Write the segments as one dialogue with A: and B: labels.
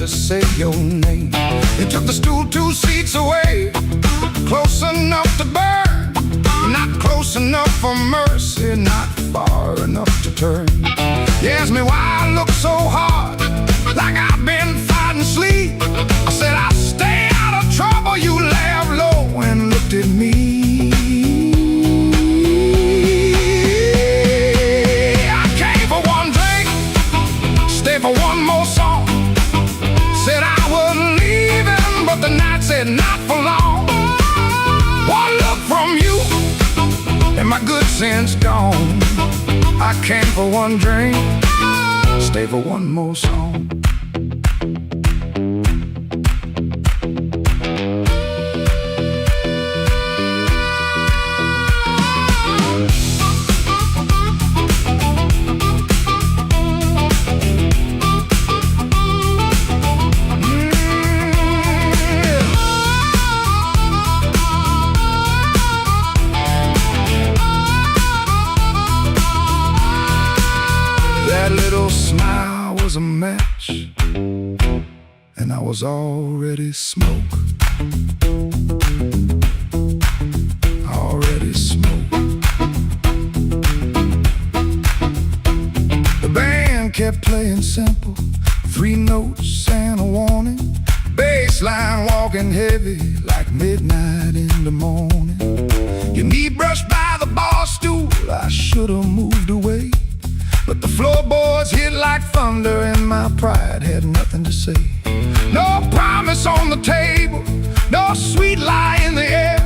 A: to say your name. You took the stool 2 seats away, close enough to burn, not close enough for mercy, not far enough to turn. You asked me why I look so hard, like I've been fighting sleep. I said I'll stay out of trouble. You laughed low and looked at me. I came for one drink, stay for one more song. Said I was leaving, but the night said not for long. One look from you and my good sense gone. I came for one drink, stay for one more song. That little smile was a match, and I was already smoke. Already smoke. The band kept playing simple, 3 notes and a warning. Bass line walking heavy like midnight in the morning. Your knee brushed by the bar stool, I should've moved away, but the floorboards hit like thunder and my pride had nothing to say. No promise on the table, no sweet lie in the air,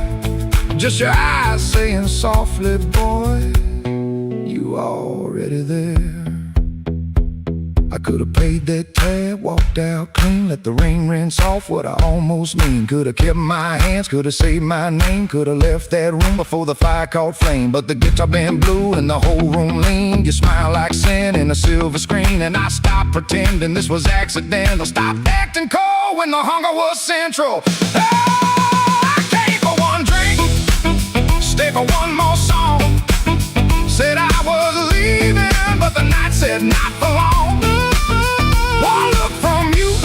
A: just your eyes saying softly, boy, you already there. I could've paid that tab, walked out clean, let the rain rinse off what I almost mean. Could've kept my hands, could've saved my name, could've left that room before the fire caught flame. But the guitar band blew and the whole room leaned. You smile like sin in a silver screen, and I stopped pretending this was accidental. Stopped acting cold when the hunger was central. Oh, I came for one drink, stay for one more song. Said I was leaving, but the night said not for long. One look from you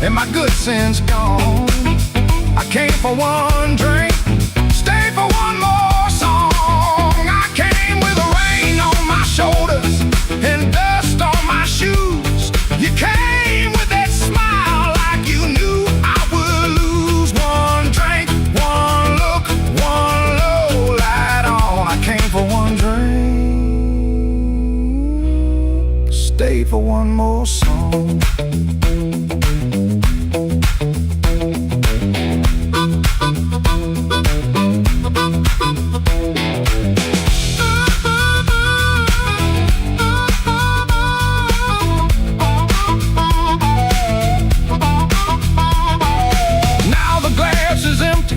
A: and my good sense gone. I came for one drink, stay for one more song. I came with the rain on my shoulders and dust on my shoes. You came with that smile like you knew I would lose. One drink, one look, one low light on. I came for one drink, stay for one more song. Now the glass is empty,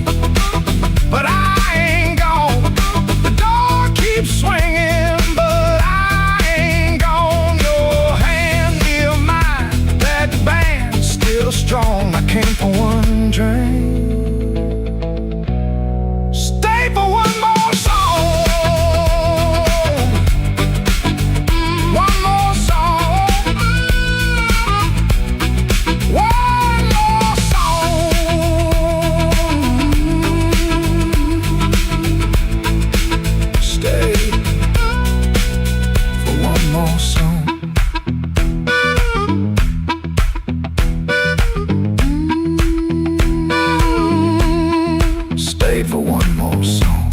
A: but I ain't gone. The door keeps swinging, but I ain't gone. Your hand near mine, that band's still strong. I came for one drink, stay for one more song. One more song. One more song. Stay for one more song. Stay for one more song.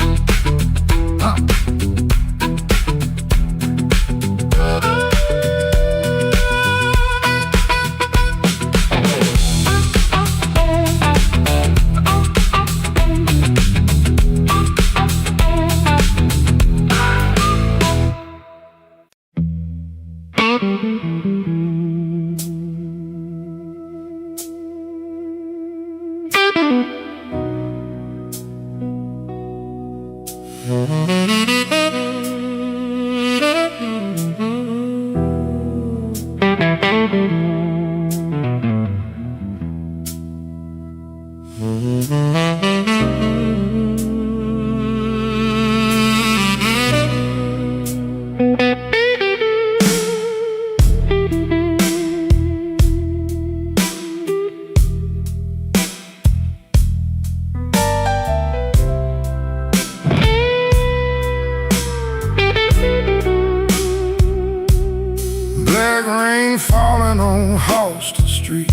A: rain falling on Halston Street,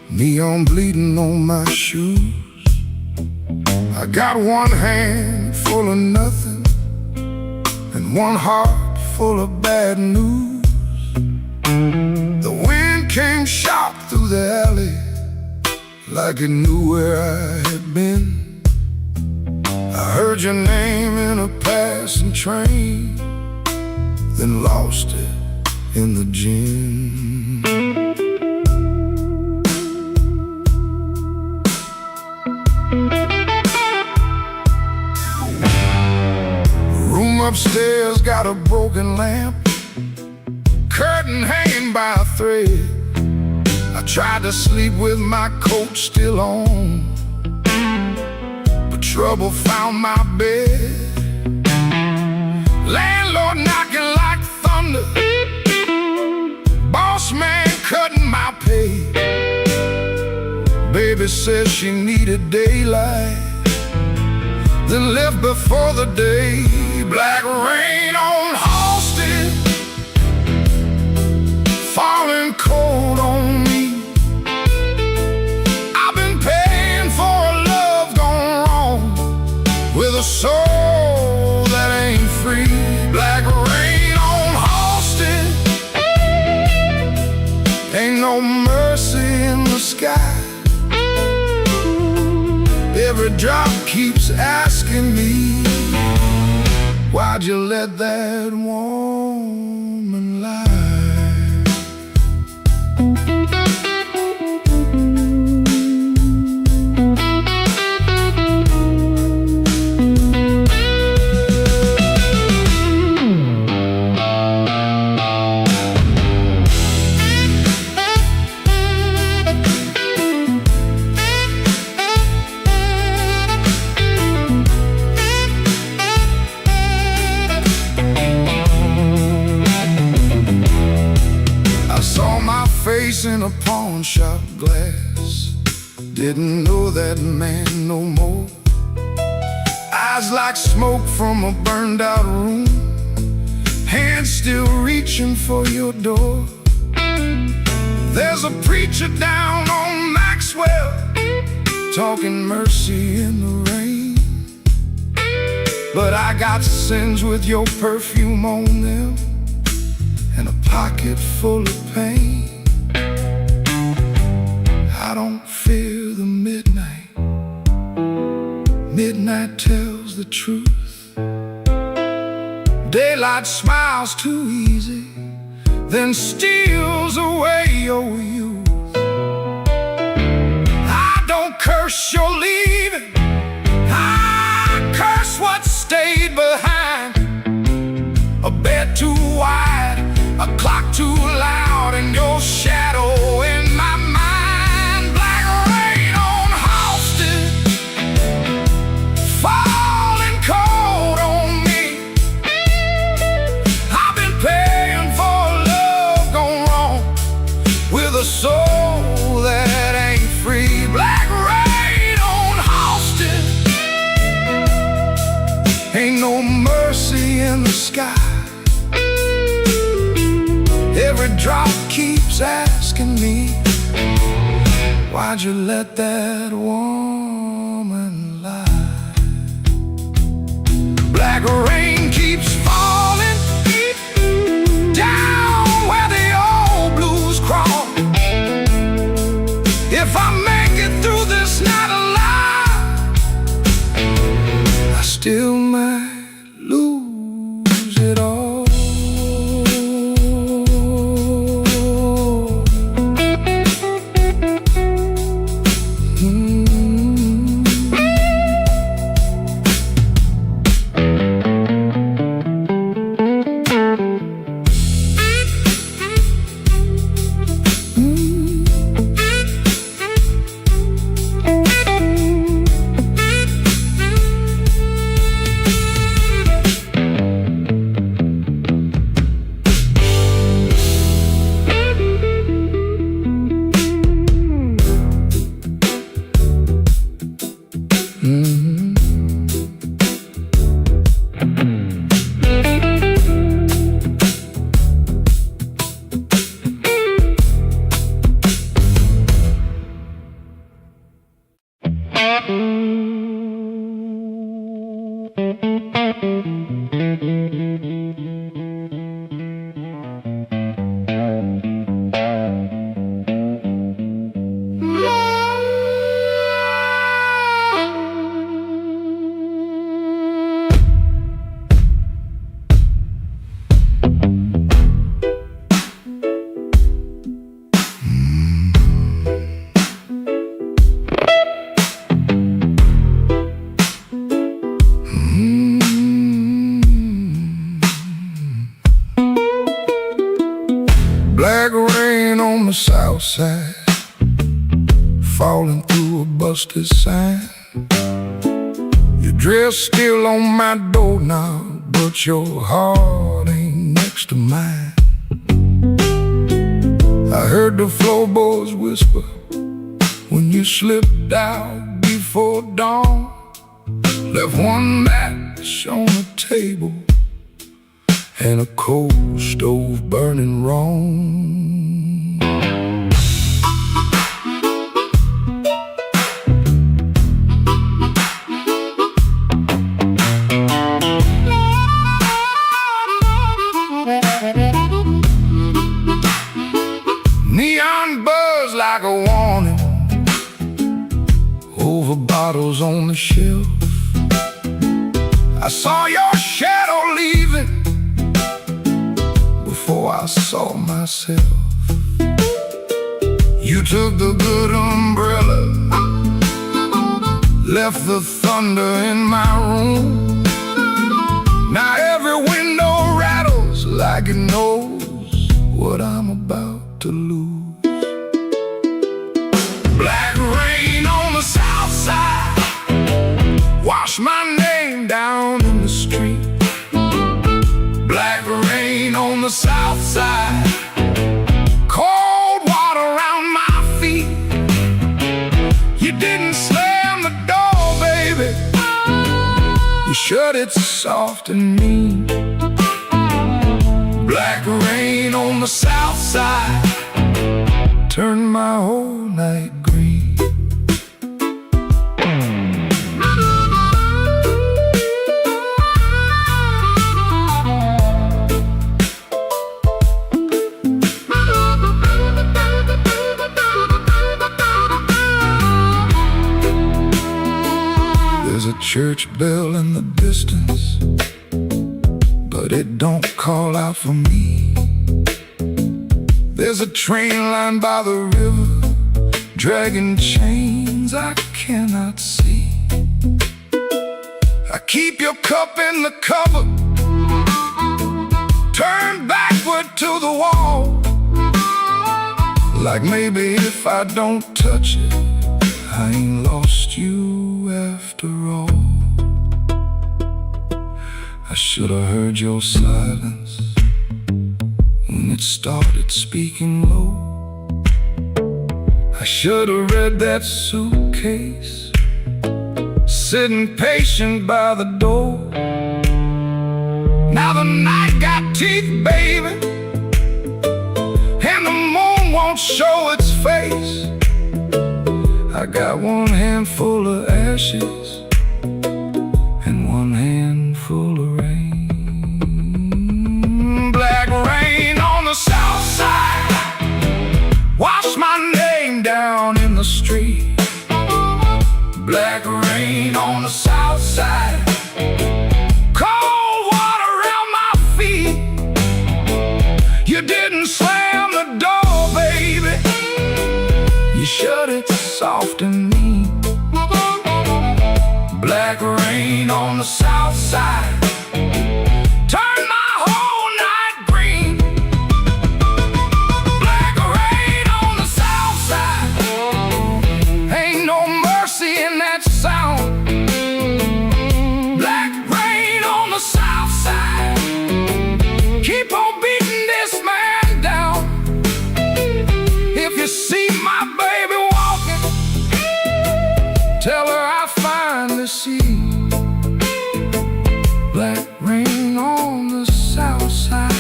A: neon bleeding on my shoes. I got one hand full of nothing and one heart full of bad news. The wind came sharp through the alley like it knew where I had been. I heard your name in a passing train, then lost it in the gym. Room upstairs got a broken lamp, curtain hanging by a thread. I tried to sleep with my coat still on, but trouble found my bed. Landlord knocking like thunder, boss man cutting my pay. Baby says she needed daylight, then left before the day. Black rain on Halston, falling cold on me. I've been paying for a love gone wrong, with a soul that ain't free. Black rain on Halston, ain't no mercy in the sky. Every drop keeps asking me, why'd you let that woman lie? Face in a pawn shop glass, didn't know that man no more. Eyes like smoke from a burned out room, hands still reaching for your door. There's a preacher down on Maxwell, talking mercy in the rain, but I got sins with your perfume on them and a pocket full of pain. I don't fear the midnight. Midnight tells the truth. Daylight smiles too easy, then steals away your youth. I don't curse your leaving, I curse what stayed behind. A bed too wide, a clock too loud, and your shadow in my mind. A soul that ain't free. Black rain on Halston, ain't no mercy in the sky. Every drop keeps asking me, why'd you let that woman lie? Black rain keeps falling down where the old blues crawl. If I make it through this night alive, I still might lose it all. is signed. Your dress still on my doorknob, but your heart ain't next to mine. I heard the floorboards whisper when you slipped out before dawn. Left one match on the table and a coal stove burning wrong. Neon buzz like a warning over bottles on the shelf. I saw your shadow leaving before I saw myself. You took the good umbrella, left the thunder in my room. Now every window rattles like it knows what I'm about to lose. Black rain on the south side, wash my name down in the street. Black rain on the south side, cold water around my feet. You didn't slam the door, baby, you shut it soft and mean. Black rain on the south side turned my whole night green. There's a church bell in the distance, but it don't call out for me. There's a train line by the river, dragging chains I cannot see. I keep your cup in the cupboard, turned backward to the wall, like maybe if I don't touch it, I ain't lost you after all. I should have heard your silence when it started speaking low. I should have read that suitcase sitting patient by the door. Now the night got teeth, baby, and the moon won't show its face. I got one handful of ashes and one handful of rain. Black rain on the south side, wash my name down in the street. Black rain on the south side, cold water around my feet. You didn't slam the door, baby, you shut it soft and mean. Black rain on the south side turned my whole night green. Black rain on the south side, ain't no mercy in that sound. Black rain on the south side, keep on beating this man down. If you see my baby walking, tell her I finally see. Black rain on the south side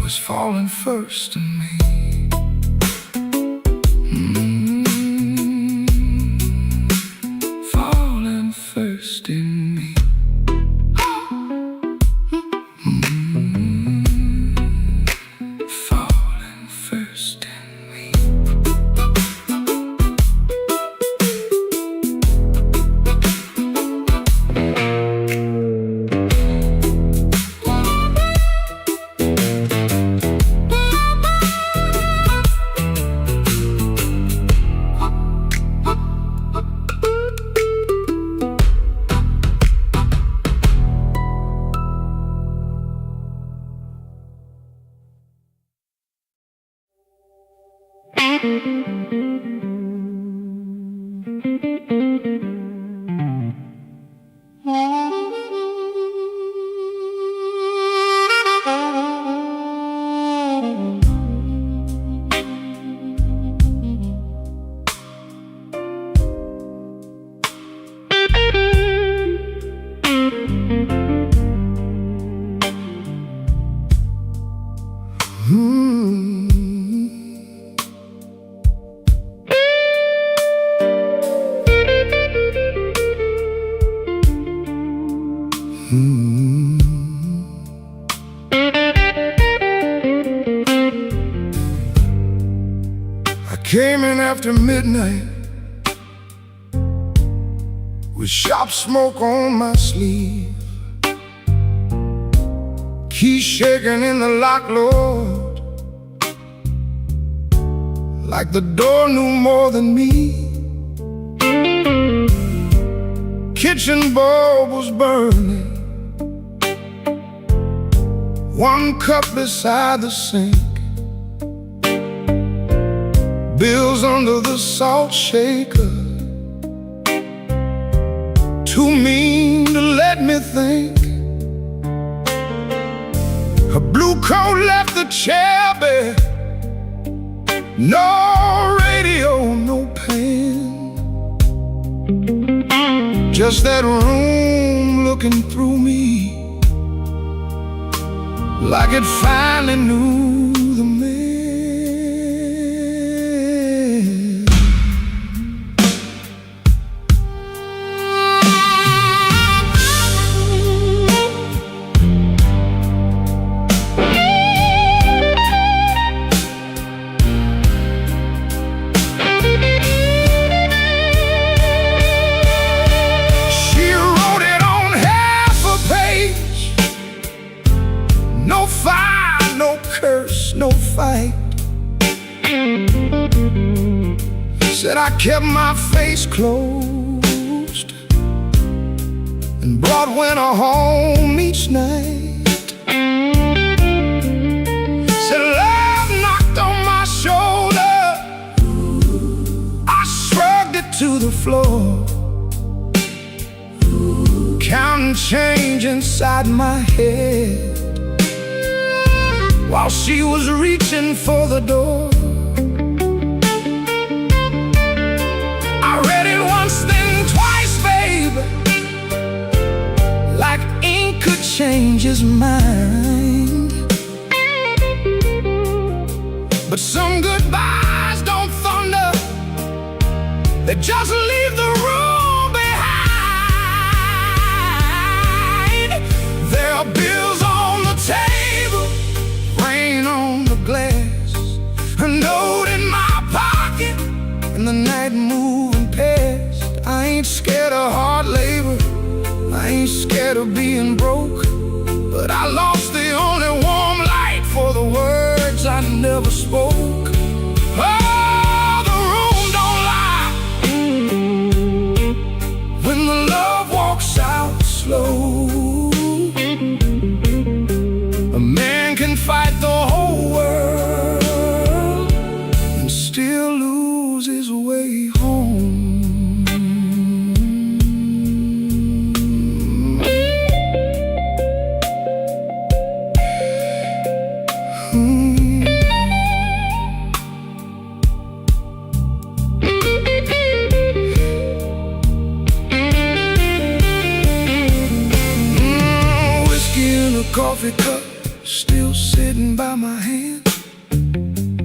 A: was falling first to me. Falling first in me. Falling first in me. I came in after midnight with sharp smoke on my sleeve, keys shaking in the lock, Lord, like the door knew more than me. Kitchen bulb was burning, one cup beside the sink, bills under the salt shaker, too mean to let me think. Her blue coat left the chair bare, no radio, no pen, just that room looking through me like it finally knew the man. No fire, no curse, no fight. Said I kept my face closed and brought winter home each night. Said love knocked on my shoulder, I shrugged it to the floor, counting change inside my head while she was reaching for the door. I read it once, then twice, babe, like ink could change his mind. But some goodbyes don't thunder, they just leave the room behind. There are bills on the table, rain on the glass, a note in my pocket, and the night moving past. I ain't scared of hard labor, I ain't scared of being broke, but I lost the only warm light for the words I never spoke. Oh, the room don't lie when the love walks out slow. Can fight the whole world and still lose his way home. Whiskey in a coffee cup, still sitting by my hand.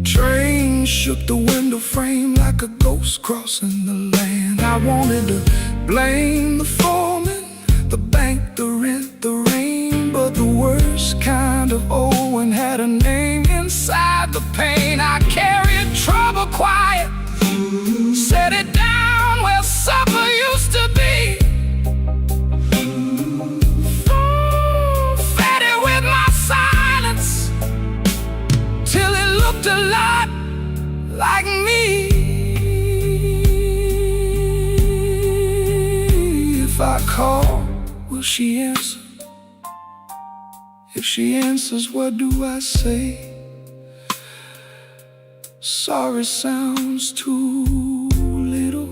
A: Train shook the window frame like a ghost crossing the land. I wanted to blame the foreman, the bank, the rent, the rain, but the worst kind of Owen had a name inside the pain. I carried trouble quiet, set it down where supper used to be. Looked a lot like me. If I call, will she answer? If she answers, what do I say? Sorry sounds too little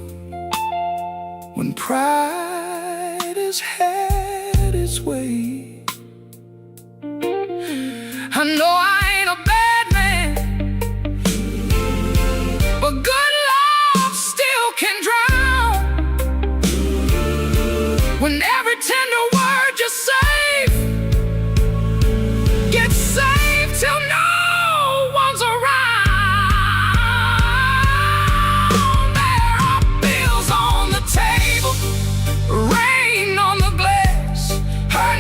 A: when pride has had its way. I know I ain't a bad man, but good love still can drown. When every tender word you save gets saved till no one's around. There are bills on the table, rain on the glass, her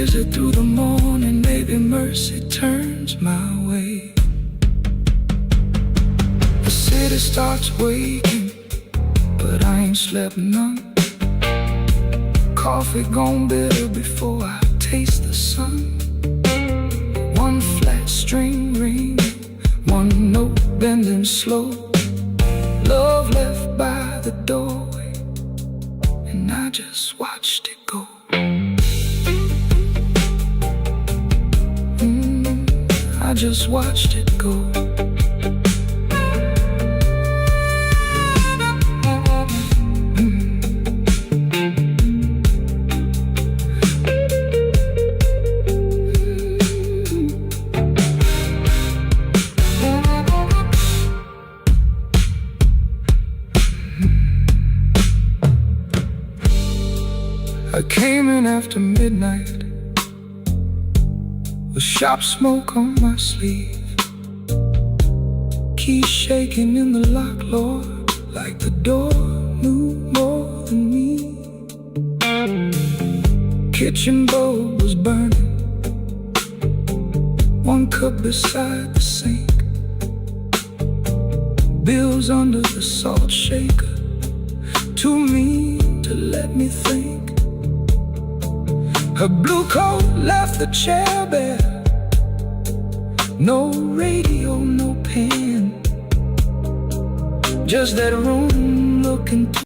A: hears it through the morning, maybe mercy turns my way. The city starts waking, but I ain't slept none. Coffee gone bitter before I taste the sun. One flat string ring, one note bending slow. Love left by the doorway, and I just watched it go. I just watched it go. I came in after midnight with sharp smoke on my sleeve, keys shaking in the lock, Lord, like the door knew more than me. Kitchen bulb was burning, one cup beside the sink, bills under the salt shaker, too mean to let me think. Her blue coat left the chair bare, no radio, no pen, just that room looking too.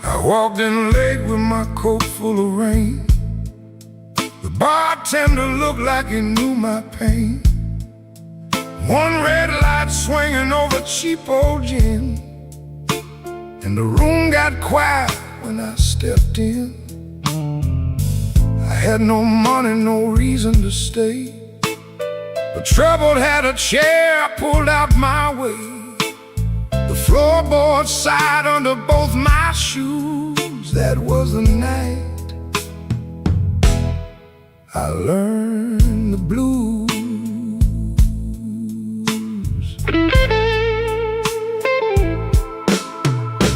A: I walked in late with my coat full of rain. The bartender looked like he knew my pain. One red light swinging over cheap old gin, and the room got quiet when I stepped in. I had no money, no reason to stay, but trouble had a chair pulled out my way. The floorboard side under both my shoes. That was the night I learned the blues.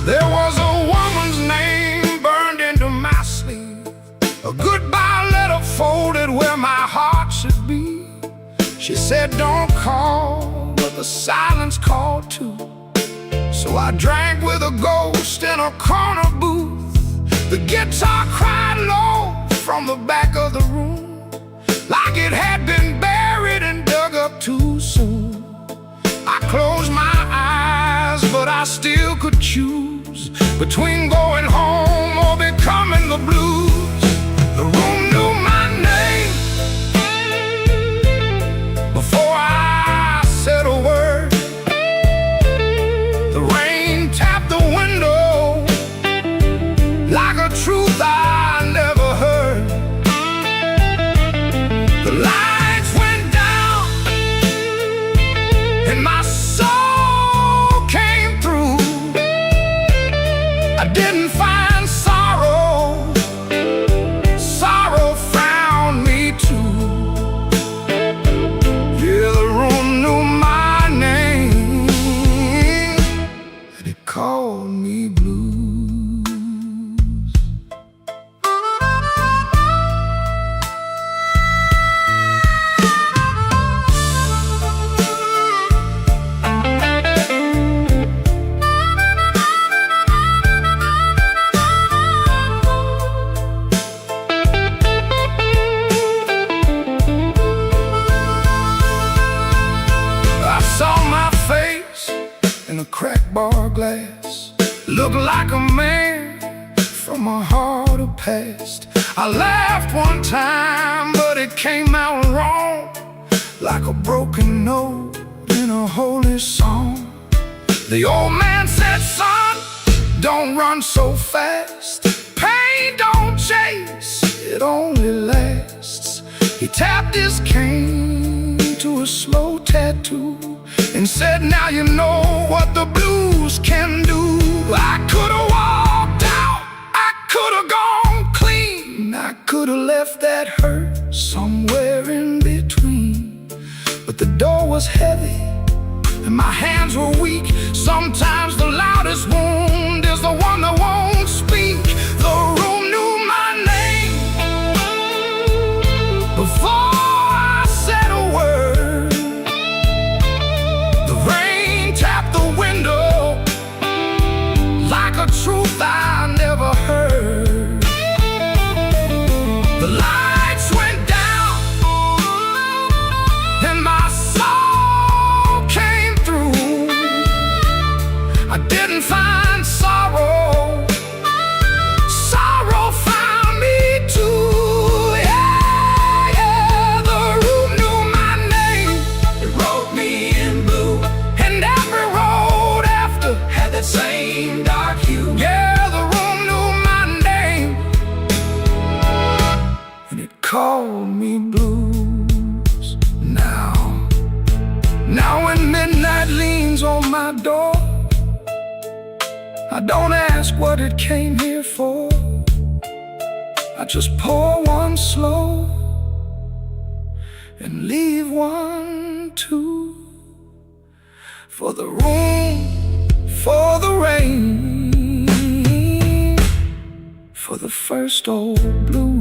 A: There was a woman's name burned into my sleeve, a goodbye letter folded where my heart should be. She said, don't call, but the silence called too. So I drank with a ghost in a corner booth. The guitar cried low from the back of the room, like it had been buried and dug up too soon. I closed my eyes, but I still could choose between going home or becoming the blues. The room knew my name before I said a word. The rain tapped the window like a truth I never heard. The lights went down and my soul came through. I didn't find sorrow, sorrow found me too. Yeah, the room knew my name, and it called me blues. A cracked bar glass looked like a man from a harder past. I laughed one time, but it came out wrong, like a broken note in a holy song. The old man said, son, don't run so fast. Pain don't chase, it only lasts. He tapped his cane to a slow tattoo and said, now you know what the blues can do. I could've walked out, I could've gone clean, I could've left that hurt somewhere in between. But the door was heavy and my hands were weak. Sometimes the loudest wound is the one that won't speak. The room knew my name before I said a word. The rain tapped the window like a truth I never heard. The lights went down and my soul came through. I didn't find sorrow, sorrow found me too. Yeah, yeah, the room knew my name. It wrote me in blue, and every road after had that same dark hue. Yeah, the room knew my name, and it called me blues. Now when midnight leans on my door, I don't ask what it came here for. I just pour one slow and leave one too. For the room, for the rain, for the first old blues.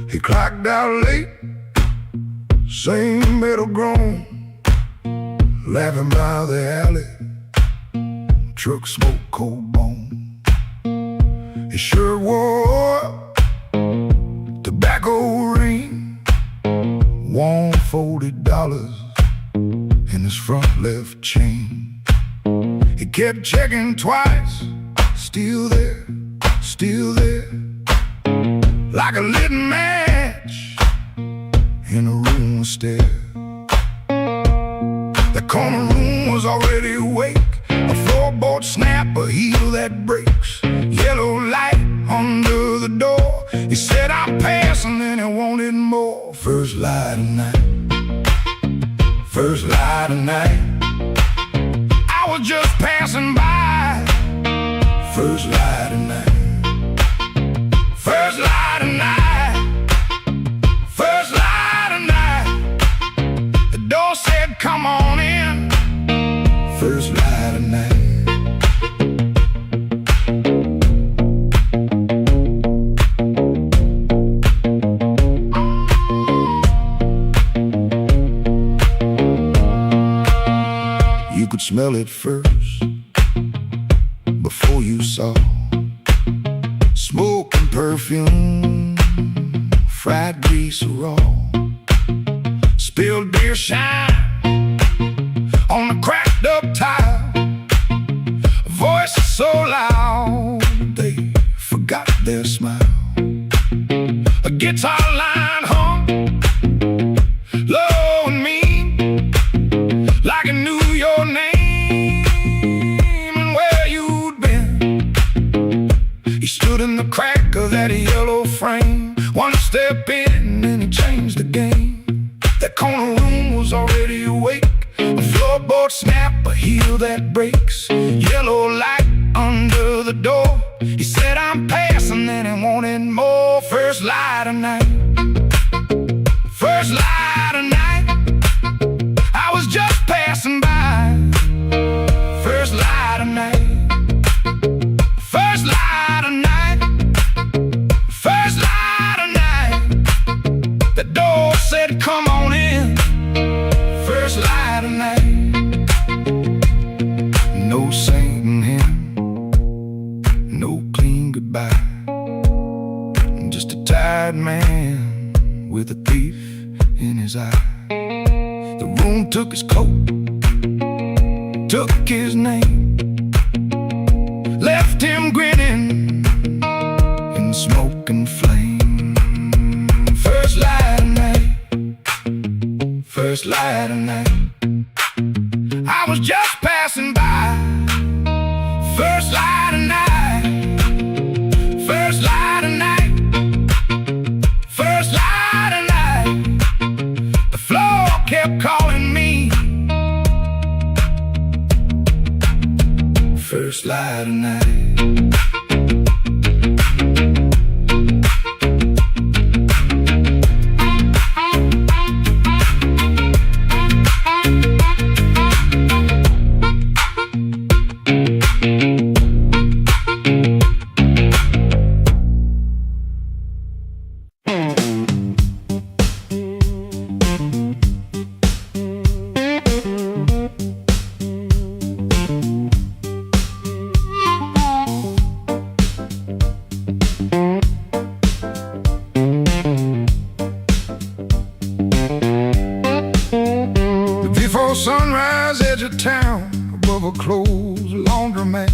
A: He clocked out late, same metal groan, laughing by the alley, truck smoke, cold bone. His shirt wore tobacco ring, warm $40 in his front left chain. He kept checking twice, still there, like a lit match in a room stair. The corner room was already awake, a floorboard snap, a heel that breaks, yellow light under the door. He said, I'm passing, and he wanted more. First light of night, first light of night, I was just passing by. First light of night, first light of night, first light of night. The door said, come on in. First light of night. You could smell it first before you saw smoke and perfume, fried grease raw, spilled beer shine on the cracked up tile. A voice so loud they forgot their smile. A guitar line hung low and mean, like it knew your name and where you'd been. He stood in the crack of that yellow frame, one step in and he changed the game. That corner room was already awake, a floorboard snap, a heel that breaks, yellow light said I'm passing and he wanted more. First light of night, first light of night, I was just passing by. First light of night, first light of night, first light of night. The door said come on in. First light of night. No singing hymn, no clean goodbye, just a tired man with a thief in his eye. The room took his coat, took his name, left him grinning in smoke and flame. First light of night, first light of night, I was just passing by. First light of night, first light of night, first light of night. The floor kept calling me. First light of night. Before sunrise, edge of town, above a closed laundromat,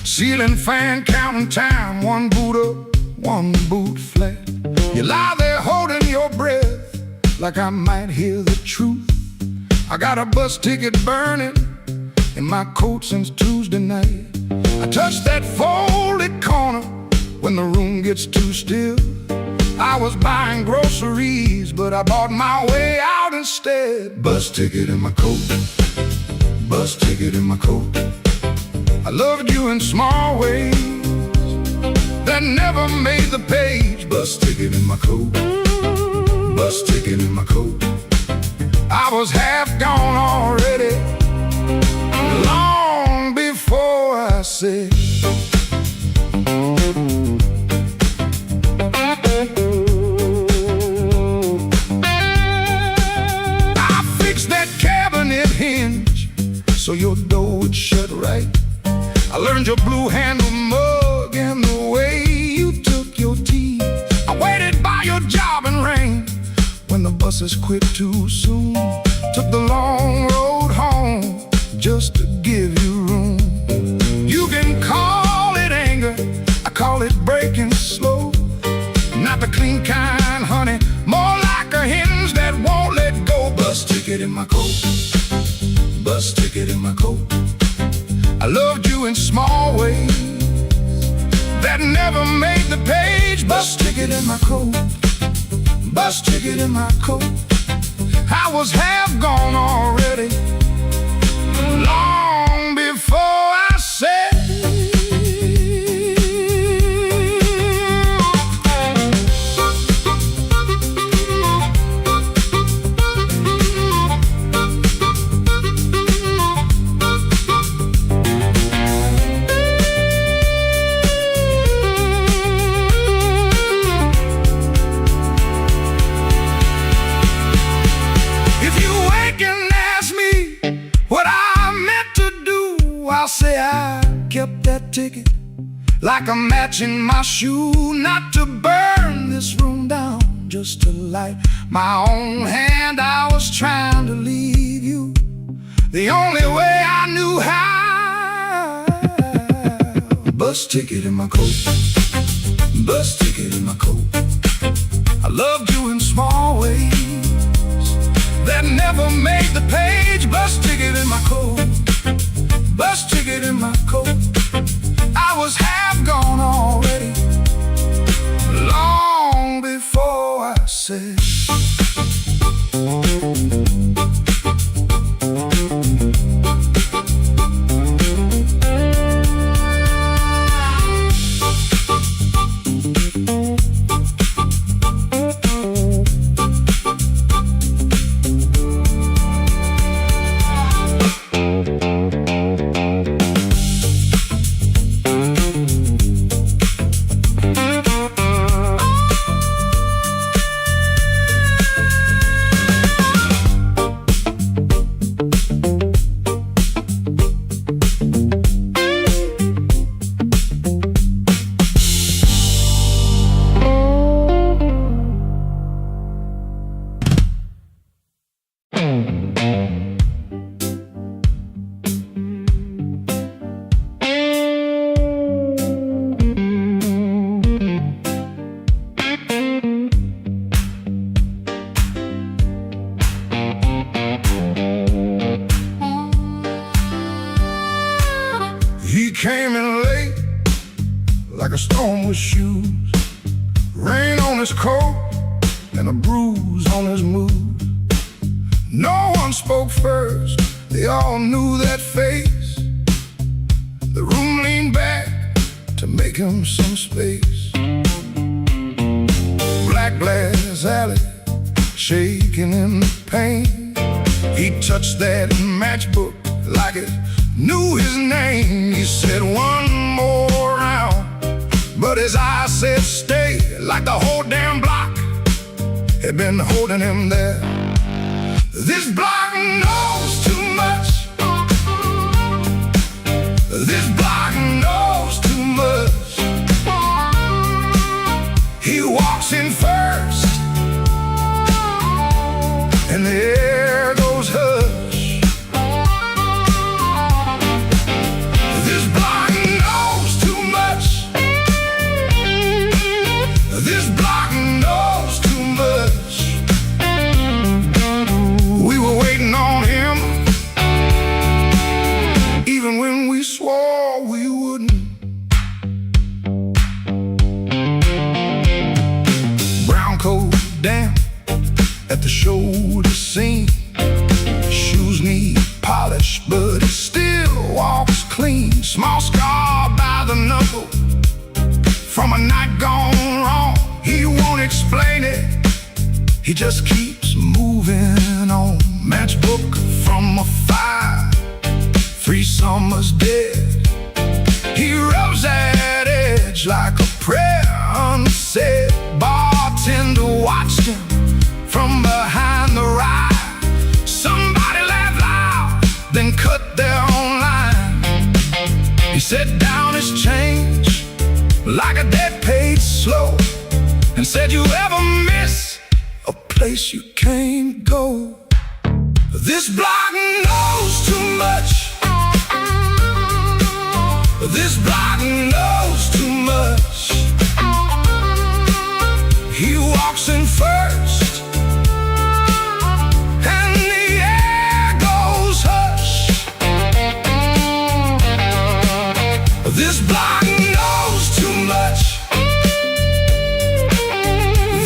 A: ceiling fan counting time, one boot up, one boot flat. You lie there holding your breath, like I might hear the truth. I got a bus ticket burning in my coat since Tuesday night. I touch that folded corner when the room gets too still. I was buying groceries, but I bought my way out instead. Bus ticket in my coat, bus ticket in my coat. I loved you in small ways that never made the page. Bus ticket in my coat, bus ticket in my coat. I was half gone already, long before I said. So your door would shut right. I learned your blue handle mug and the way you took your tea. I waited by your job in rain when the buses quit too soon. Took the long road home just to give you room. You can call it anger, I call it breaking slow. Not the clean kind, honey, more like a hinge that won't let go. Bus ticket in my coat, bus ticket in my coat. I loved you in small ways that never made the page. Bus ticket in my coat, bus ticket in my coat. I was half gone already, long before I said. I'll say I kept that ticket like a match in my shoe, not to burn this room down, just to light my own hand. I was trying to leave you the only way I knew how. Bus ticket in my coat, bus ticket in my coat. I loved you in small ways that never made the page. Bus ticket in my coat, bus ticket in my coat. I was half gone already, long before I said. just on his shoes, rain on his coat, and a bruise on his mood. No one spoke first, they all knew that face. The room leaned back to make him some space. Black glass alley, shaking in the pain. He touched that matchbook like it knew his name. He said one more round, but his eyes said stay, like the whole damn block had been holding him there. This block knows too much. This block knows too much. He walks in first, and the air goes hush. This block knows too much. This block knows too much. We were waiting on him, even when we swore we wouldn't. Brown coat damp at the shoulder seam, shoes need polish, but he still walks clean. Small scar by the knuckle from a night gone wrong. He won't explain it, he just keeps moving on. Matchbook from a fire, 3 summers dead. He rubs that edge like a prayer unsaid. Bartender watched him from behind the rye. Somebody laughed loud, then cut their own line. He set down his change like a debt paid slow, and said, you ever miss a place you can't go? This block knows too much. This block knows too much. He walks in first, and the air goes hush. This block knows too much.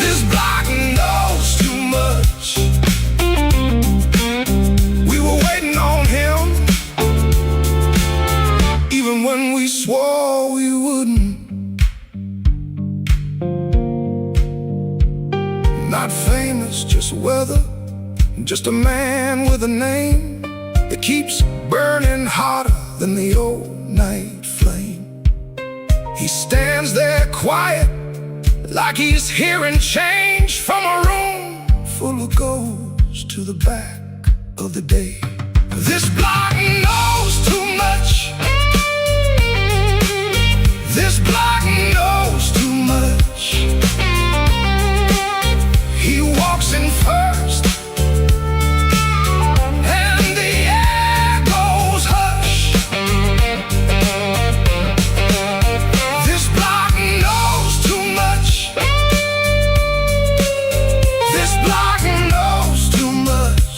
A: This block knows too much. We were waiting on him, even when we swore we wouldn't. Not famous, just weather, just a man with a name that keeps burning hotter than the old night flame. He stands there quiet, like he's hearing change from a room full of ghosts to the back of the day. This block knows too much. This block knows too much. He walks in first, and the air goes hush. This block knows too much. This block knows too much.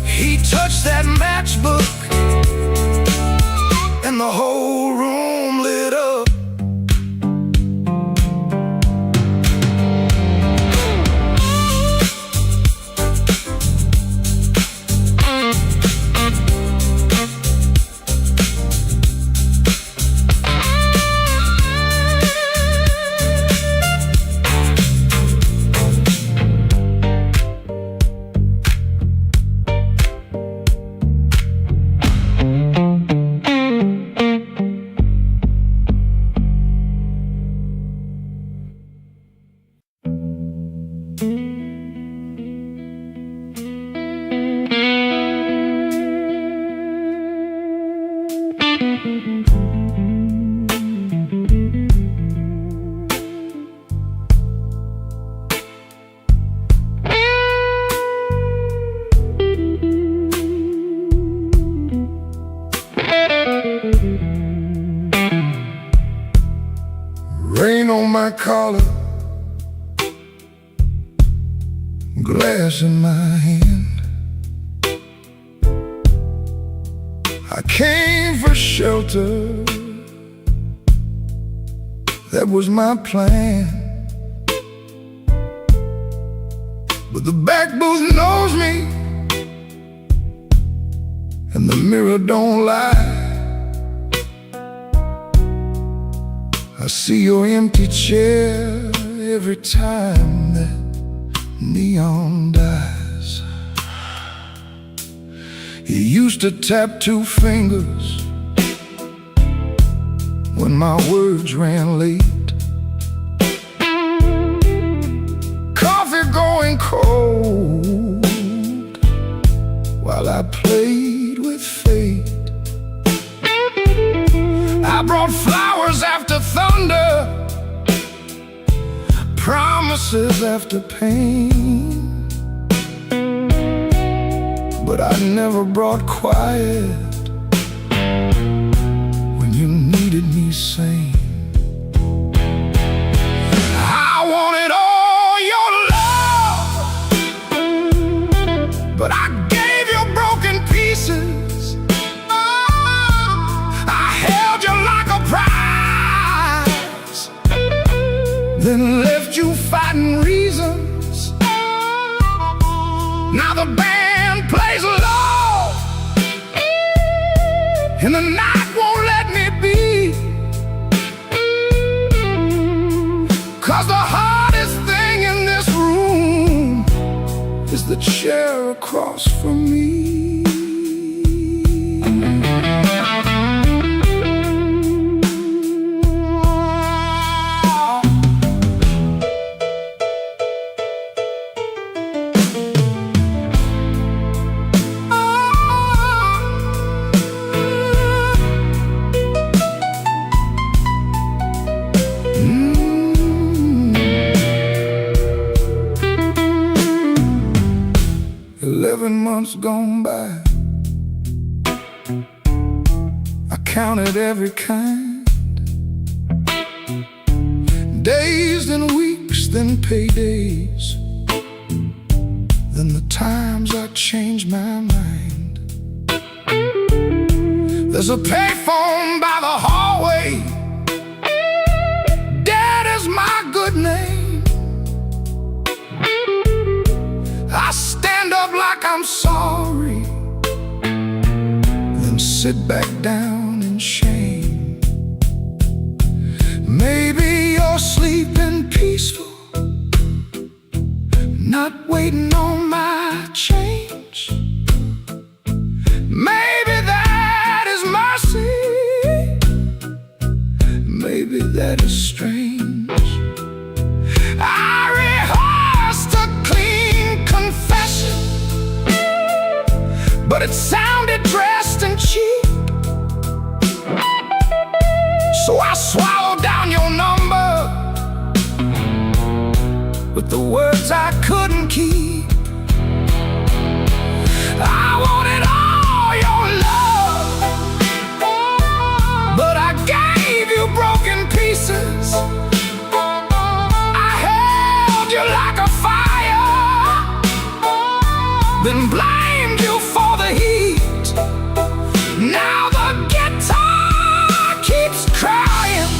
A: He touched that matchbook, and the whole room lit up. Rain on my collar, glass in my hand. I came for shelter, That was my plan. But the back booth knows me, and the mirror don't lie. I see your empty chair every time that neon dies. You used to tap two fingers when my words ran late. Coffee going cold while I played with fate. I brought flowers after thunder, promises after pain, but I never brought quiet when you needed me sane. I wanted all your love, but I gave you broken pieces. I held you like a prize, then left you fighting reasons. Now the band plays low, and the night won't let me be. 'Cause the hardest thing in this room is the chair across from me. 11 months gone by, I counted every kind. Days, then weeks, then paydays, then the times I changed my mind. There's a payphone by the hallway, Dad is my good name. I stand up like I'm sorry, then sit back down in shame. Maybe you're sleeping peaceful, not waiting on my change. Maybe that is mercy, maybe that is strange. I rehearsed a clean confession, but it sounded dressed and cheap. So I swallowed down your number with the words I couldn't keep. I wanted all your love, but I gave you broken pieces. I held you like a fire, then blamed you for the heat. Now the guitar keeps crying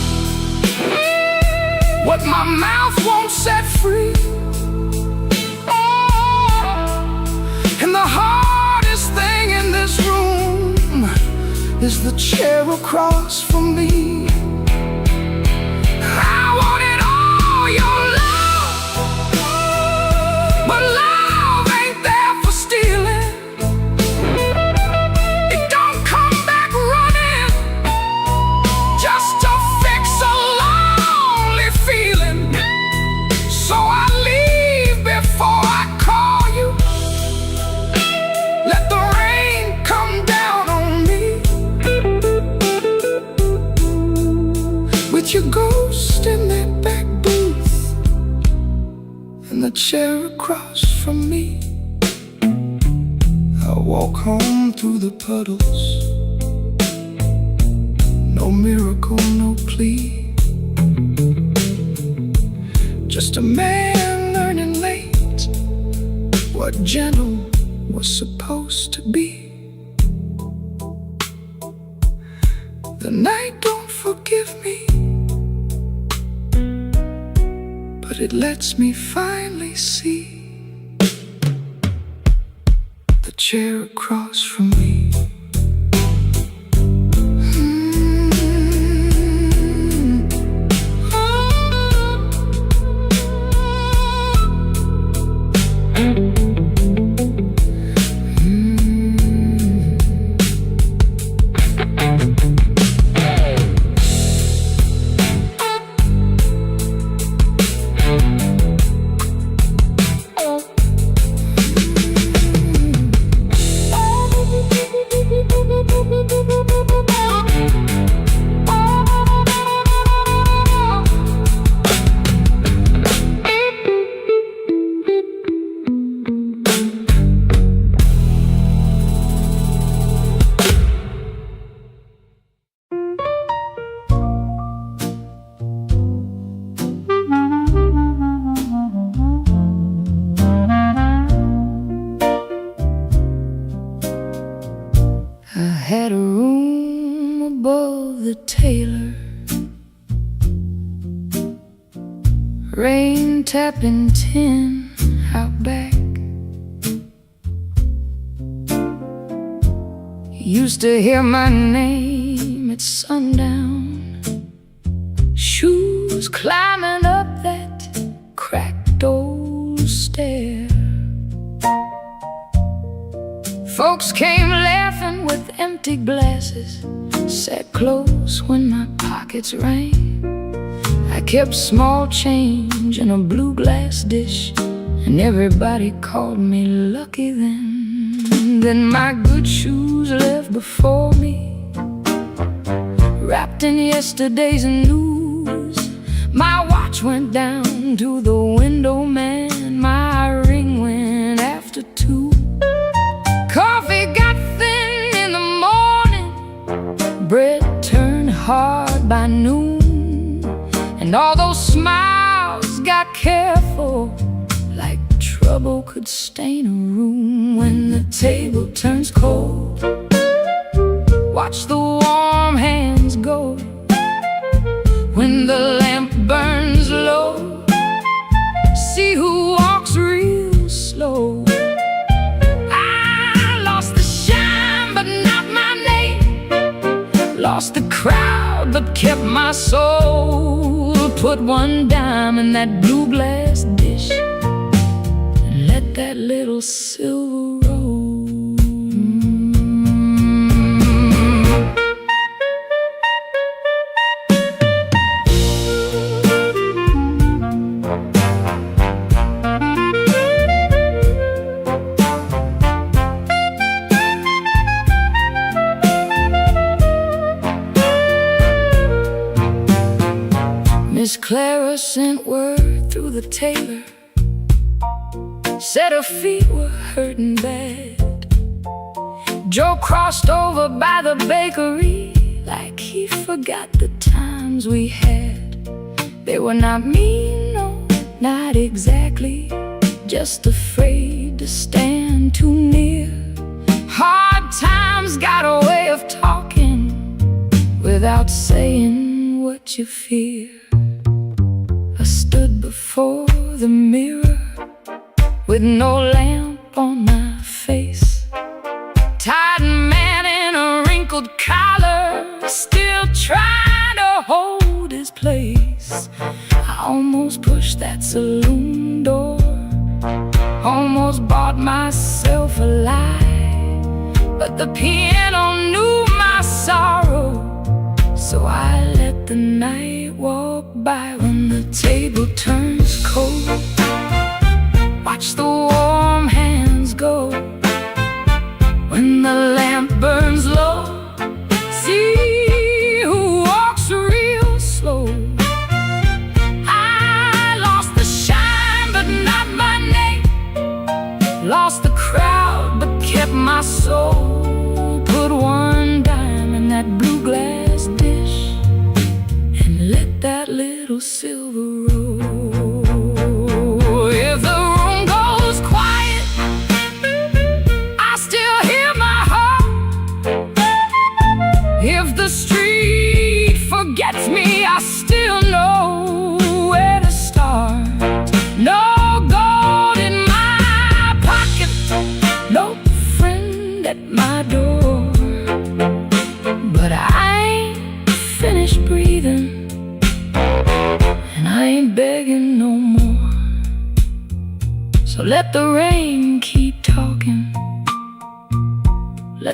A: what my mouth won't set free. And the hardest thing in this room is the chair across from me. I wanted all your love, but love ain't there for stealing. It don't come back running just to fix a lonely feeling. So I leave before I call you. Let the rain come down on me, with your ghost in that back booth and the chair across from me. I walk home through the puddles, no miracle, no plea, just a man learning late what gentle was supposed to be. The night don't forgive me, it lets me finally see the chair across from me. Had a room above the tailor, rain tapping tin out back. Used to hear my name at sundown, shoes climbing up that cracked old stair. Folks came laughing with empty glasses, sat close when my pockets rang. I kept small change in a blue glass dish, and everybody called me lucky then. Then my good shoes left before me, wrapped in yesterday's news. My watch went down to the window man, my ring went after 2. Coffee got thin in the morning, bread turned hard by noon, and all those smiles got careful, like trouble could stain a room. When the table turns cold, watch the warm hands go. When the lamp burns low, see who walks real slow. Lost the crowd but kept my soul. Put one dime in that blue glass dish and let that little silver roll. Miss Clara sent word through the tailor, said her feet were hurting bad. Joe crossed over by the bakery like he forgot the times we had. They were not mean, no, not exactly, just afraid to stand too near. Hard times got a way of talking without saying what you fear. I stood before the mirror with no lamp on my face, tired man in a wrinkled collar, still trying to hold his place. I almost pushed that saloon door, almost bought myself a lie, but the piano knew my sorrow, so I let the night walk by. When the table turns cold, watch the warm hands go. When the lamp burns low, see who walks real slow. I lost the shine but not my name, lost the crowd but kept my soul. Put one dime in that blue glass dish and let that little silver roll. If the room goes quiet, I still hear my heart. If the street forgets me, I still know where to start.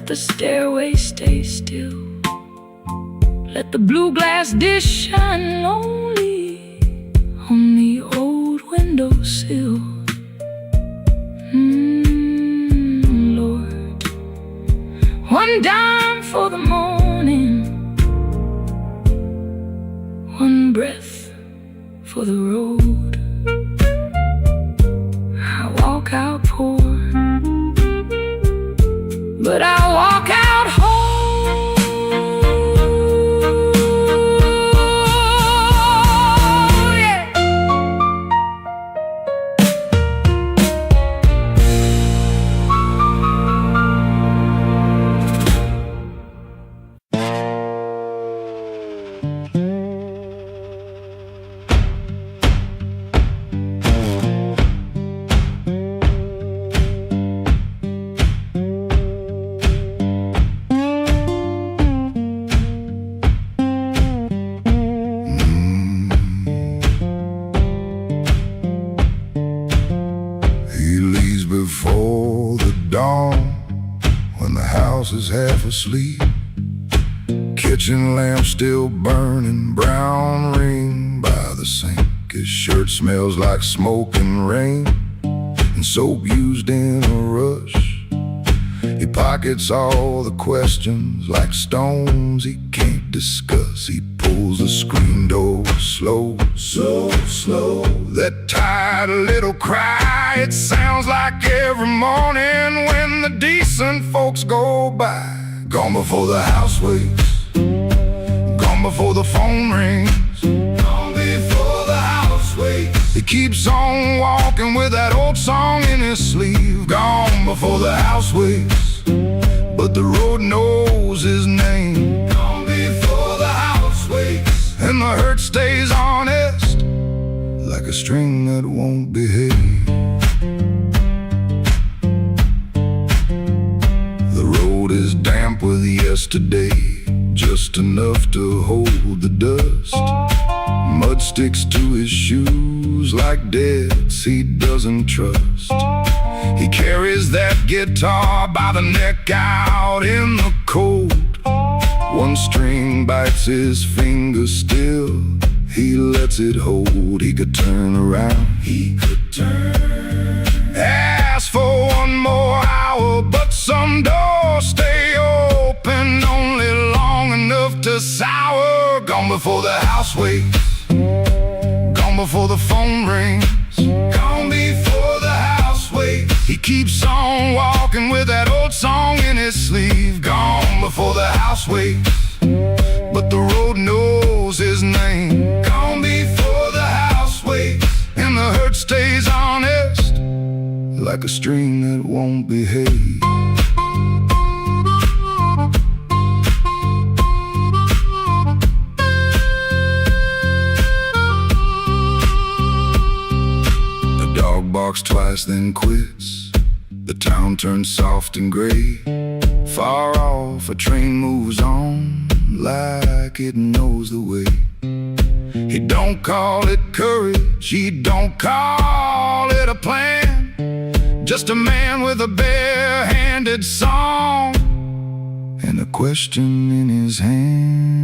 A: the stairway stay still. Let the blue glass dish shine lonely on the old windowsill. Lord, one dime for the morning, one breath for the road. I walk out poor, but I walk out whole. Before the dawn, when the house is half asleep, kitchen lamp still burning, brown ring by the sink. His shirt smells like smoke and rain, and soap used in a rush. He pockets all the questions like stones he can't discuss. He pulls the screen door slow, so slow. That tired little cry, it sounds like every morning when the decent folks go by. Gone before the house wakes, gone before the phone rings, gone before the house wakes. He keeps on walking with that old song in his sleeve. Gone before the house wakes, but the road knows his name. Gone before the house wakes, and the hurt stays honest, like a string that won't behave. The road is damp with yesterday, just enough to hold the dust. Mud sticks to his shoes like debts he doesn't trust. He carries that guitar by the neck out in the cold. One string bites his finger still, he lets it hold. He could turn around, he could turn, ask for one more hour, but some doors stay open only long enough to sour. Gone before the house wakes, gone before the phone rings, gone before the house wakes. He keeps on walking with that old song in his sleeve. Gone before the house wakes, but the road knows his name. Gone before the house wakes, and the hurt stays honest, like a string that won't behave. The dog barks twice then quits. The town turns soft and gray. Far off, a train moves on like it knows the way. He don't call it courage, he don't call it a plan, just a man with a bare-handed song and a question in his hand.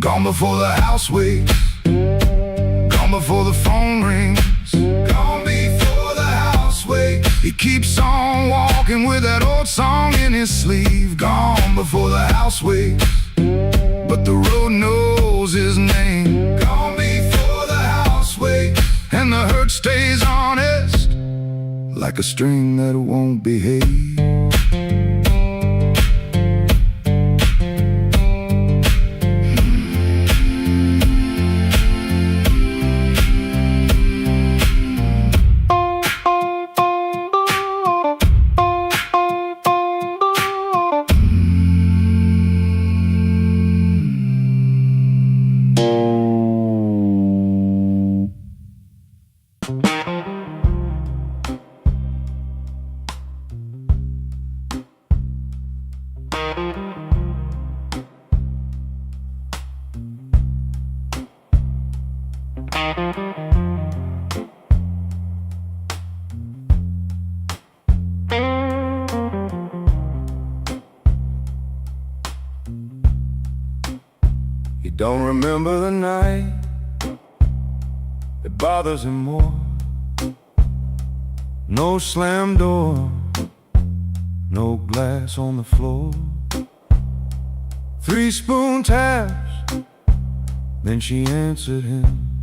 A: Gone before the house wakes, gone before the phone rings, gone before the house wakes. He keeps on walking with that old song in his sleeve. Gone before the house wakes, but the road knows his name. Gone before the house wakes, and the hurt stays honest, like a string that won't behave. don't remember the night. It bothers him more. No slam door, no glass on the floor. 3 spoon taps, then she answered him.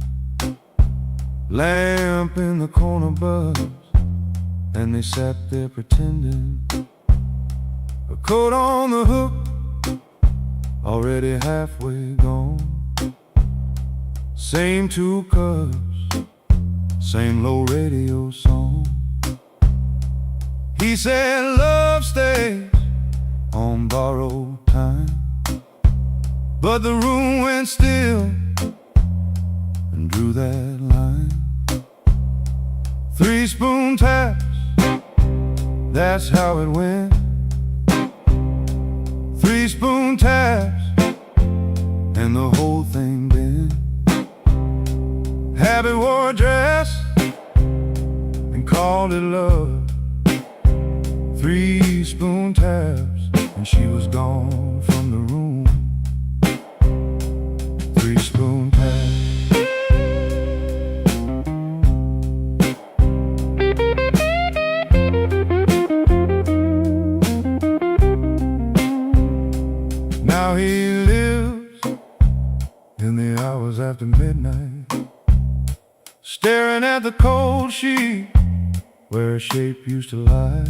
A: Lamp in the corner buzzed, and they sat there pretending. A coat on the hook, already halfway gone. Same 2 cups, same low radio song. He said love stays on borrowed time, but the room went still and drew that line. 3 spoon taps, that's how it went. 3 spoon taps, and the whole thing bent. Habit wore a dress and called it love. 3 spoon taps, and she was gone from the room. 3 spoon taps. Now he lives in the hours after midnight, staring at the cold sheet where a shape used to lie.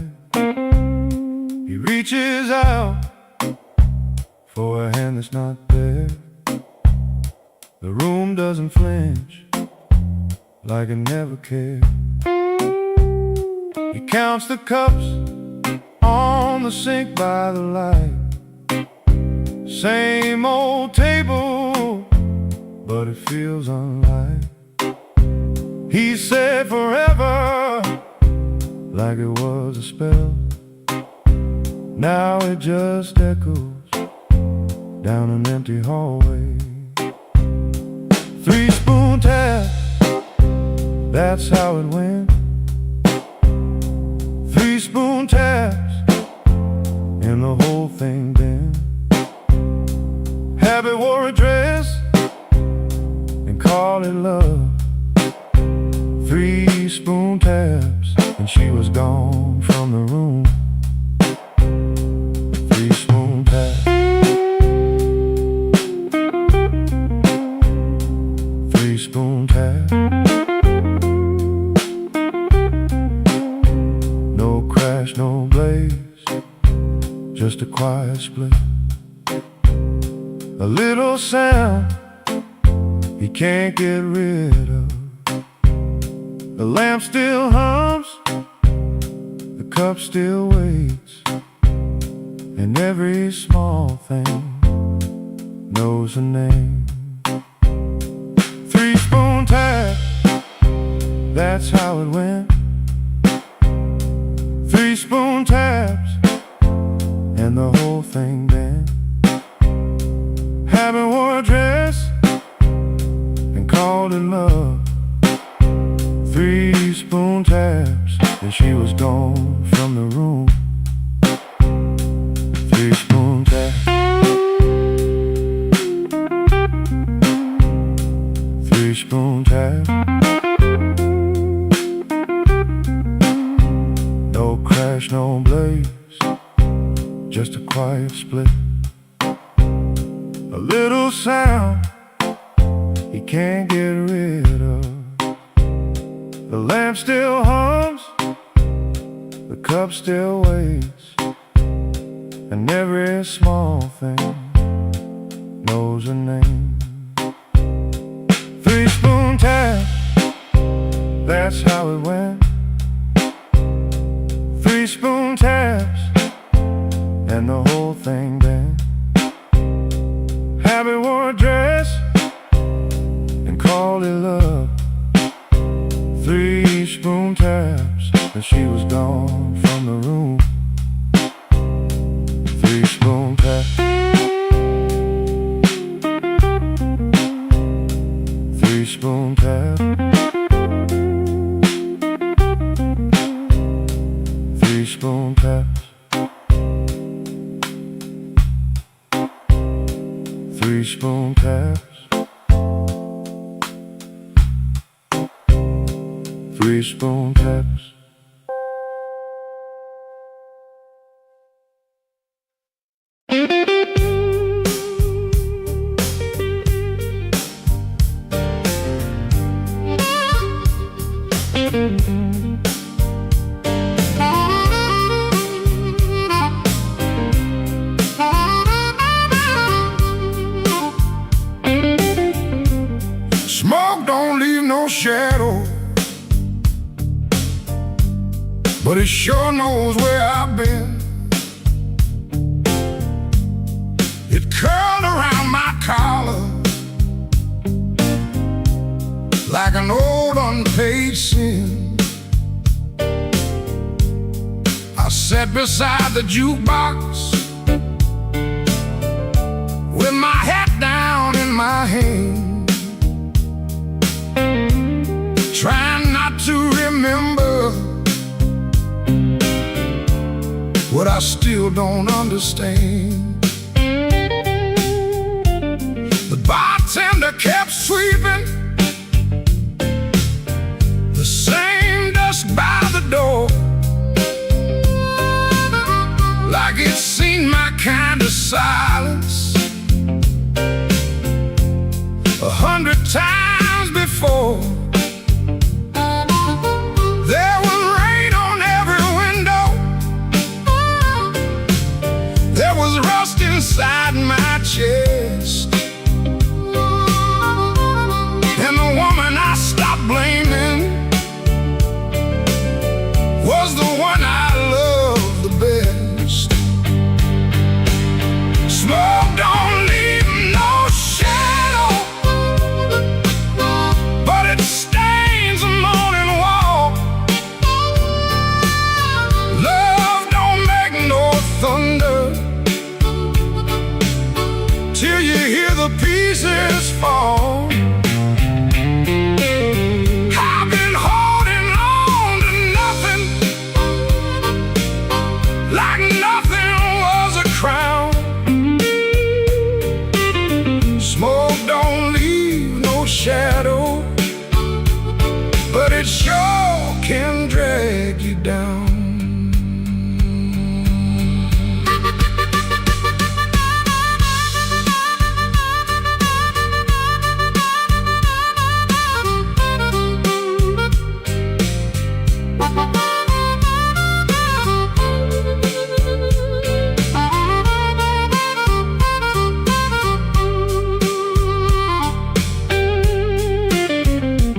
A: He reaches out for a hand that's not there. The room doesn't flinch, like it never cared. He counts the cups on the sink by the light. Same old table, but it feels unlike. He said forever, like it was a spell. Now it just echoes down an empty hallway. 3 spoon taps, that's how it went. 3 spoon taps, and the whole thing bent. Habit wore a dress and called it love. 3 spoon taps, and she was gone from the room. 3 spoon taps. 3 spoon taps. No crash, no blaze, just a quiet split. A little sound he can't get rid of. The lamp still hums, the cup still waits, and every small thing knows a name. 3 spoon taps, that's how it went. 3 spoon taps, and the whole thing bent. Habit wore a dress and called it love. 3 spoon taps, and she was gone from the room. 3 spoon taps. 3 spoon taps. No crash, no blaze, just a quiet split. A little sound he can't get rid of. The lamp still hums, the cup still waits, and every small thing knows a name. 3 spoon taps, that's how it went. 3 spoon taps, and the whole thing bent. Habit wore a dress and called it love. 3 spoon taps, and she was gone from the room. 3 spoon taps. 3 spoon taps. 3 spoon taps. 3 spoon spoon taps, 3 spoon taps. Smoke don't leave no shadow, but it sure knows where I've been. It curled around my collar like an old unpaid sin. I sat beside the jukebox with my hat down in my hand, trying not to remember what I still don't understand. The bartender kept sweeping the same dust by the door, like it's seen my kind of silence 100 times before. There was rain on every window, there was rust inside my chest, and the woman I stopped blaming was the one I loved the best. Smoke don't leave no shadow, but it stains the morning wall. Love don't make no thunder till you hear the pieces fall. I've been holding on to nothing, like nothing was a crown. Smoke don't leave no shadow, but it sure can drag you down.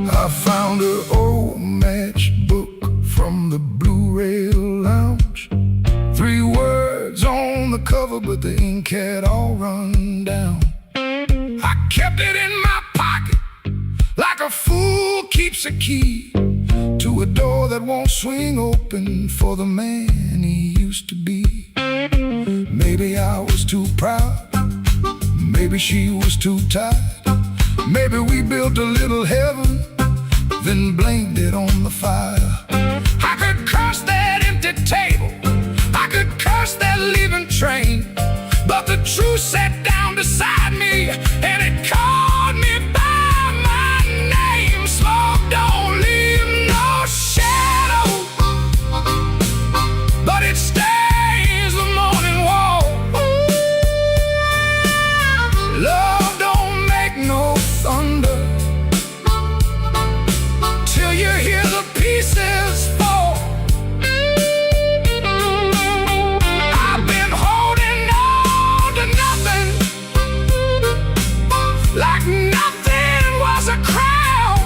A: I found an old matchbook from the Blu-ray lounge. 3 words on the cover, but the ink had all run down. I kept it in my pocket like a fool keeps a key to a door that won't swing open for the man he used to be. Maybe I was too proud, maybe she was too tired, maybe we built a little heaven, then blamed it on the fire. I could curse that empty table, I could curse that leaving train, but the truth sat down beside me and it called me by my name. Smoke don't leave no shadow, but it stains the morning wall. Love don't make no thunder till you hear the pieces fall. I've been holding on to nothing, like nothing was a crown.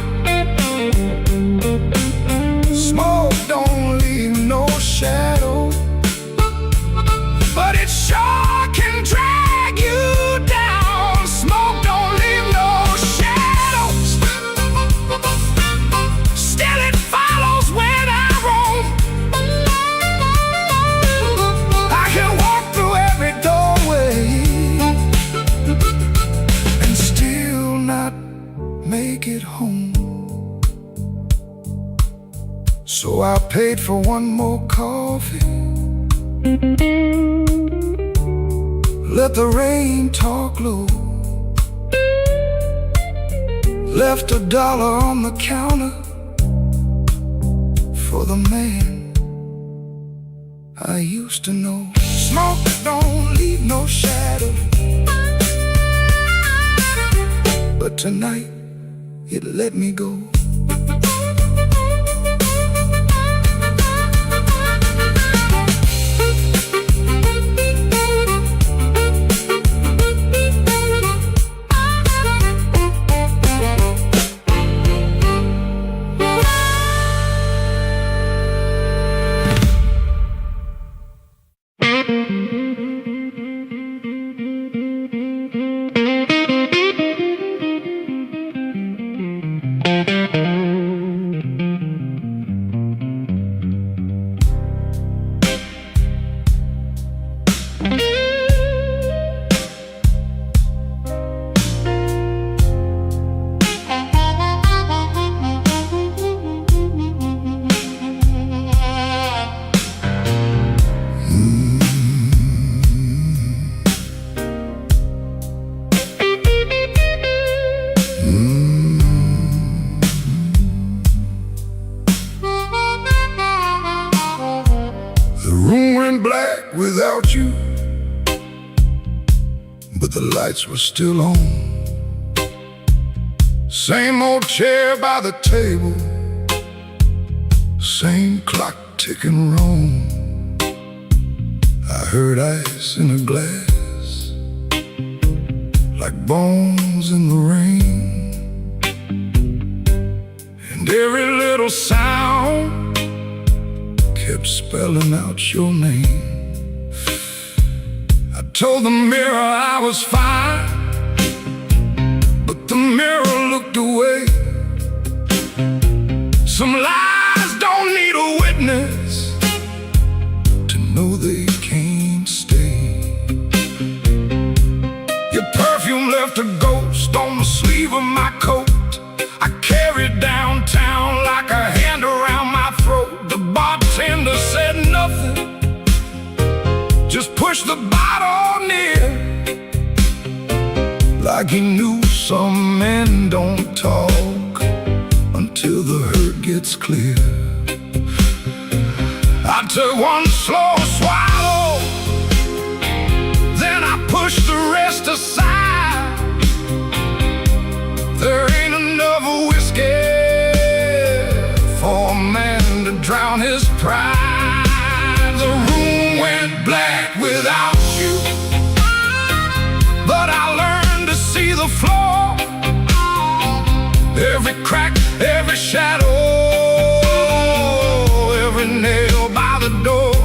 A: Smoke don't leave no shadow, but it sure can drag you down. Smoke don't leave no shadow, still it follows when I roam. I can walk through every doorway and still not make it home. So I paid for one more coffee, let the rain talk low, left $1 on the counter for the man I used to know. Smoke don't leave no shadow, but tonight it let me go. Black without you, but the lights were still on. Same old chair by the table, same clock ticking wrong. I heard ice in a glass, like bones in the rain, and every little sound kept spelling out your name. I told the mirror I was fine, but the mirror looked away. Some lies don't need a witness to know they can't stay. Your perfume left a ghost on the sleeve of my coat. I carried downtown like a hand around my throat. The bartender said nothing, just pushed the bottle near, like he knew some men don't talk until the hurt gets clear. I took one slow swallow, then I pushed the rest aside. There ain't enough whiskey for a man to drown his pride. The room went black without you, but I learned to see the floor, every crack, every shadow, every nail by the door.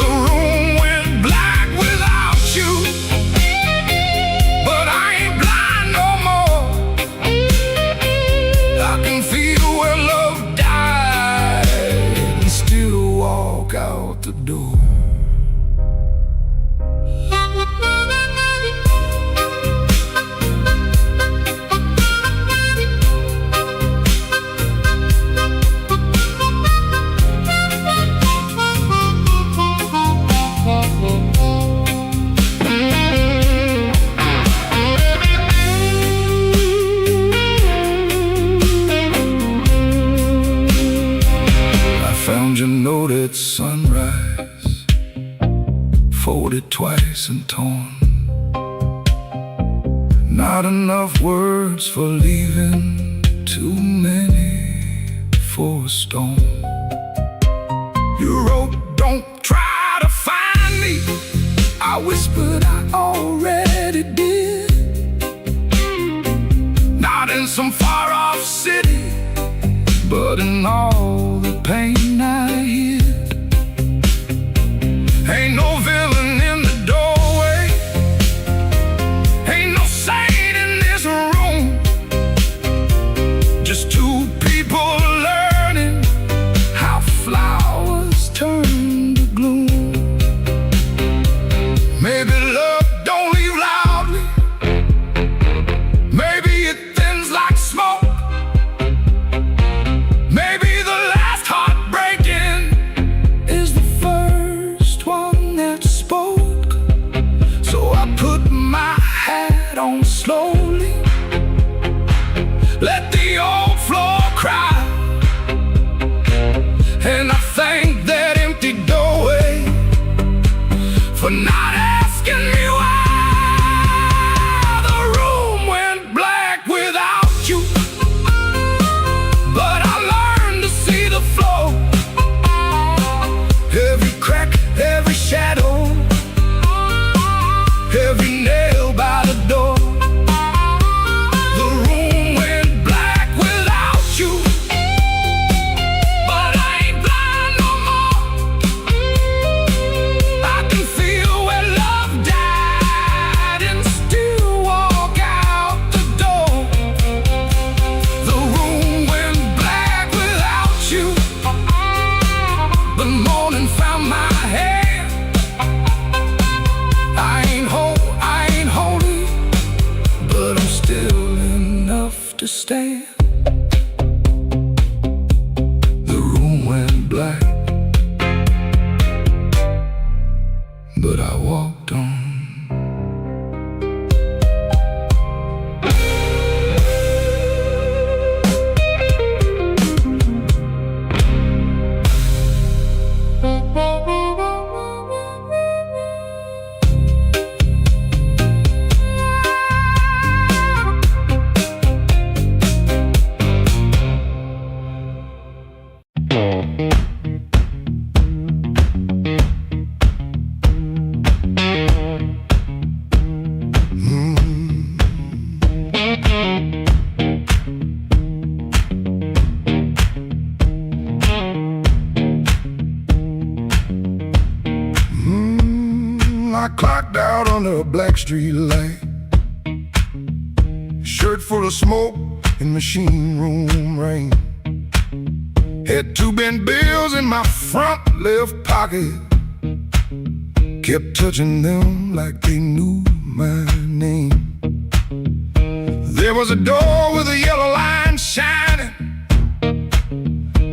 A: The room went black without you, but I ain't blind no more. I can feel where love died and still walk out the door. Found your note at sunrise, folded twice and torn. Not enough words for leaving, too many for a storm. You wrote, don't try to find me. I whispered, I already did. Not in some far-off city, but in all the pain I hid. Ain't no villain in the doorway, ain't no saint in this room, just two people learning how flowers turn to gloom. Maybe love don't leave loudly, maybe it thins like smoke. Maybe the last heartbreak let the old floor cry. And I thank that empty doorway for not asking me why. The room went black without you, but I learned to see the flow, every crack, every shadow, every nail by the door. The room went black without you, but I ain't blind no more. I can feel where love died and still walk out the door. The room went black without you. The morning found my hand. I ain't holy, but I'm still enough to stand. The room went black, but I walked on. I clocked out under a black street light, shirt full of smoke and machine room rain. Had 2 bent bills in my front left pocket, kept touching them like they knew my name. There was a door with a yellow line shining,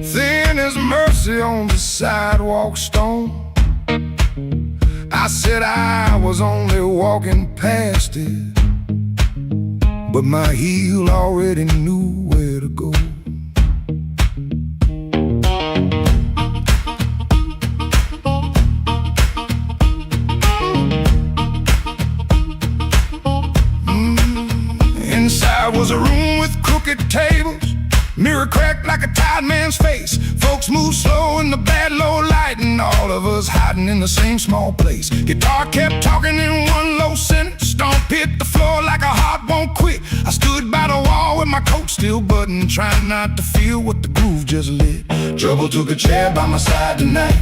A: thin as mercy on the sidewalk stone. I said I was only walking past it, but my heel already knew where to go. Inside was a room with crooked tables, mirror cracked like a tired man's face. Folks move slow in the bad low light, and all of us hiding in the same small place. Guitar kept talking in one low sentence, stomp hit the floor like a heart won't quit. I stood by the wall with my coat still buttoned, trying not to feel what the groove just lit. Trouble took a chair by my side tonight.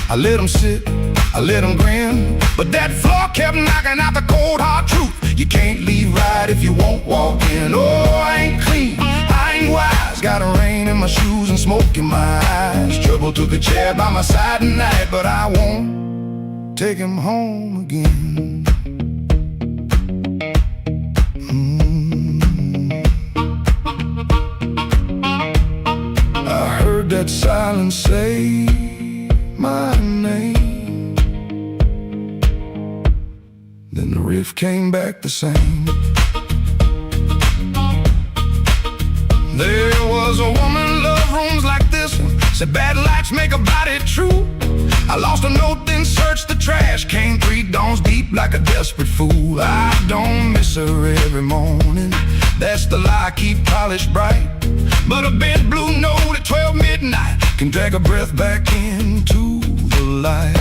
A: I let him sit, I let him grin, but that floor kept knocking out the cold hard truth. You can't leave right if you won't walk in. Oh, I ain't clean, I ain't wise, got a rain in my shoes and smoke in my eyes. Trouble took a chair by my side tonight, but I won't take him home again. I heard that silence say my name, then the riff came back the same. There was a woman love rooms like this one, said bad lights make a body true. I lost a note, then searched the trash, came 3 dawns deep like a desperate fool. I don't miss her every morning, that's the lie I keep polished bright. But a bent blue note at 12 midnight can drag a breath back into the light.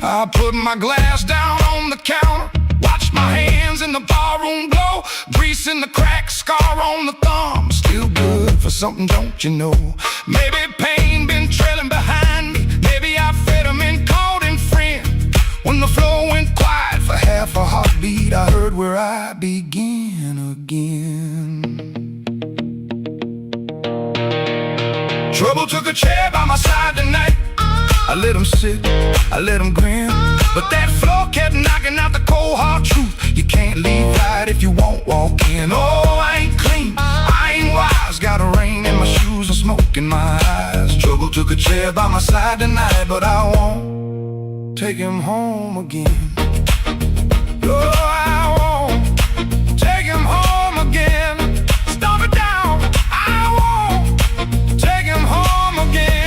A: I put my glass down on the counter, watched my hands in the barroom glow, grease in the crack, scar on the thumb, still good for something, don't you know? Maybe pain been trailing behind me, maybe I fed him and called him friend. When the floor went quiet for half a heartbeat, I heard where I began again. Trouble took a chair by my side tonight. I let him sit, I let him grin, but that floor kept knocking out the cold hard truth. You can't leave right if you won't walk in. Oh, I ain't clean, I ain't wise, got a rain in my shoes and smoke in my eyes. Trouble took a chair by my side tonight, but I won't take him home again. Oh, I won't take him home again. Stomp it down. I won't take him home again.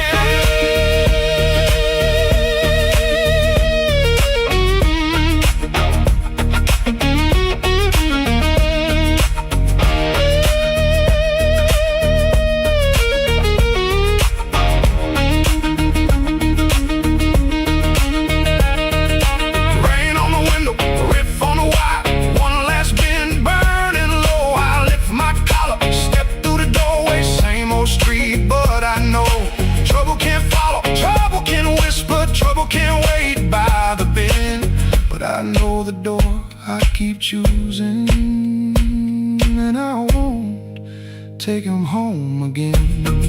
A: I know the door I keep choosing, and I won't take him home again.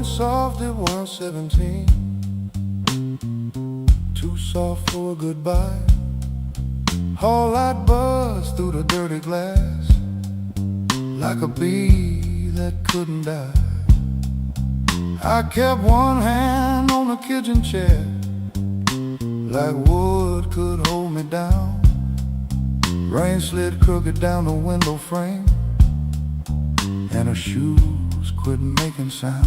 A: Soft at 117, too soft for a goodbye. Whole light buzzed through the dirty glass, like a bee that couldn't die. I kept one hand on the kitchen chair, like wood could hold me down. Rain slid crooked down the window frame, and her shoes quit making sound.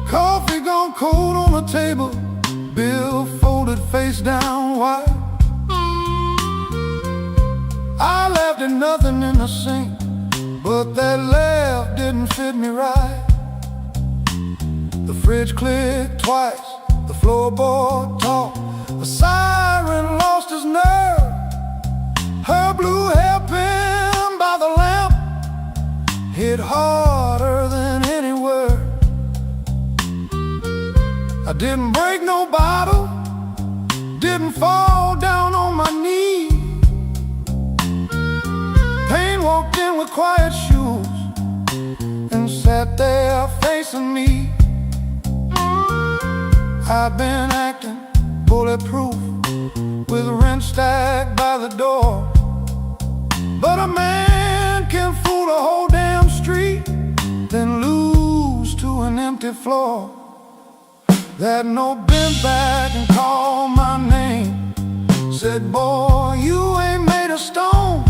A: Coffee gone cold on the table, bill folded face down wide. I laughed at nothing in the sink, but that laugh didn't fit me right. The fridge clicked twice, the floorboard talked, the siren lost his nerve. Her blue hairpin by the lamp hit harder than any word. I didn't break no bottle, didn't fall down on my knee. Pain walked in with quiet shoes and sat there facing me. I've been acting bulletproof with rent stacked by the door, but a man can fool the whole damn street, then lose to an empty floor. That note bent back and called my name, said, boy, you ain't made of stone.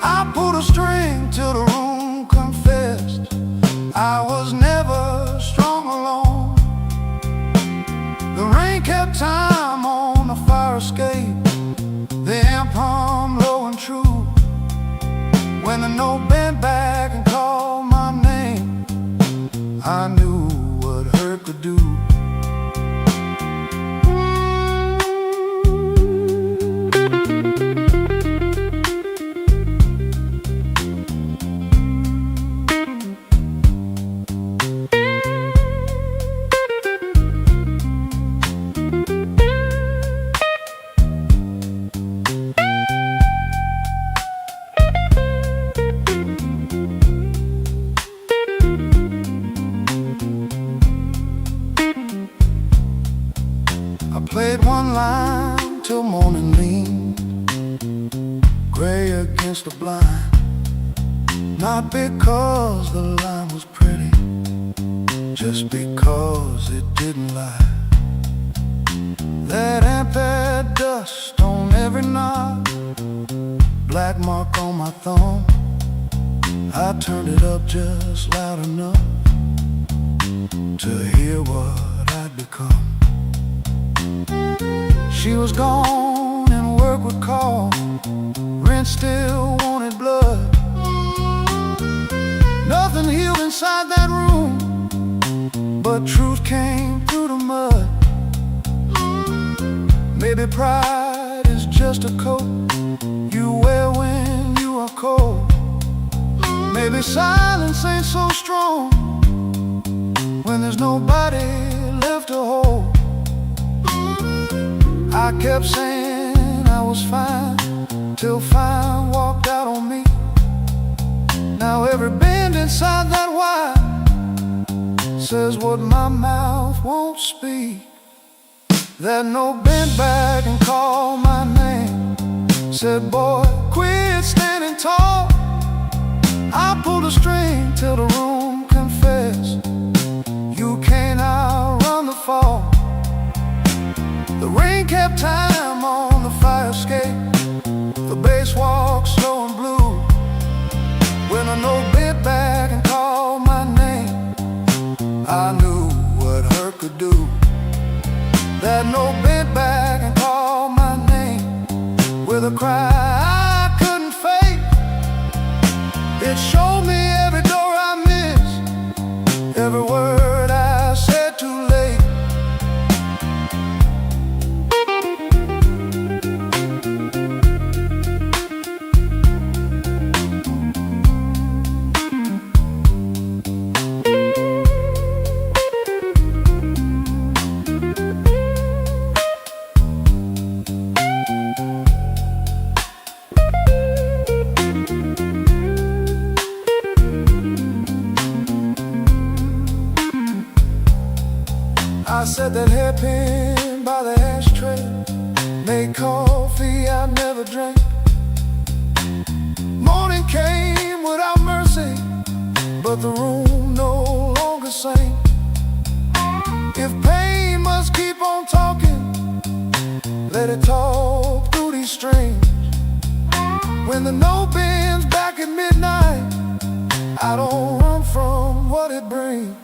A: I pulled a string till the room confessed I was never strong alone. The rain kept time on the fire escape, the amp hummed low and true. When the note bent back and called my name, I knew what hurt could do. Played one line till morning leaned gray against the blind, not because the line was pretty, just because it didn't lie. That amp dust on every knob, black mark on my thumb. I turned it up just loud enough to hear what I'd become. She was gone and work would call. Rent still wanted blood. Nothing healed inside that room, but truth came through the mud. Maybe pride is just a coat you wear when you are cold. Maybe silence ain't so strong when there's nobody left to hold. I kept saying I was fine till fine walked out on me. Now every bend inside that wire says what my mouth won't speak. That note bent back and called my name, said, boy, quit standing tall. I pulled a string till the room confessed, you can't outrun the fall. The rain kept time on the fire escape, the bass walked slow and blue. When a note bent back and called my name, I knew what hurt could do. That note bent back and called my name with a cry I couldn't fake. It showed me every door I missed, every word I said too late. I said that hairpin by the ashtray made coffee I never drank. Morning came without mercy, but the room no longer sang. If pain must keep on talking, let it talk through these strings. When the note bends back at midnight, I don't run from what it brings.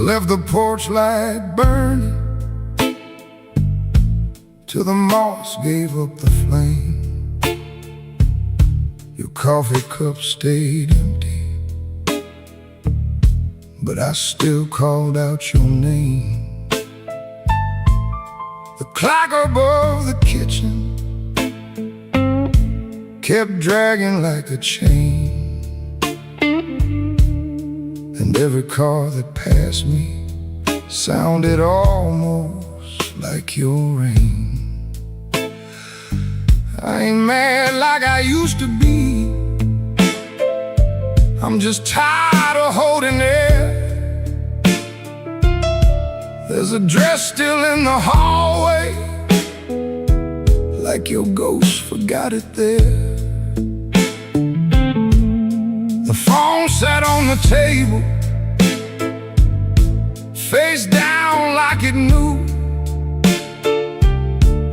A: Left the porch light burning till the moss gave up the flame. Your coffee cup stayed empty, but I still called out your name. The clock above the kitchen kept dragging like a chain, and every car that passed me sounded almost like your rain. I ain't mad like I used to be, I'm just tired of holding it. There's a dress still in the hallway, like your ghost forgot it there. The phone sat on the table, face down like it knew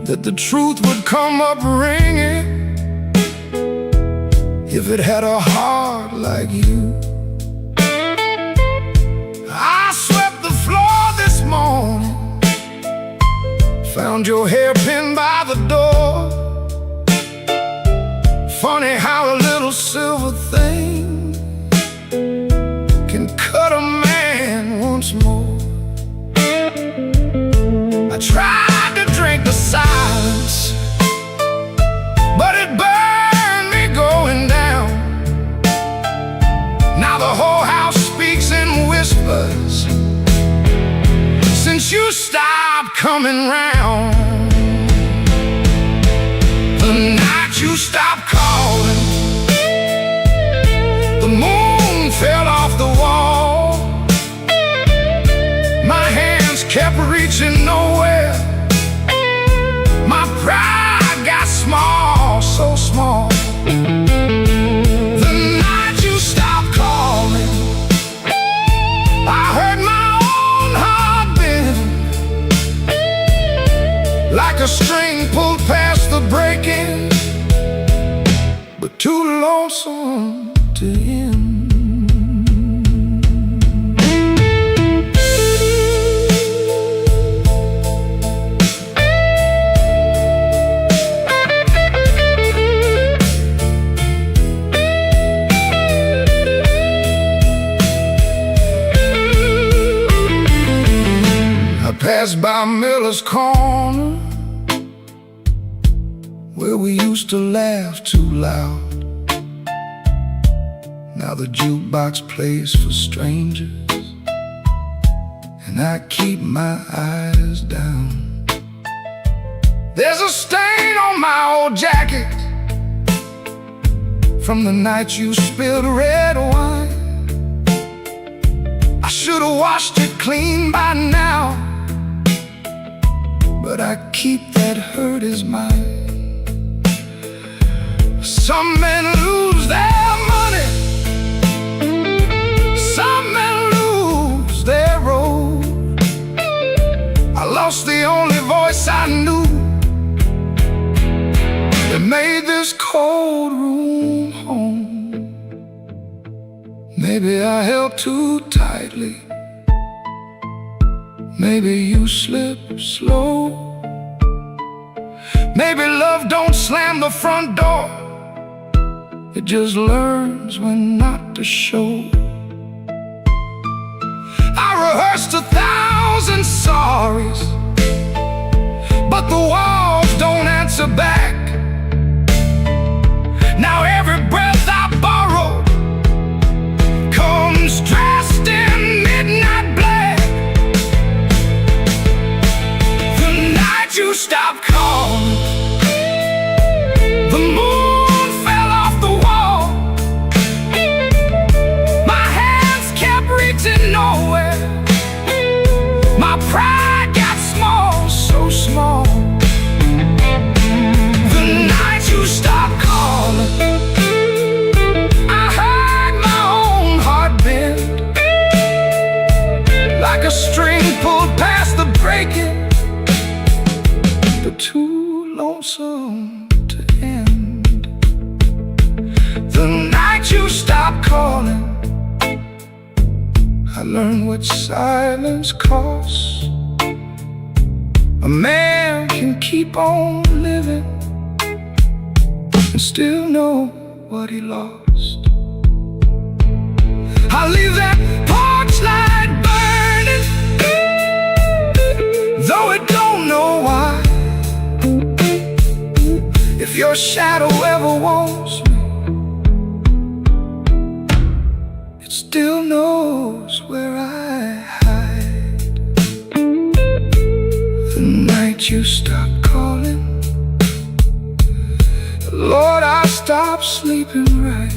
A: that the truth would come up ringing if it had a heart like you. Found your hairpin by the door. Funny how a little silver thing can cut a man once more. I tried to drink the silence, but it burned me going down. Now the whole house speaks in whispers since you stopped coming round. The night you stopped calling, the moon fell off the wall. My hands kept reaching nowhere. My pride got small, so small. The night you stopped calling, I heard my own heart bend, like a string pulled past the breaking, but too lonesome to end. Passed by Miller's Corner, where we used to laugh too loud. Now the jukebox plays for strangers, and I keep my eyes down. There's a stain on my old jacket from the night you spilled red wine. I should have washed it clean by now, but I keep that hurt as mine. Some men lose their money, some men lose their road. I lost the only voice I knew that made this cold room home. Maybe I held too tightly, maybe you slip slow. Maybe love don't slam the front door, it just learns when not to show. I rehearsed 1,000 sorries, but the walls don't answer back. Now every breath I borrow comes dressed in midnight black. The night you stopped calling, the moon fell off the wall. My hands kept reaching nowhere. My pride got small, so small. The night you stopped calling, I heard my own heart bend, like a string pulled past the breaking, but too lonesome to end. The night you stopped calling, I learned what silence costs. A man can keep on living and still know what he lost. I leave that porch light burning, though it don't know why. If your shadow ever wants me, it still knows where I hide. The night you stopped calling, Lord, I stopped sleeping right.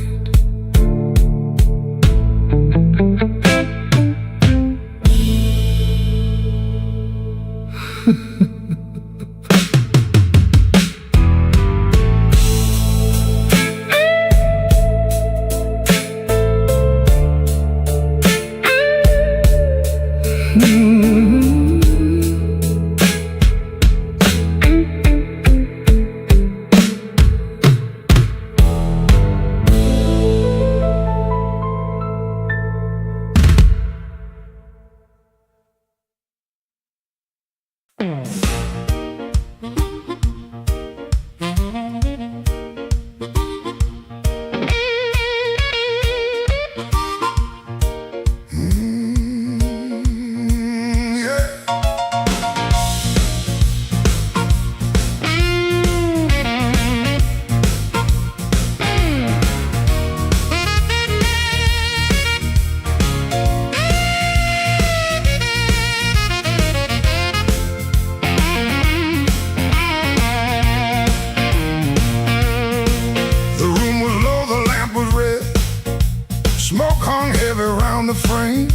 A: hung heavy round the frame.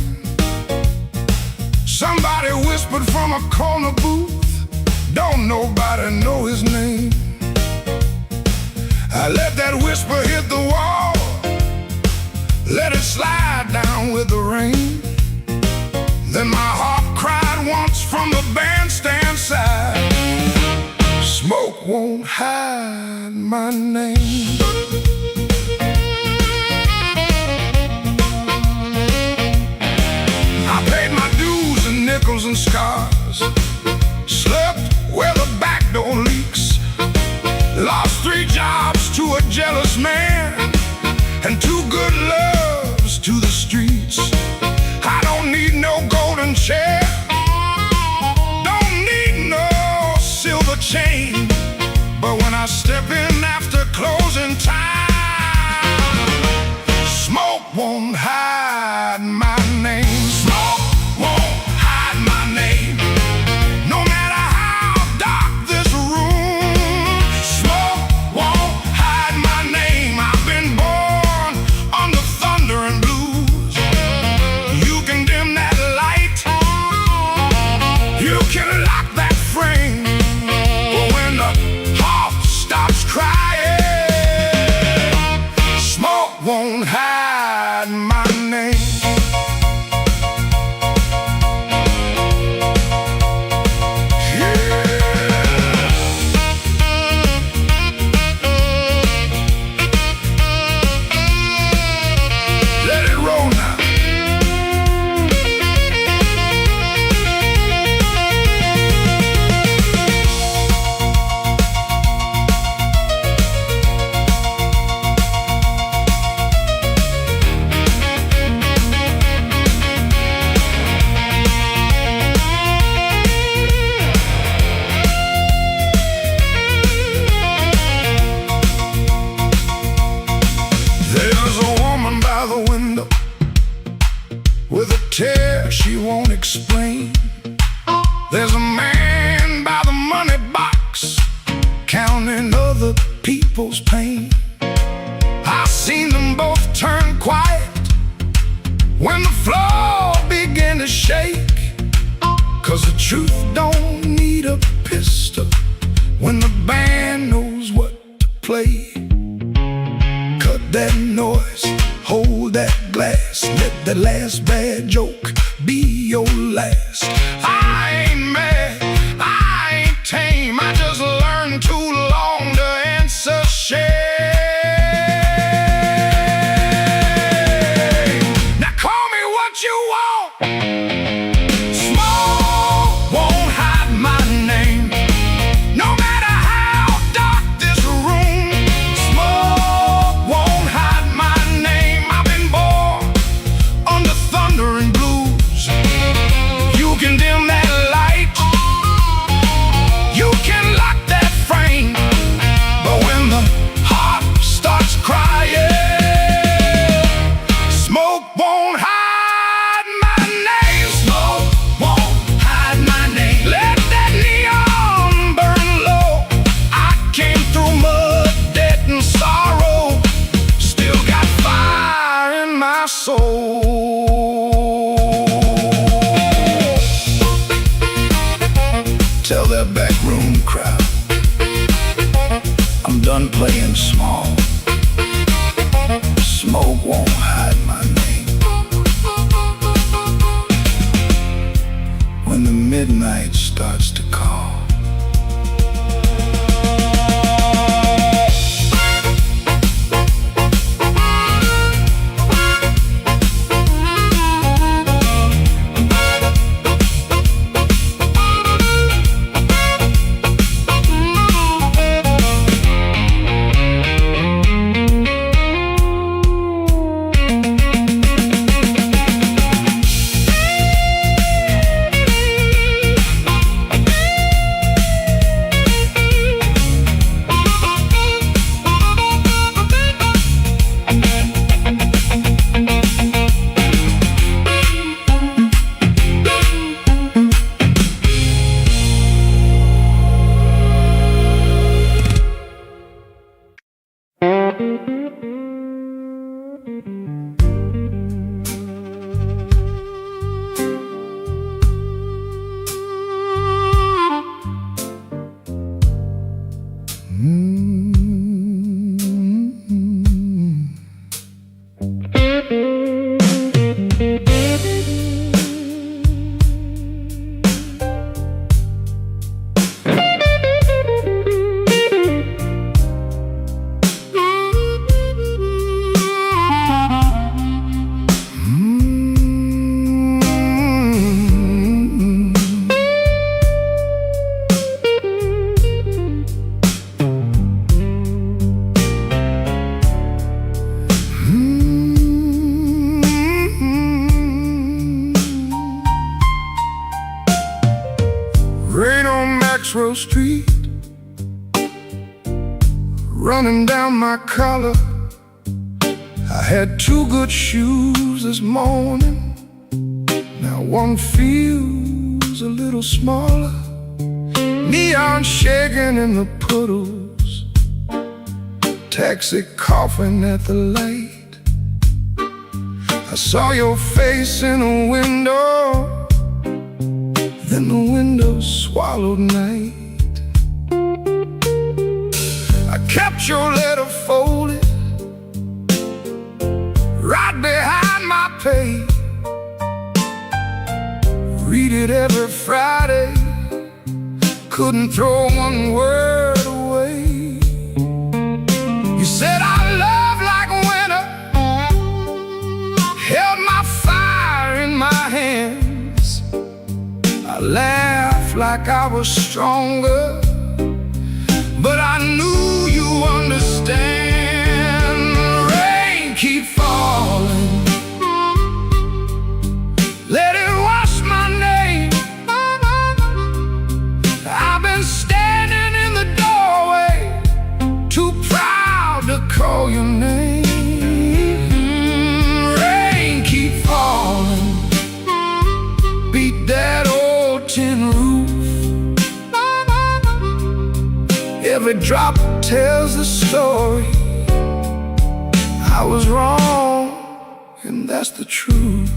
A: Somebody whispered from a corner booth, don't nobody know his name. I let that whisper hit the wall, let it slide down with the rain. Then my heart cried once from the bandstand side, smoke won't hide my name. I paid my dues in nickels and scars, slept where the back door leaks, lost 3 jobs to a jealous man, and 2 good loves to the streets. I don't need no golden chair, don't need no silver chain, but when I step in after closing time, smoke won't hide my name. Smoke won't hide my name, no matter how dark this room. Smoke won't hide my name. I've been born under thunder and blues. You can dim that light, you can lock that frame, but when the heart stops crying, smoke won't hide my name. Let it roll now. There's a woman by the window with a tear she won't explain. There's a man by the money box counting other people's pain. I've seen them both turn quiet when the floor began to shake, 'cause the truth don't need a pistol when the band knows what to play. Cut that noise, hold that glass, let that last bad joke be your last. I ain't mad, I ain't tame, I just learned too long to answer shame. Now call me what you want, smoke won't hide my name. No matter how dark this room, smoke won't hide my name. I've been born under thunder and blues. You can dim that light, you can lock that frame, but when the heart starts crying, smoke won't hide my name. Smoke won't hide my name. Let that neon burn low. I came through mud, debt, and sorrow, still got fire in my soul. Tell that backroom crowd I'm done playing small. Smoke won't hide my name. When the midnight starts to call, street, running down my collar. I had two good shoes this morning. Now one feels a little smaller. Neon shaking in the puddles, taxi coughing at the light. I saw your face in a window, then the window swallowed night. I kept your letter folded right behind my page. Read it every Friday, couldn't throw one word away. You said our love like winter, held my fire in my hands. I laughed like I was stronger, but I knew you understand. Rain keep falling, let it wash my name. I've been standing in the doorway, too proud to call your name. Rain keep falling, beat that old tin roof. Every drop tells the story. I was wrong, and that's the truth.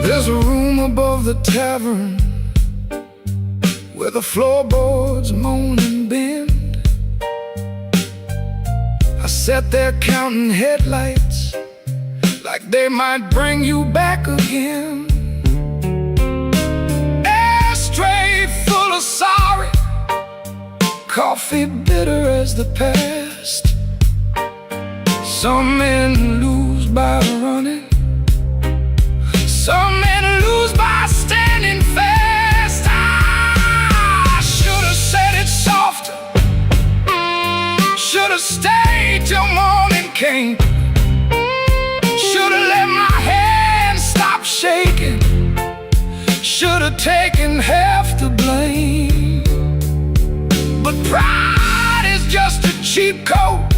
A: There's a room above the tavern where the floorboards moan and bend. I sat there counting headlights like they might bring you back again. Ashtray full of sorry, coffee bitter as the past. Some men lose by running, some men lose by standing fast. I should have said it softer, should have stayed till morning came. Should have let my hands stop shaking, should have taken half the blame. But pride is just a cheap coat,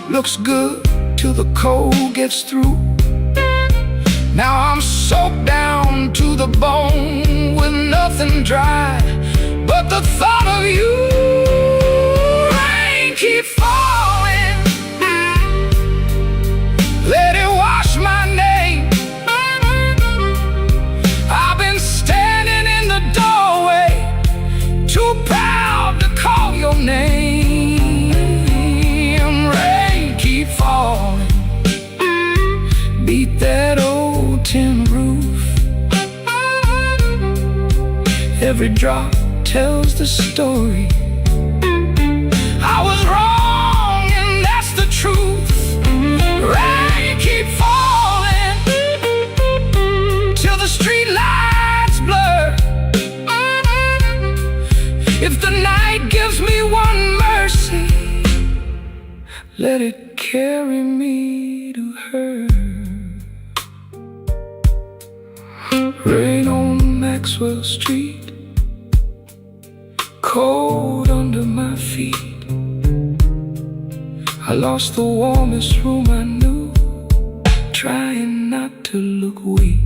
A: looks good till the cold gets through. Now I'm soaked down to the bone with nothing dry but the thought of you. Rain keep falling, let it wash my name. I've been standing in the doorway, too proud to call your name. Rain keep falling, beat that old tin roof. Every drop tells the story. I was wrong, and that's the truth. Rain keep falling till the street lights blur. If the night gives me one mercy, let it carry me to her. Rain on Maxwell Street, cold under my feet. I lost the warmest room I knew, trying not to look weak.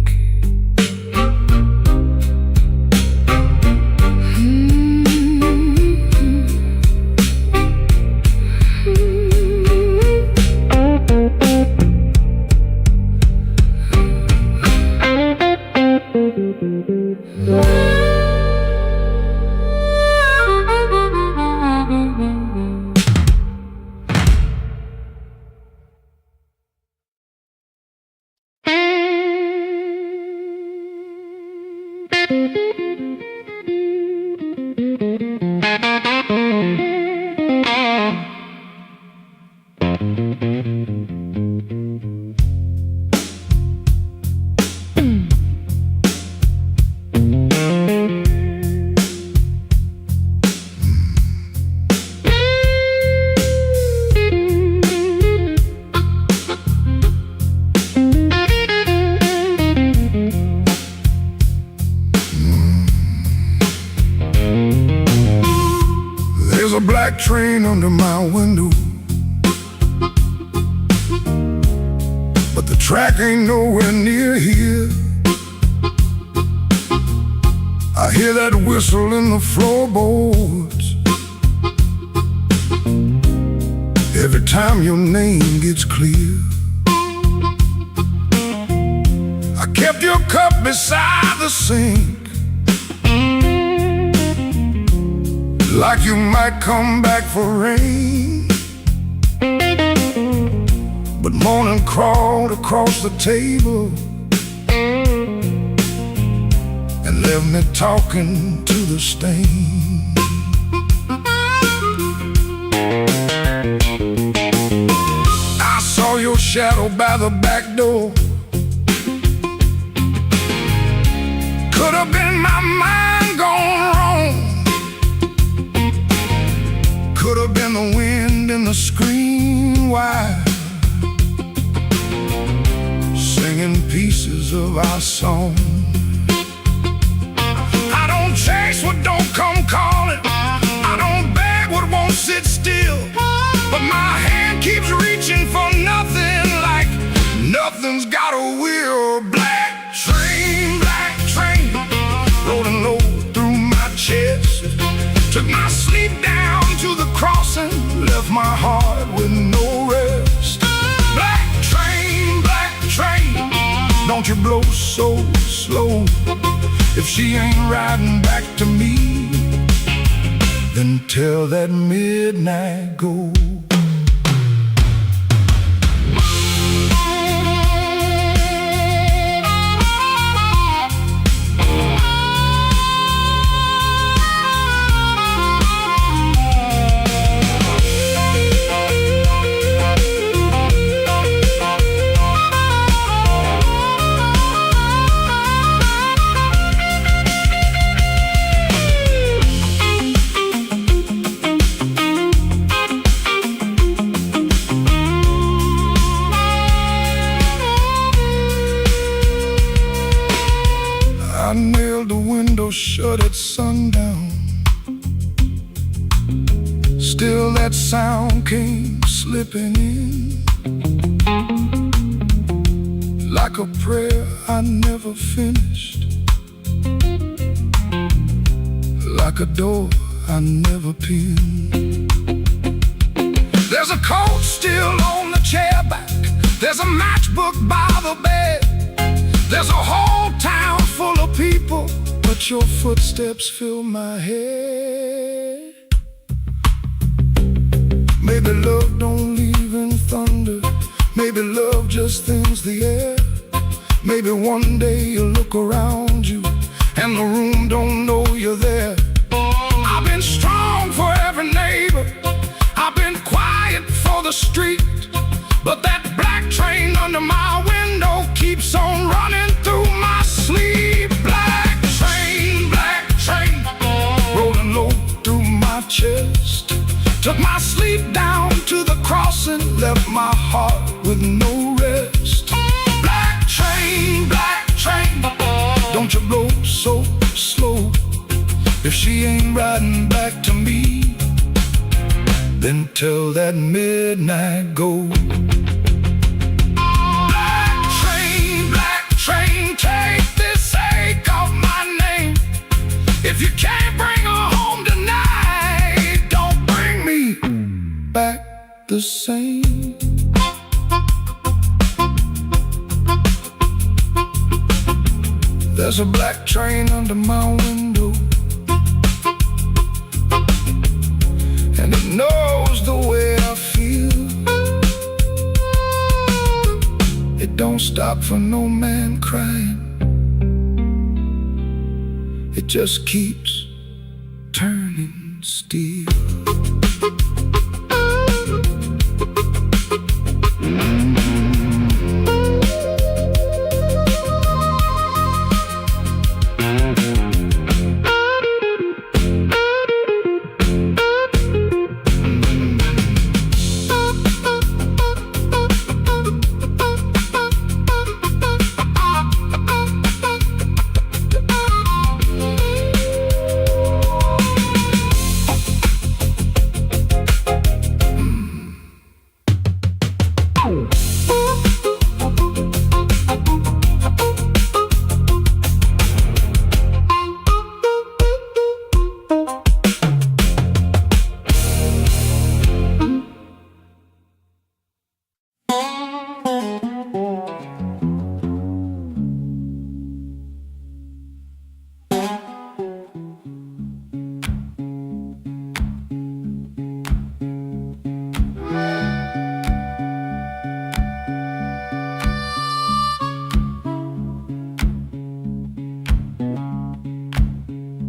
A: train under my window, but the track ain't nowhere near here. I hear that whistle in the floorboards every time your name gets clear. I kept your cup beside the sink, like you might come back for rain. But morning crawled across the table and left me talking to the stain. I saw your shadow by the back door. Could have been my mind gone wrong. Could have been the wind in the screen wire, singing pieces of our song. I don't chase what don't come calling. I don't beg what won't sit still. But my hand keeps reaching for nothing, like nothing's got a will. Black train, rolling low through my chest. Took my sleep down to the crossing, left my heart with no rest. Black train, don't you blow so slow. If she ain't riding back to me, then tell that midnight go. I nailed the window shut at sundown. Still that sound came slipping in, like a prayer I never finished, like a door I never pinned. There's a coat still on the chair back. There's a matchbook by the bed. There's a whole town full of people, but your footsteps fill my head. Maybe love don't leave in thunder. Maybe love just thins the air. Maybe one day you look around you and the room don't know you're there. I've been strong for every neighbor, I've been quiet for the street, but that black train under my window keeps on running through my sleep. Black train, rolling low through my chest. Took my sleep down to the crossing, left my heart with no rest. Black train, don't you blow so slow. If she ain't riding back to me, then tell that midnight go. Black train, take this ache off my name. If you can't bring her home tonight, don't bring me back the same. There's a black train under my window, and it knows the way I feel. It don't stop for no man crying. It just keeps turning steel.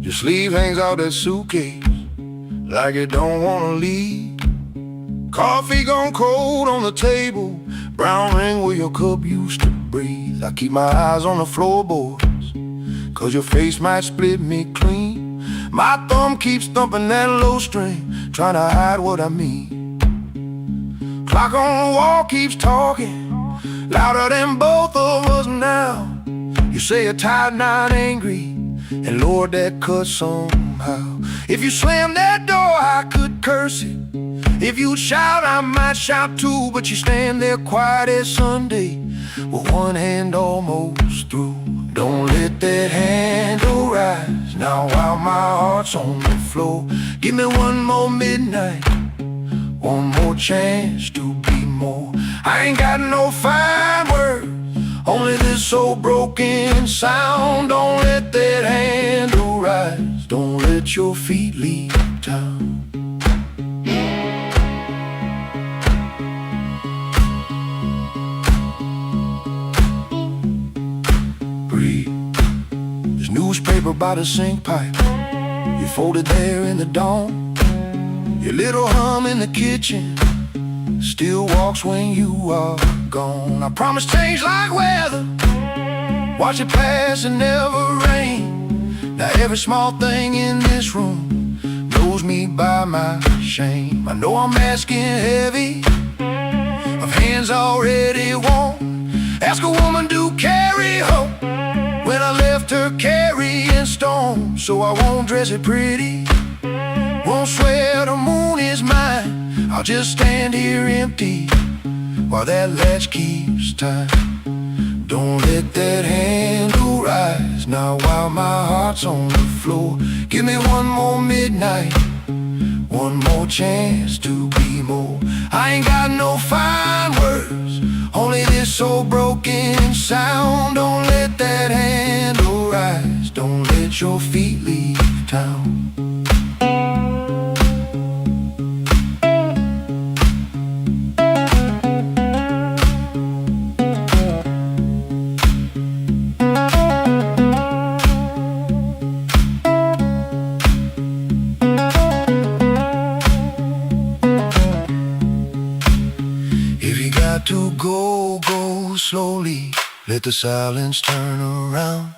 A: Your sleeve hangs out that suitcase like you don't wanna leave. Coffee gone cold on the table, brown ring where your cup used to breathe. I keep my eyes on the floorboards, cause your face might split me clean. My thumb keeps thumping that low string, trying to hide what I mean. Clock on the wall keeps talking, louder than both of us now. You say you're tired, not angry, and Lord, that cuts somehow. If you slam that door, I could curse it. If you shout, I might shout too. But you stand there quiet as Sunday, with one hand almost through. Don't let that handle rise now while my heart's on the floor. Give me one more midnight, one more chance to be more. I ain't got no fine words, only this old broken sound. Don't let that handle rise, don't let your feet leave town. Breathe. There's newspaper by the sink pipe, you folded there in the dawn. Your little hum in the kitchen still walks when you are gone. I promise change like weather, watch it pass and never rain. Now every small thing in this room knows me by my shame. I know I'm asking heavy of hands already warm. Ask a woman to carry home when I left her carrying storm. So I won't dress it pretty, won't swear the moon is mine. I'll just stand here empty while that latch keeps time. Don't let that handle rise now while my heart's on the floor. Give me one more midnight, one more chance to be more. I ain't got no fine words, only this old broken sound. Don't let that handle rise, don't let your feet leave town. To go, go slowly, let the silence turn around.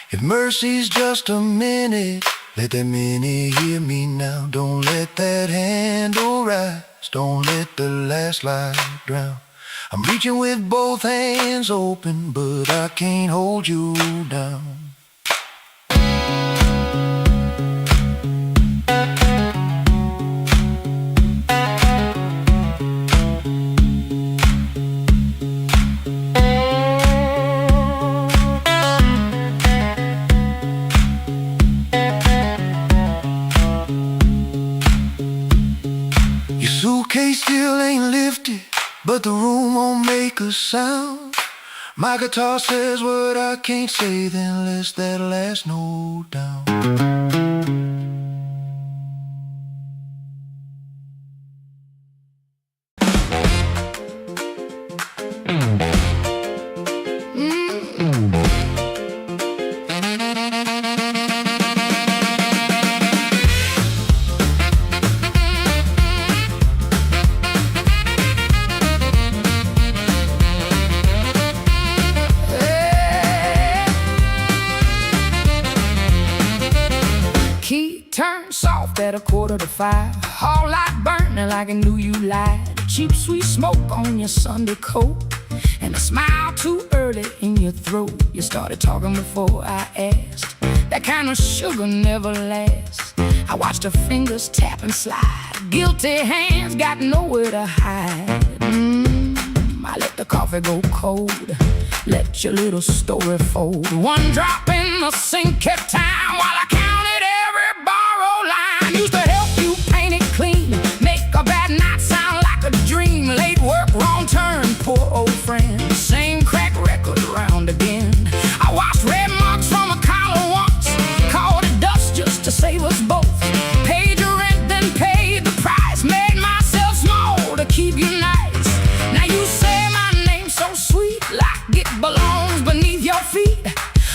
A: If mercy's just a minute, let that minute hear me now. Don't let that handle rise, don't let the last light drown. I'm reaching with both hands open, but I can't hold you down. Suitcase still ain't lifted, but the room won't make a sound. My guitar says what I can't say, then let's that last note down.
B: Turn soft at 4:45, all light burning like I knew you lied. Cheap sweet smoke on your Sunday coat, and a smile too early in your throat. You started talking before I asked, that kind of sugar never lasts. I watched her fingers tap and slide, guilty hands got nowhere to hide. I let the car coffee go cold. Let your little story fold. One drop in the sink kept time while I counted every borrowed line. Used to help you paint it clean, make a bad night sound like a dream. Late work, wrong turn, poor old friend. Same crack record round again. I washed red marks from a collar once, called it dust just to save us both. Paid your rent, then paid the price. Made myself small to keep you nice. Now you say my name so sweet, like it belongs beneath your feet.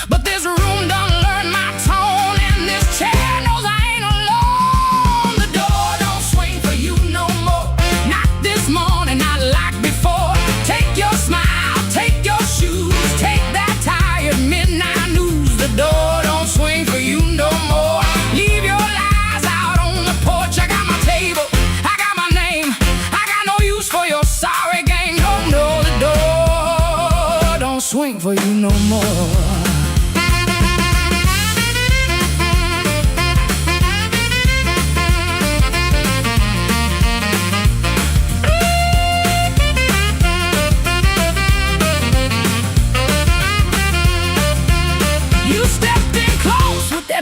B: But this room done learned my tone, and this chair knows I ain't alone. The door don't swing for you no more, not this morning, not like before. Take your smile, take your shoes, take that tired midnight news. The door don't swing for you no more. Leave your lies out on the porch. I got my table, I got my name, I got no use for your sorry game. No, no, the door don't swing for you no more.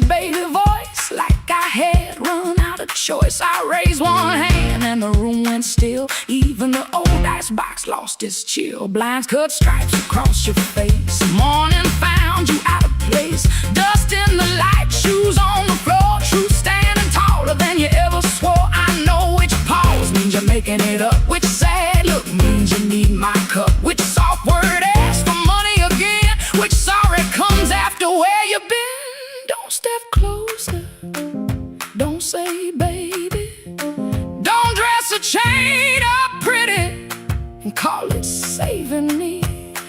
B: Baby voice, like I had run out of choice. I raised one hand and the room went still. Even the old icebox lost its chill. Blinds cut stripes across your face. Morning found you out of place. Dust in the light, shoes on the floor. Truth standing taller than you ever swore. I know which pause means you're making it up. Which sad look means you need my cup. Which soft word asks for money again. Which sorry comes after where you've been. Don't step closer, don't say baby. Don't dress a chain up pretty and call it saving me.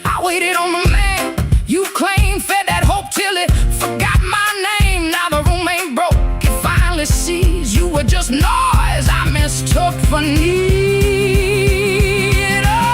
B: I waited on the man you claimed, fed that hope till it forgot my name. Now the room ain't broke, it finally sees you were just noise I mistook for need. Oh,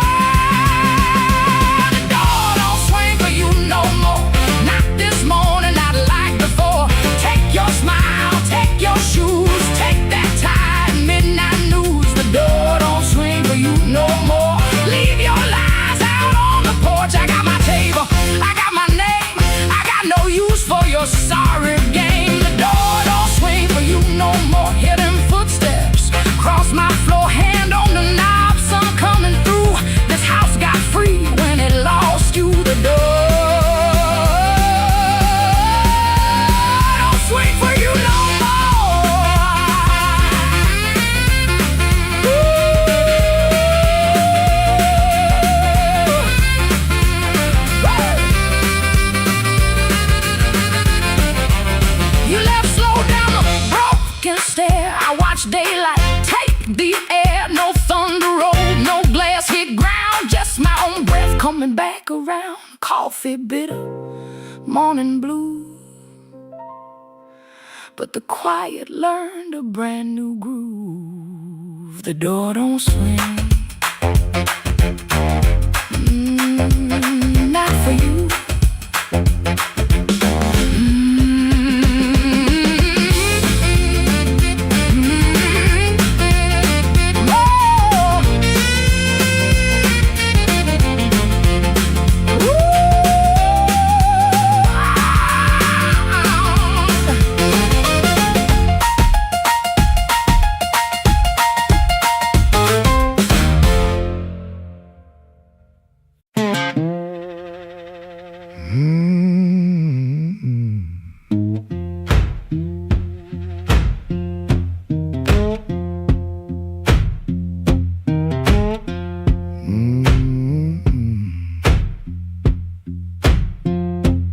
B: the door don't swing for you no more, not this morning, not like before. Take your smile, take your shoes, take that tired midnight news. The door don't swing for you no more. Leave your lies out on the porch. I got my table, I got my name, I got no use for your sorry game. The door don't swing for you no more. Hear them footsteps cross my floor, hand on the knob, sun coming through. This house got free when it lost you. The door swing for you no more. You left slow down the broken stair. I watched daylight take the air. No thunder roll, no glass hit ground, just my own breath coming back around. Coffee bitter, morning blue, but the quiet learned a brand new groove. The door don't swing, not for you.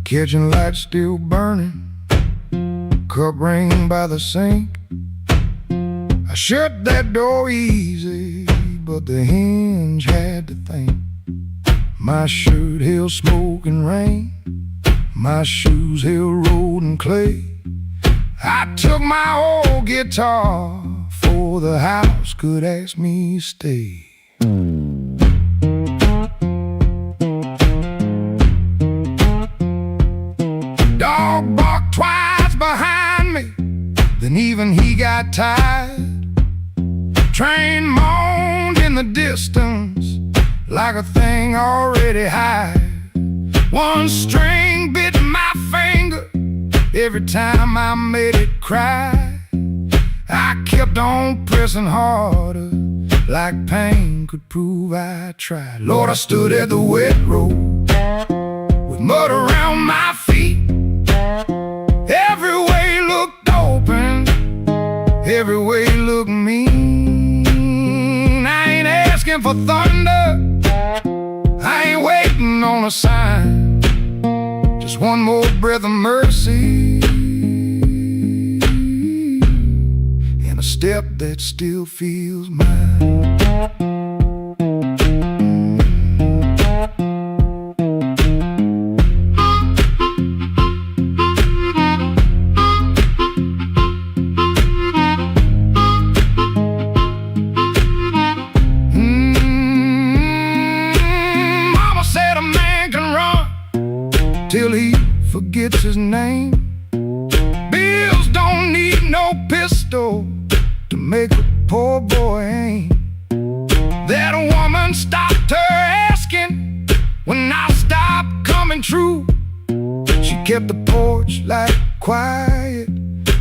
A: Kitchen light still burning, cup ring by the sink. I shut that door easy, but the hinge had to think. My shirt held smoke and rain, my shoes held road and clay. I took my old guitar before the house could ask me to stay. Dog barked twice behind me, then even he got tired. Train moaned in the distance like like a thing already high. One string bit my finger every time I made it cry. I kept on pressing harder, like pain could prove I tried. Lord, I stood at the wet road with mud around my feet. Every way looked open, every way looked mean. I ain't asking for thunder, I ain't waiting on a sign. Just one more breath of mercy and a step that still feels mine. Till he forgets his name. Bills don't need no pistol to make a poor boy aim. That woman stopped her asking when I stopped coming true. She kept the porch light quiet,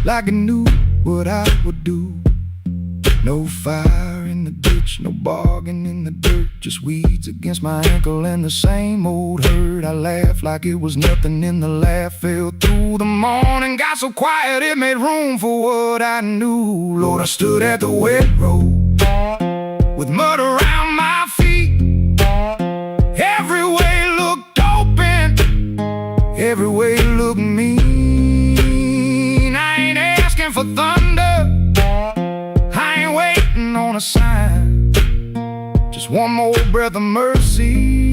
A: like I knew what I would do. No fire in the ditch, no bargain in the dirt, just weeds against my ankle and the same old hurt. I laughed like it was nothing, and the laugh fell through the morning. Got so quiet it made room for what I knew. Lord, I stood at the wet road with mud around my feet. Every way looked open, every way looked mean. I ain't asking for thunder, on a sign, just one more breath of mercy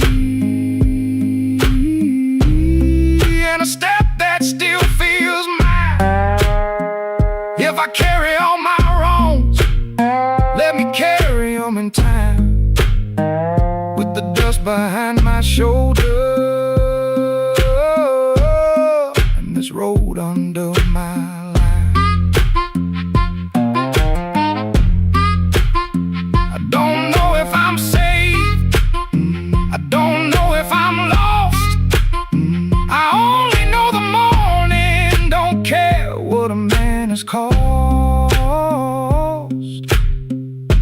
A: and a step that still feels mine. If I carry all my wrongs, let me carry them in time, with the dust behind my shoulder and this road under my cost.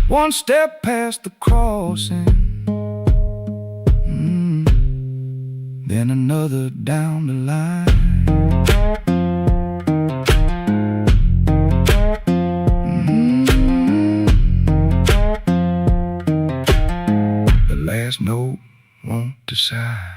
A: One step past the crossing, then another down the line. The last note won't decide.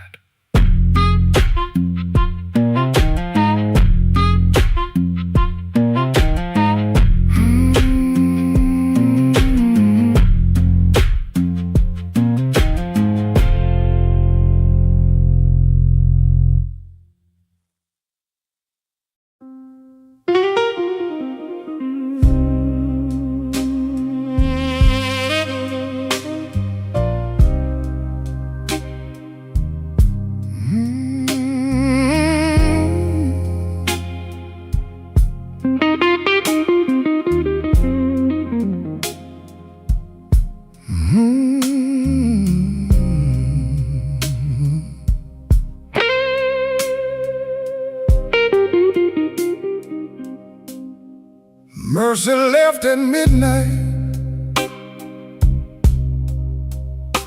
A: Mercy left at midnight.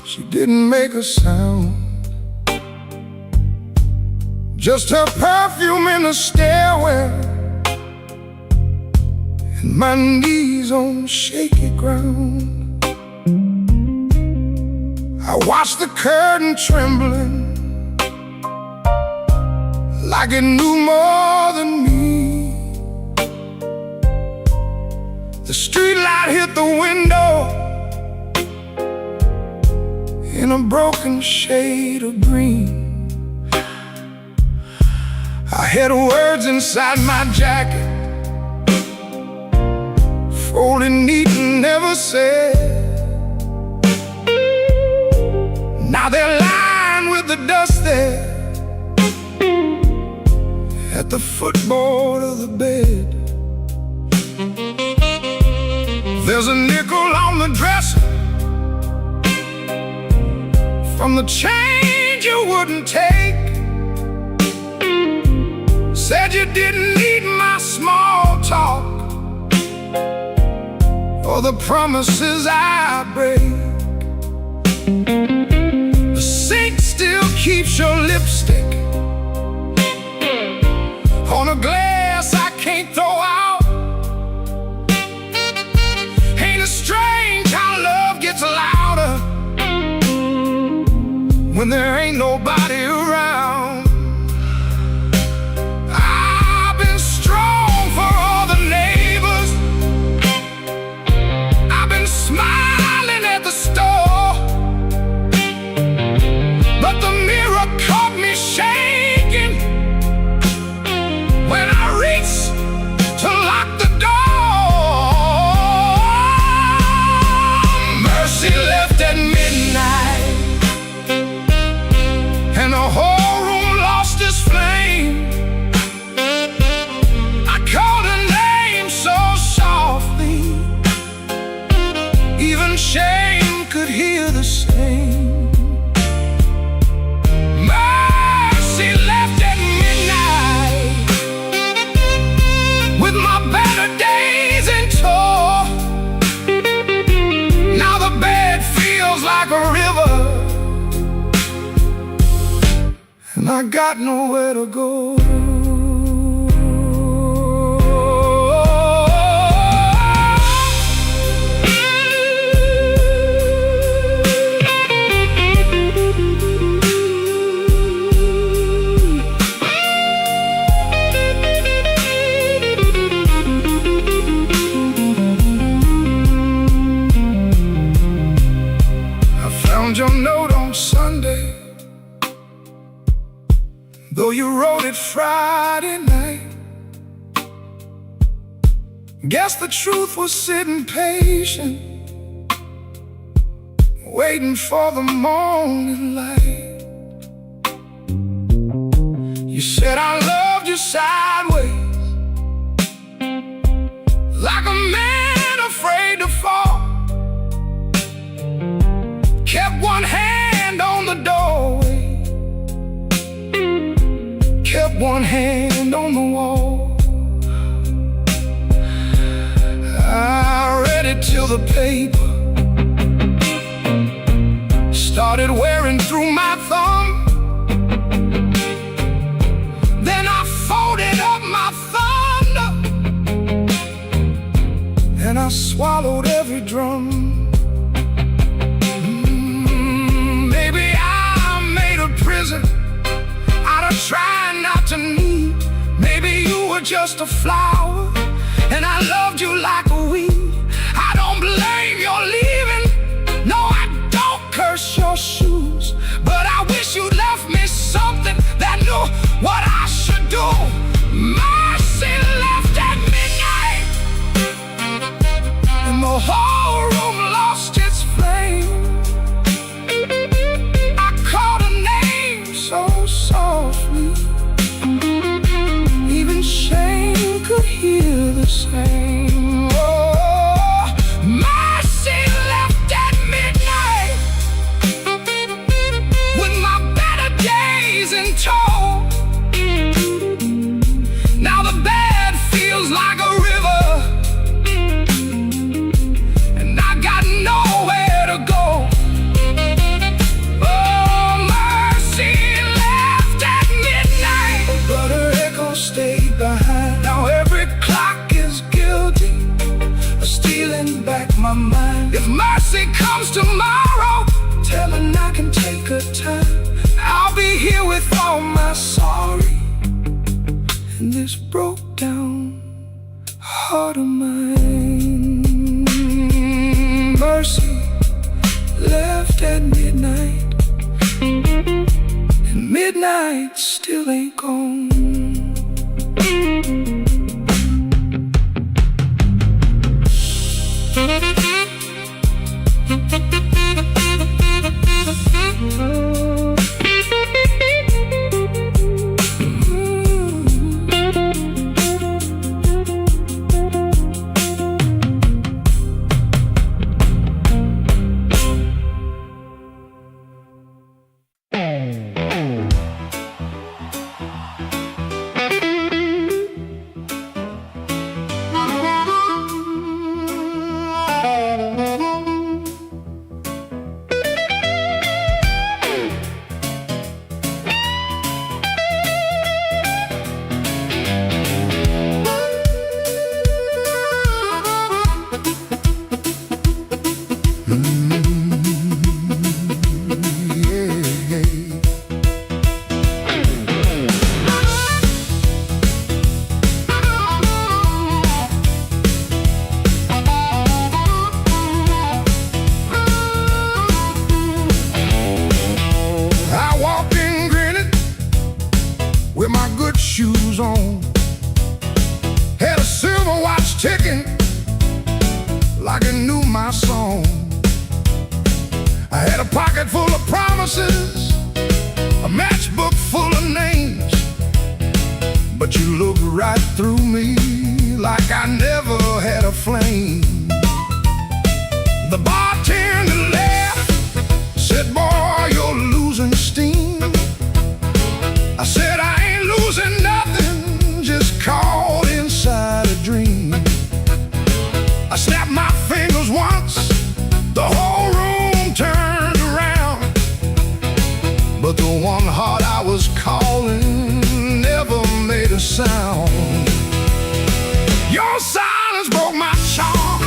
A: She didn't make a sound, just her perfume in the stairwell and my knees on shaky ground. I watched the curtain trembling like it knew more than me. The street light hit the window in a broken shade of green. I had words inside my jacket, folded neat and never said. Now they're lying with the dust there at the footboard of the bed. There's a nickel on the dresser, from the change you wouldn't take. Said you didn't need my small talk or the promises I break. The sink still keeps your lipstick on a glass I can't throw out. Ain't it strange how love gets louder when there ain't nobody around? I've been strong for all the neighbors. I've been smiling at the store, but the mirror caught me shaking when I reached to lock the door. Mercy left at midnight, and the whole room lost its flame. I called her name so softly, even shame could hear the same. Mercy left at midnight, with my better days in tow. Now the bed feels like a river, and I got nowhere to go. I found your note on Sunday, though you wrote it Friday night. Guess the truth was sitting patient, waiting for the morning light. You said I loved you sideways, like a man afraid to fall. Kept one hand on the doorway, kept one hand on the wall. I read it till the paper started wearing through my thumb. Then I folded up my thunder, and I swallowed every drum. Maybe I made a prison out of trying not to need. Maybe you were just a flower, and I loved you like a weed. I don't blame your leaving, no, I don't curse your shoes, but I wish you left me something that knew what I should do. Mercy left at midnight, and the whole room lost its flame. I called her name so softly, even shame could hear the same. Oh, mercy left at midnight, with my better days in tow. Now the bed feels like a river, and I got nowhere to go. Oh, mercy left at midnight, but her echo stayed behind. Now every clock is guilty of stealing back my mind. If mercy comes tomorrow, tell her I can take her time. I'll be here with all my sorry and this broke down heart of mine. Mercy left at midnight, and midnight still ain't gone. shoes on. Had a silver watch ticking like it knew my song. I had a pocket full of promises, a matchbook full of names, but you looked right through me like I never had a flame. The bartender laughed, said, "Boy, you're losing steam." I said, "I ain't losing nothing, just caught inside a dream." I snapped my fingers once, the whole room turned around, but the one heart I was calling never made a sound. Your silence broke my charm,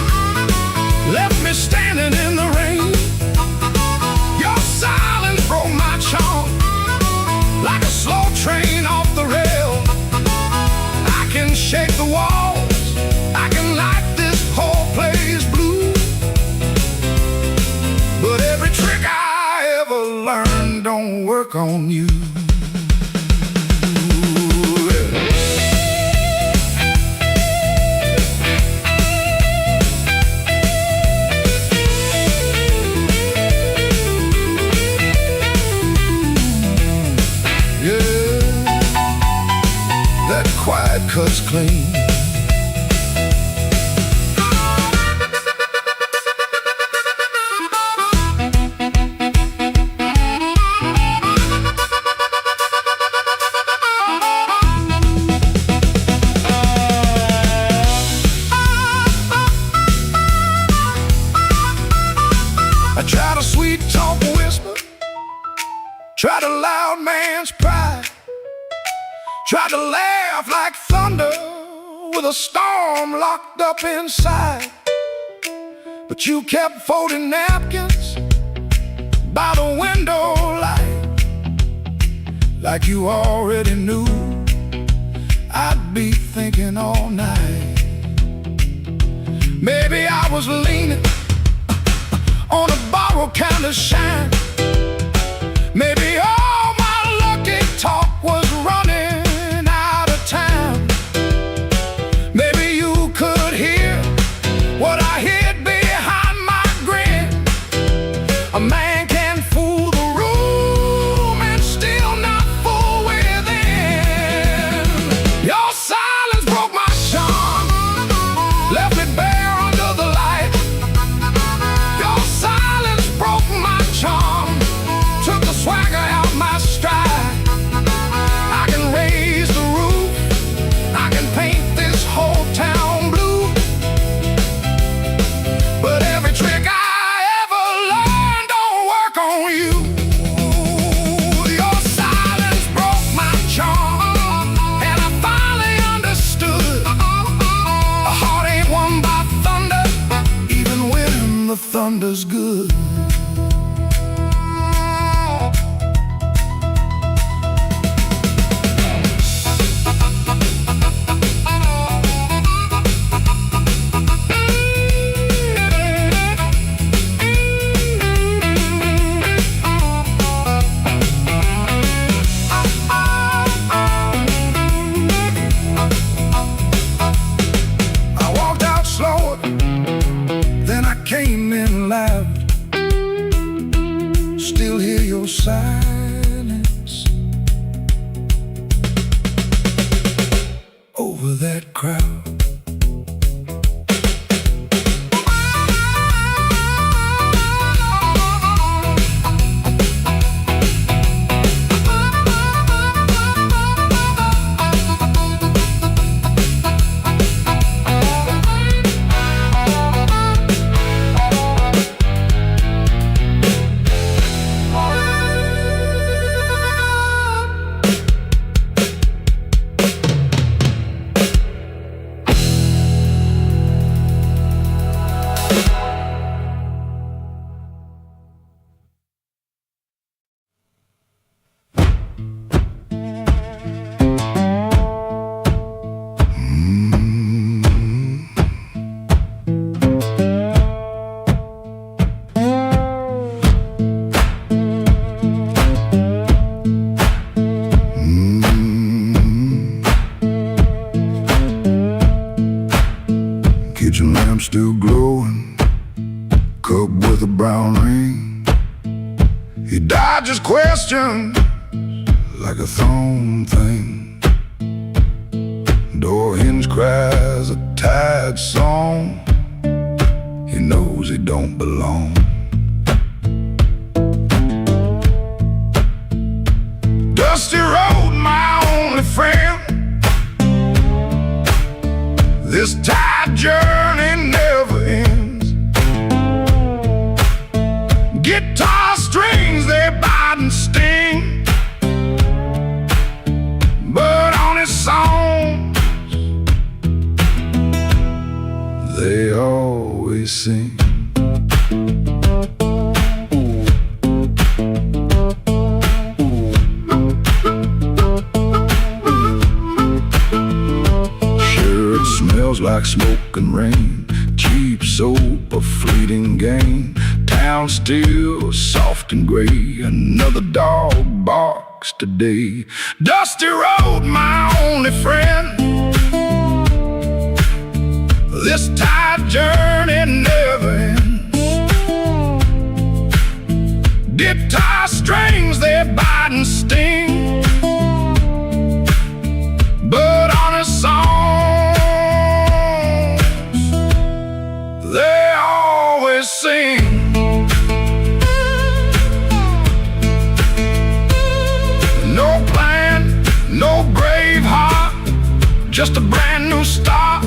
A: left me standing in the rain. Your silence broke my charm, like a slow train off the rail. I can shake the walls, I can light this whole place blue, but every trick I ever learned don't work on you. Quiet cuts clean. I tried a sweet talk whisper, tried a loud man's pride, tried to laugh like thunder with a storm locked up inside. But you kept folding napkins by the window light, like you already knew I'd be thinking all night. Maybe I was leaning on a borrowed kind of shine. Maybe all my lucky talk was running. What I hid behind my grin. A man can fool the room and still not fool within. Your silence broke my charm, left me bare under the light. Your silence broke my charm, took the swagger out my stride. I can raise the roof, I can paint this whole town blue, but every trick I ever learned don't work on you. Your silence broke my charm, and I finally understood. A heart ain't won by thunder, even when the thunder's good. Came in loud, like a thrown thing. Door hinge cries a tired song. He knows he don't belong. Dusty road, my only friend. This tide journey never ends. Guitar strings, they bite and sting, but on his songs they always sing. Smells like smoke and rain, cheap soap, a fleeting gain. Town still soft and gray, another dog barks today. Dusty road, my only friend. This tide journey never ends. Guitar strings, they bite and sting, but on a song they always sing. No plan, no brave heart, just a brand new start.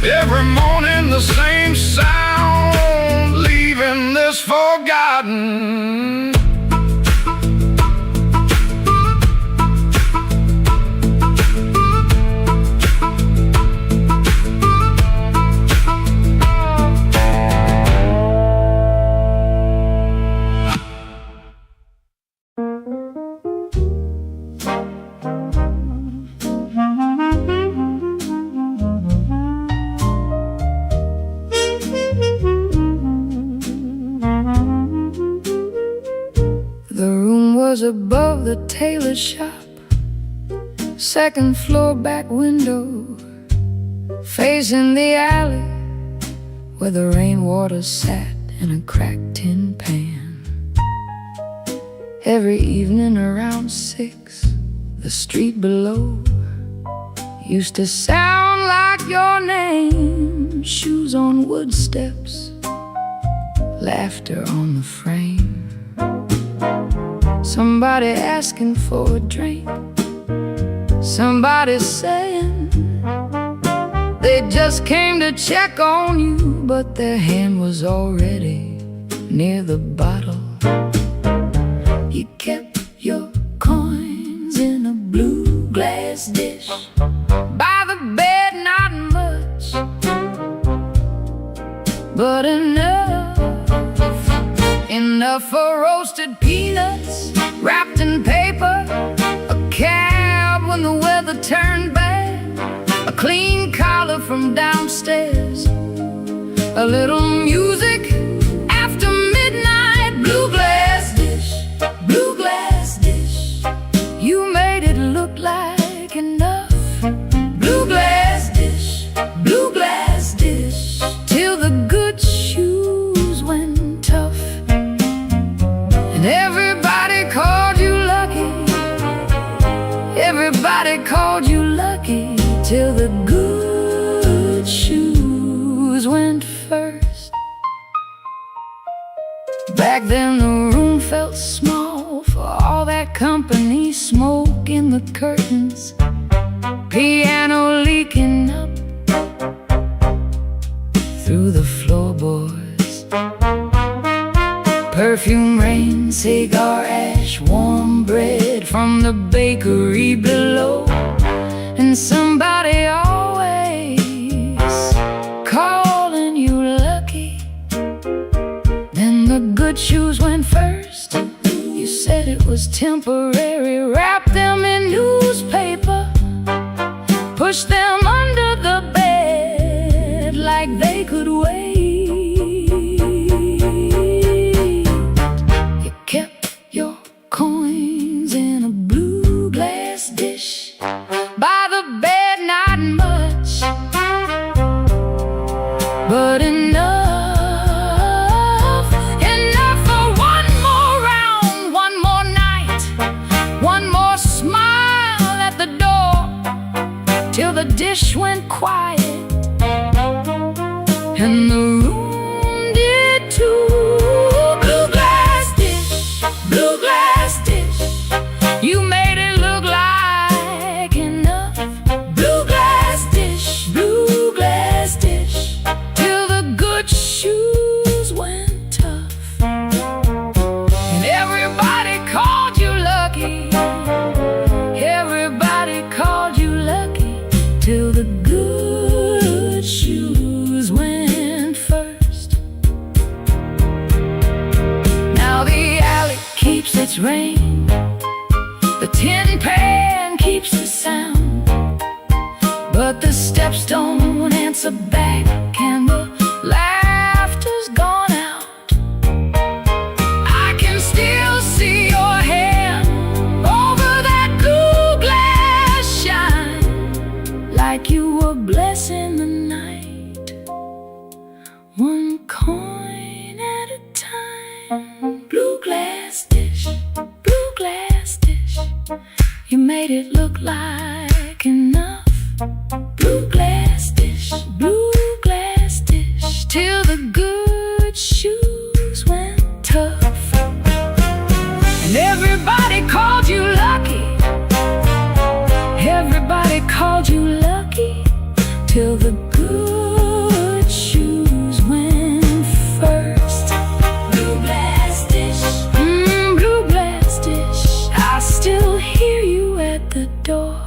A: Every morning the same sound, leaving this forgotten.
B: Was above the tailor shop, second floor back window, facing the alley where the rainwater sat in a cracked tin pan. Every evening around 6, the street below used to sound like your name. Shoes on wood steps, laughter on the frame. Somebody asking for a drink, somebody saying they just came to check on you, but their hand was already near the bottle. You kept your coins in a blue glass dish by the bed, not much, but enough for roasted peanuts wrapped in paper, a cab when the weather turned bad, a clean collar from downstairs, a little music after midnight. Blue glass dish, blue glass dish, you made it look like enough. Blue glass dish, blue glass dish, till the good shoes went tough. And everybody called you lucky, everybody called you lucky, till the good shoes went first. Back then the room felt small for all that company, smoke in the curtains, piano leaking up through the floorboards, perfume rain, cigar ash, warm bread from the bakery below. And somebody always calling you lucky. Then the good shoes went first. You said it was temporary, wrap them in newspaper, push them under the bed like they could wait. You kept your coins in a blue glass dish by the bed, not much, but enough for one more round, one more night, one more smile. dish went quiet, and the room did too. Blue glass dish, blue glass dish, you made it look like enough. Blue glass dish, till the good shoes went tough. And everybody called you lucky, everybody called you lucky, till the good shoes went first. Now the alley keeps its rain, the tin pan keeps the sound, but the steps don't answer back, and the laughter's gone out. I can still see your hand over that blue glass shine, like you were blessing the night, one coin at a time. Blue glass dish, you made it look like enough. Blue glass dish, till the good shoes went tough. And everybody called you lucky, everybody called you lucky, till the good shoes went first. Blue glass dish, I still hear you at the door.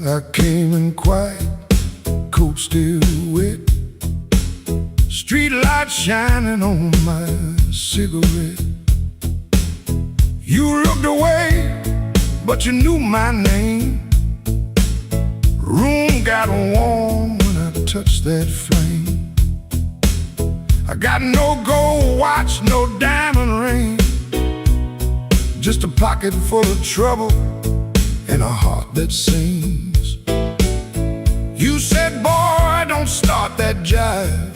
A: I came in quiet, coat still wet, street light shining on my cigarette. You looked away, but you knew my name. Room got warm when I touched that flame. I got no gold watch, no diamond ring, just a pocket full of trouble and a heart that sings. You said, boy, don't start that jive.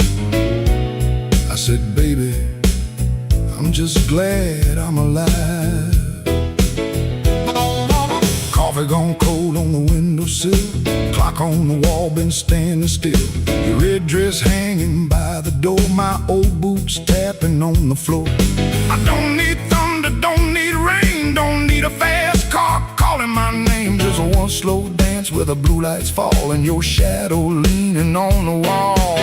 A: I said, baby, I'm just glad I'm alive. Coffee gone cold on the windowsill, clock on the wall been standing still. Your red dress hanging by the door, my old boots tapping on the floor. I don't need thunder, don't need rain, don't need a fast car calling my name. Just one slow dance where the blue lights fall and your shadow leaning on the wall.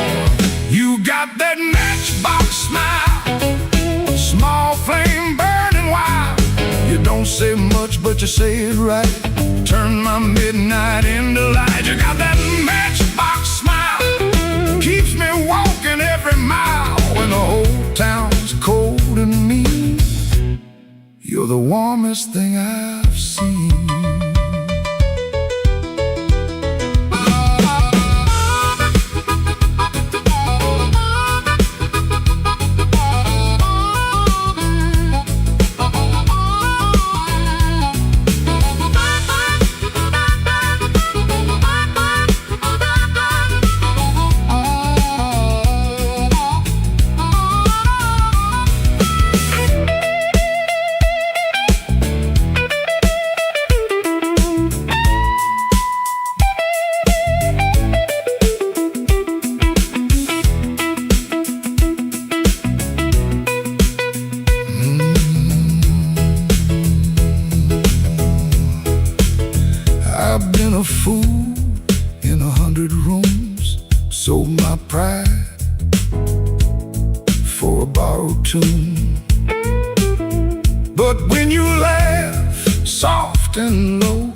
A: You got that matchbox smile, small flame burning wild. You don't say much, but you say it right, turn my midnight into light. You got that matchbox smile, keeps me walking every mile when the whole town's cold and mean. You're the warmest thing I've seen. I've been a fool in 100 rooms, sold my pride for a borrowed tune. But when you laugh soft and low,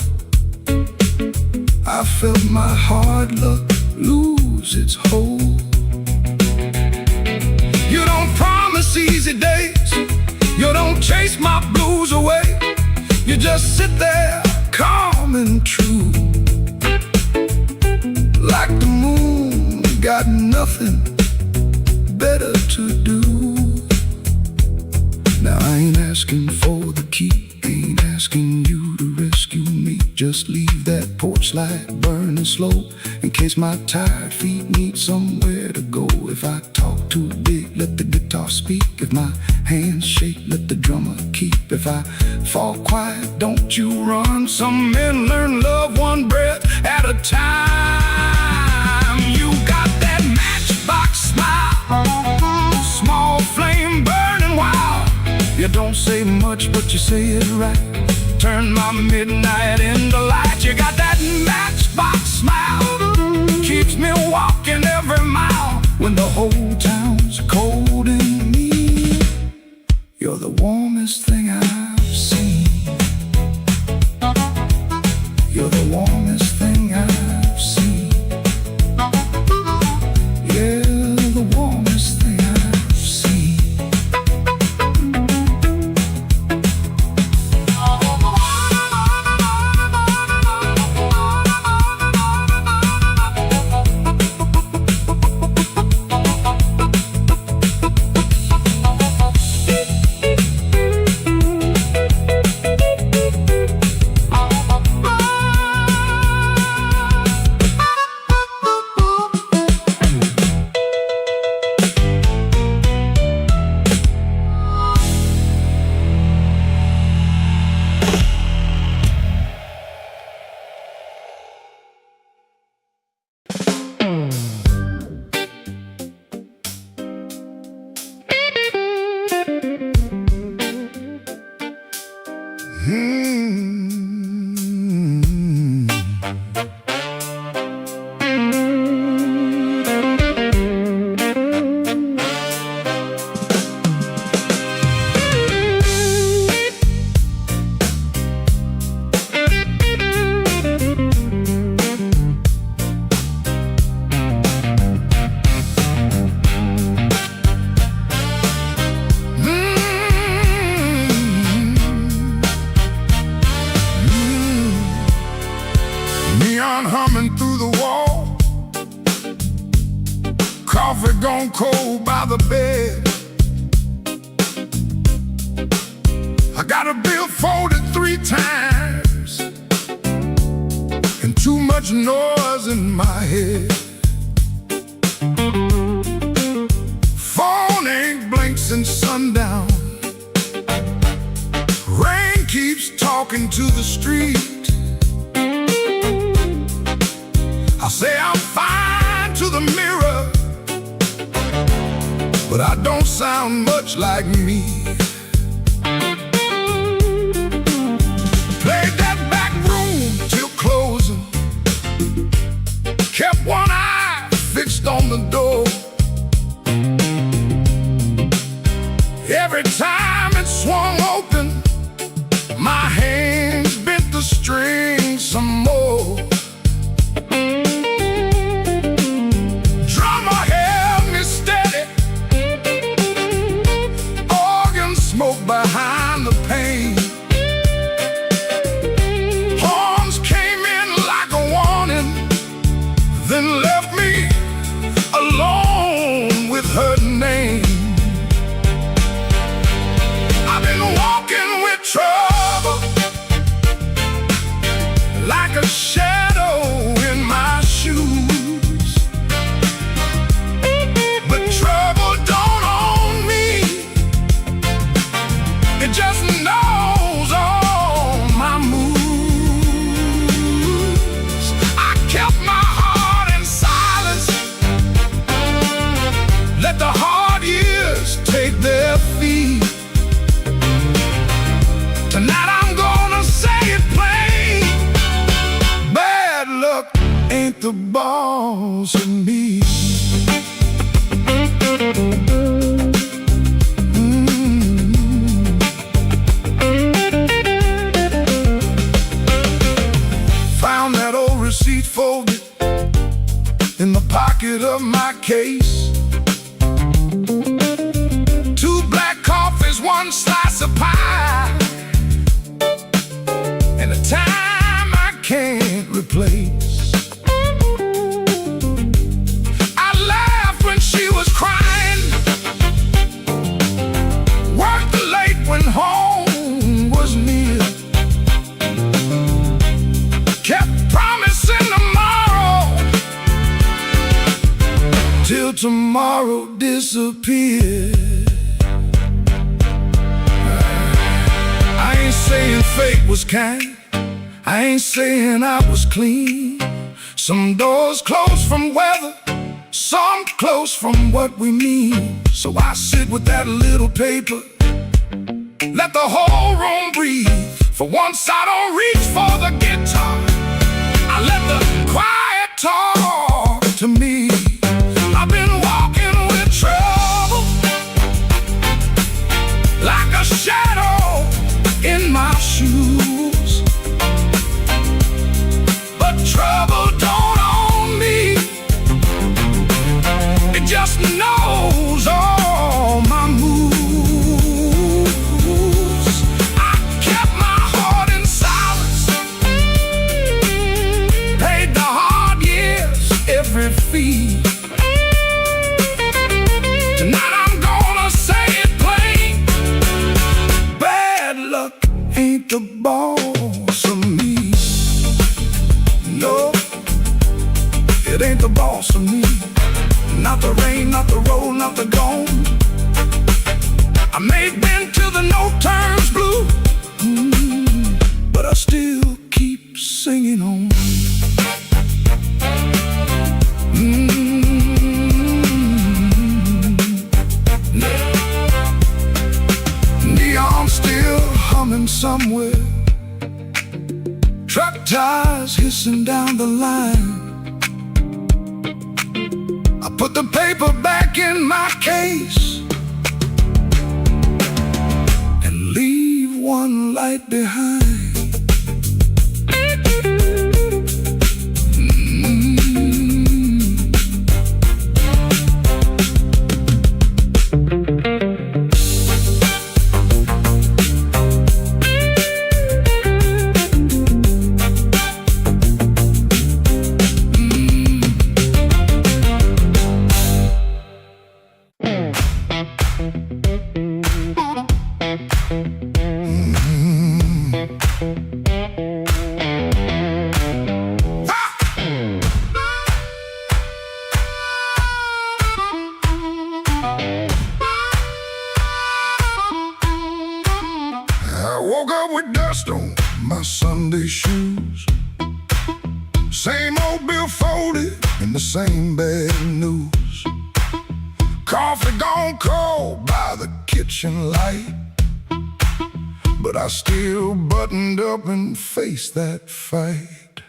A: I felt my hard luck lose its hold. promise easy days. You don't chase my blues away. You just sit there, calm and true. Like the moon, got nothing better to do. Now I ain't asking for the key, ain't asking you to rescue me. Just leave that porch light burning slow, in case my tired feet need somewhere to go. If I talk too big, let the guitar speak. If my hands shake, let the drummer keep. If I fall quiet, don't you run. Some men learn love one breath at a time. You got that matchbox smile, small flame burning wild. You don't say much, but you say it right. Turn my midnight into light. You got that matchbox smile, keeps me walking every mile. When the whole town's cold and mean, you're the warmest thing I've seen. You're the warmest thing I've seen. Yeah, the warmest thing I've seen. Humming through the wall, coffee gone cold by the bed. I got a bill folded 3 times and too much noise in my head. Phone ain't blinked since sundown. Rain keeps talking to the street. I say I'm fine to the mirror, but I don't sound much like me. Played that back room till closing, kept one eye fixed on the door. Every time it swung open, my hands bent the strings some more. Behind the pane, horns came in like a warning, then left me alone with her name. I've been walking with trouble, like a shadow in my shoes, but trouble don't own me. It just knows all my moves. I kept my heart in silence, let the hard years take their feet. Tonight I'm gonna say it plain, bad luck ain't the boss of me. Receipt folded in the pocket of my case. 2 slice of pie, and a time I can't replace. I laughed when she was crying, worked late when home was near, kept promising tomorrow till tomorrow disappeared. I ain't saying fate was kind, I ain't saying I was clean. Some doors close from weather, some close from what we mean. So I sit with that little paper, let the whole room breathe. For once I don't reach for the guitar, I let the quiet talk to me. I've been walking with trouble, like a shadow in my shoes, but trouble don't own me, it just knows all my moves. I kept my heart in silence, paid the hard years every fee. Tonight I'm gonna say it plain, bad luck ain't the boss of me. No, it ain't the boss of me. Not the rain, not the road, not the gone. I may have been till the no turns blue, but I still keep singing on. Neon still humming somewhere, truck tires hissing down the line. I put the paper back in my case and leave one light behind. I woke up with dust on my Sunday shoes, same old bill folded in the same bad news. Coffee gone cold by the kitchen light, but I still buttoned up and faced that fight.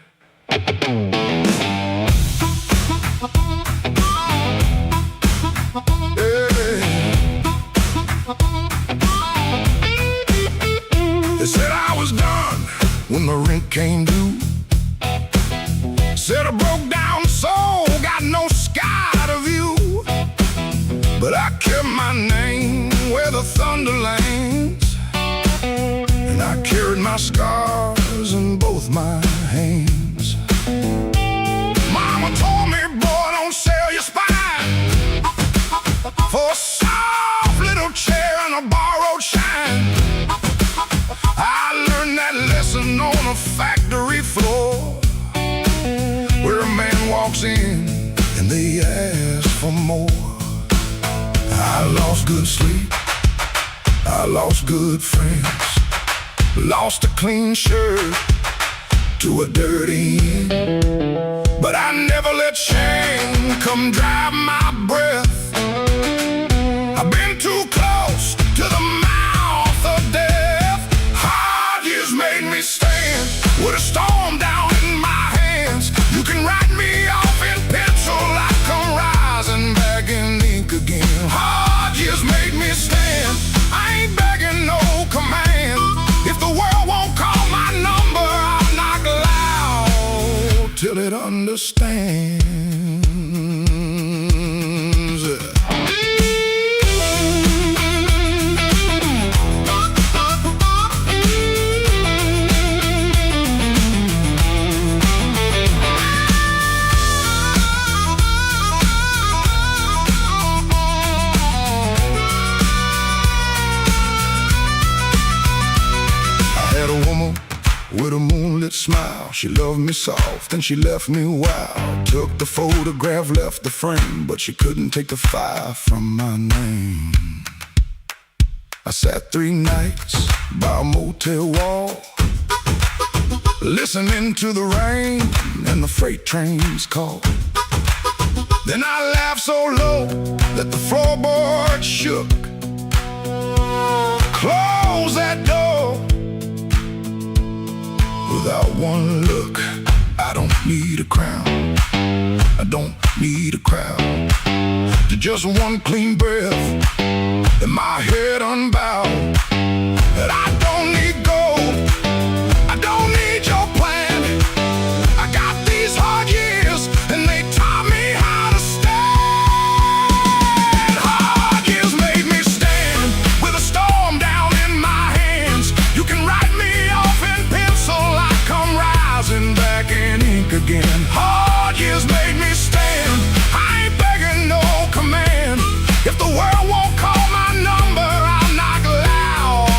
A: They said I was done when the rent came due. Said I broke down soul, got no sky to view. But I kept my name where the thunder lands, and I carried my scars in both my hands. Mama told me, boy, don't sell your spine for a soft little chair and a borrowed shine. I learned that lesson on a factory floor, where a man walks in and they ask for more. I lost good sleep, I lost good friends, lost a clean shirt to a dirty end. But I never let shame come drive my breath. I've been too close to the mouth of death. Hard years made me stand with a storm down in my hands. You can write me off in pencil, I come rising back in ink again. Hard years made me stand, I ain't begging no command. If the world won't call my number, I'll knock loud till it understands. She loved me soft and she left me wild. Took the photograph, left the frame, but she couldn't take the fire from my name. I sat 3 nights by a motel wall, listening to the rain and the freight trains call. Then I laughed so low that the floorboard shook. Close that door without one look. I don't need a crown, I don't need a crowd, just one clean breath and my head unbowed. And I don't need gold, I don't need your plan. I got these hard years and they taught me how to stand. Hard years made me stand with a storm down in my hands. You can write me off in pencil, I come rising back in ink again. Hard years made me stand, I ain't begging no command. If the world won't call my number, I'll knock loud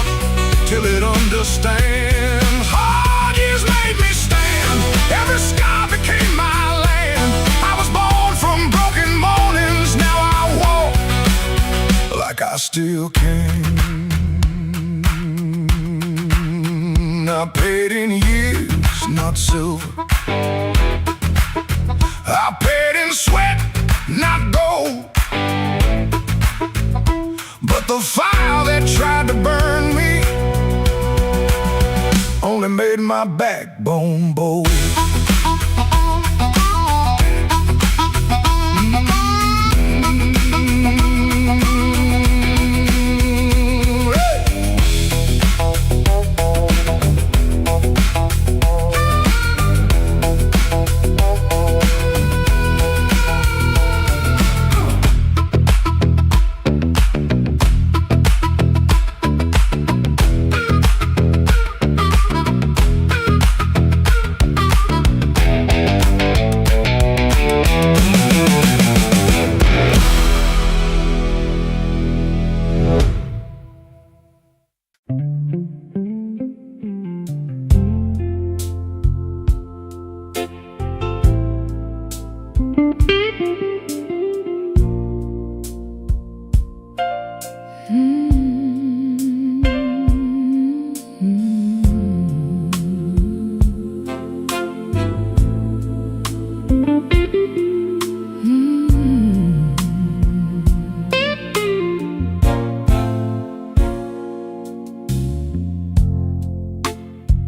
A: till it understands. Hard years made me stand, every scar became my land. I was born from broken mornings, now I walk like I still can. I paid in years, not silver. I paid in sweat, not gold. But the fire that tried to burn me only made my backbone bold.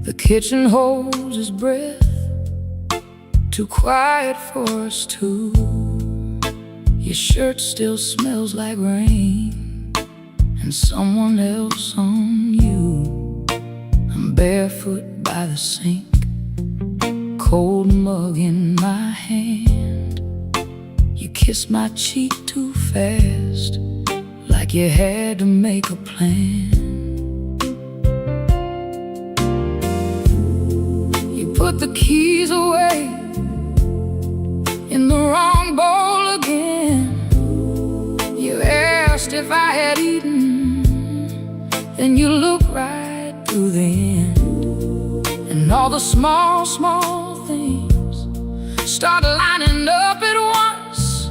B: The kitchen holds his breath, too quiet for us two. Your shirt still smells like rain and someone else on you. I'm barefoot by the sink, cold mug in my hand. You kiss my cheek too fast, like you had to make a plan. Put the keys away in the wrong bowl again. You asked if I had eaten, then you look right through the end. And all the small, small things start lining up at once.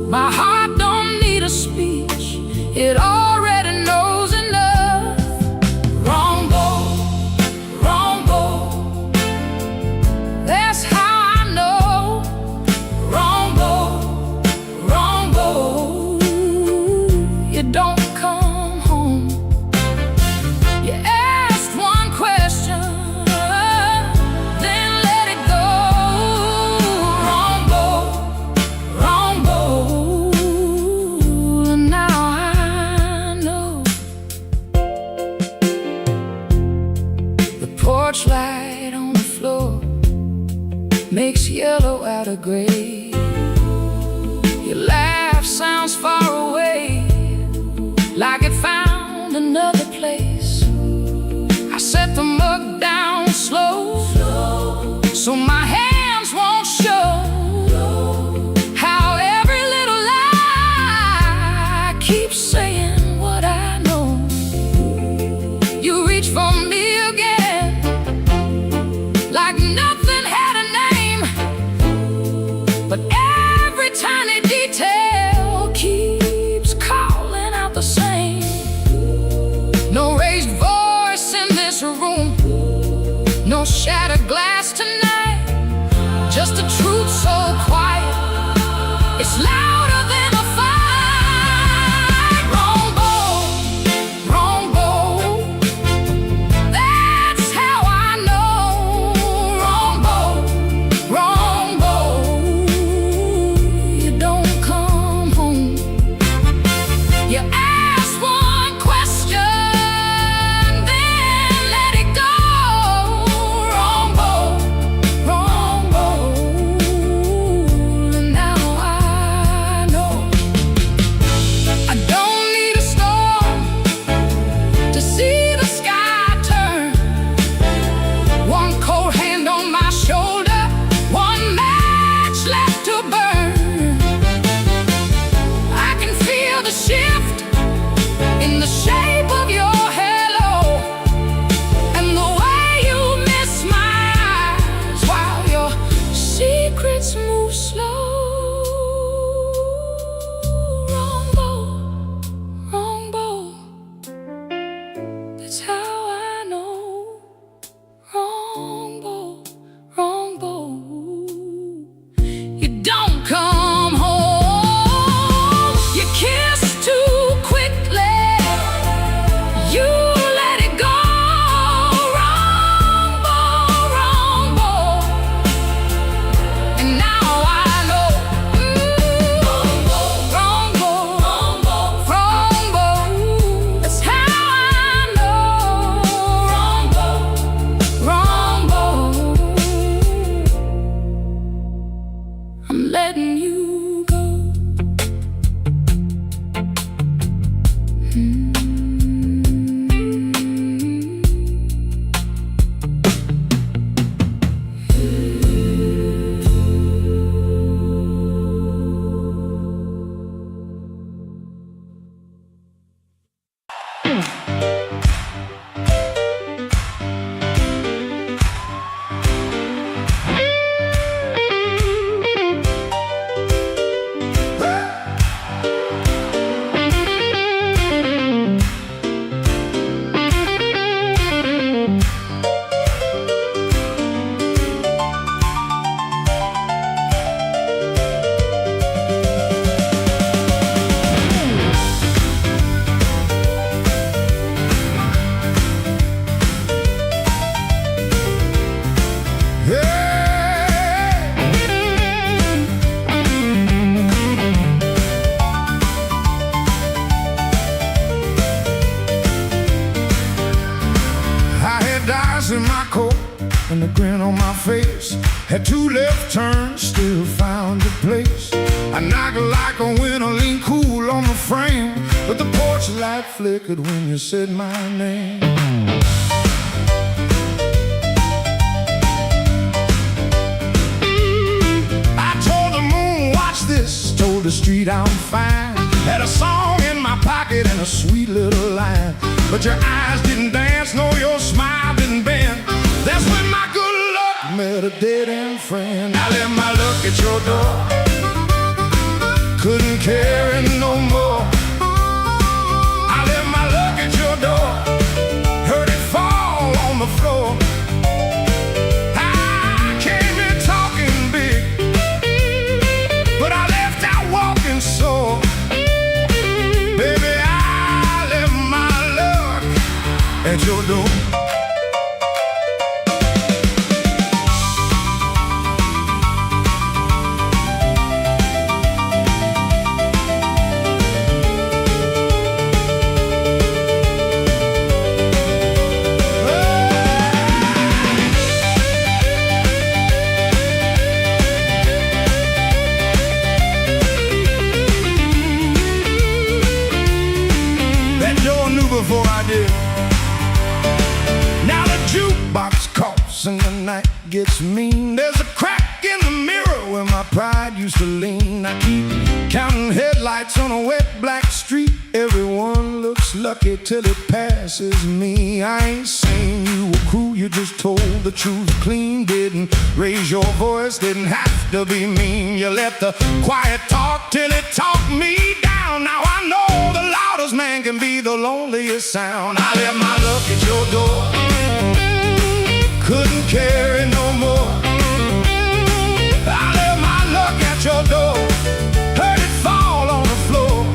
B: My heart don't need a speech, it already knows enough. Wrong bowl, wrong bowl, that's how I know. Wrong bowl, you don't come home. You asked one question, then let it go. Wrong bowl, and now I know. The porch light on the floor makes yellow out of gray. Your laugh sounds far away, like it found another place. I set the mug down slow, so my hands won't show how every little lie keeps saying what I know. You reach for me again, like nothing
A: on my face. Had two left turns, still found a place. I knocked like a winter lean cool on the frame, but the porch light flickered when you said my name. I told the moon, watch this, told the street I'm fine. Had a song in my pocket and a sweet little line, but your eyes didn't dance, no, your smile didn't bend. That's when my good luck met a dead-end friend. I left my luck at your door, couldn't carry no more. I left my luck at your door, heard it fall on the floor. I came in talking big, but I left out walking sore. Baby, I left my luck at your door. Before I did. Now the jukebox coughs and the night gets mean. There's a crack in the mirror where my pride used to lean. I keep counting headlights on a wet black street. Everyone looks lucky till it passes me. I ain't saying you were cruel, you just told the truth clean. Didn't raise your voice, didn't have to be mean. You let the quiet talk till it talked me down. Now I know the loudest man can be the loneliest sound. I left my luck at your door, couldn't carry no more. I left my luck at your door, heard it fall on the floor.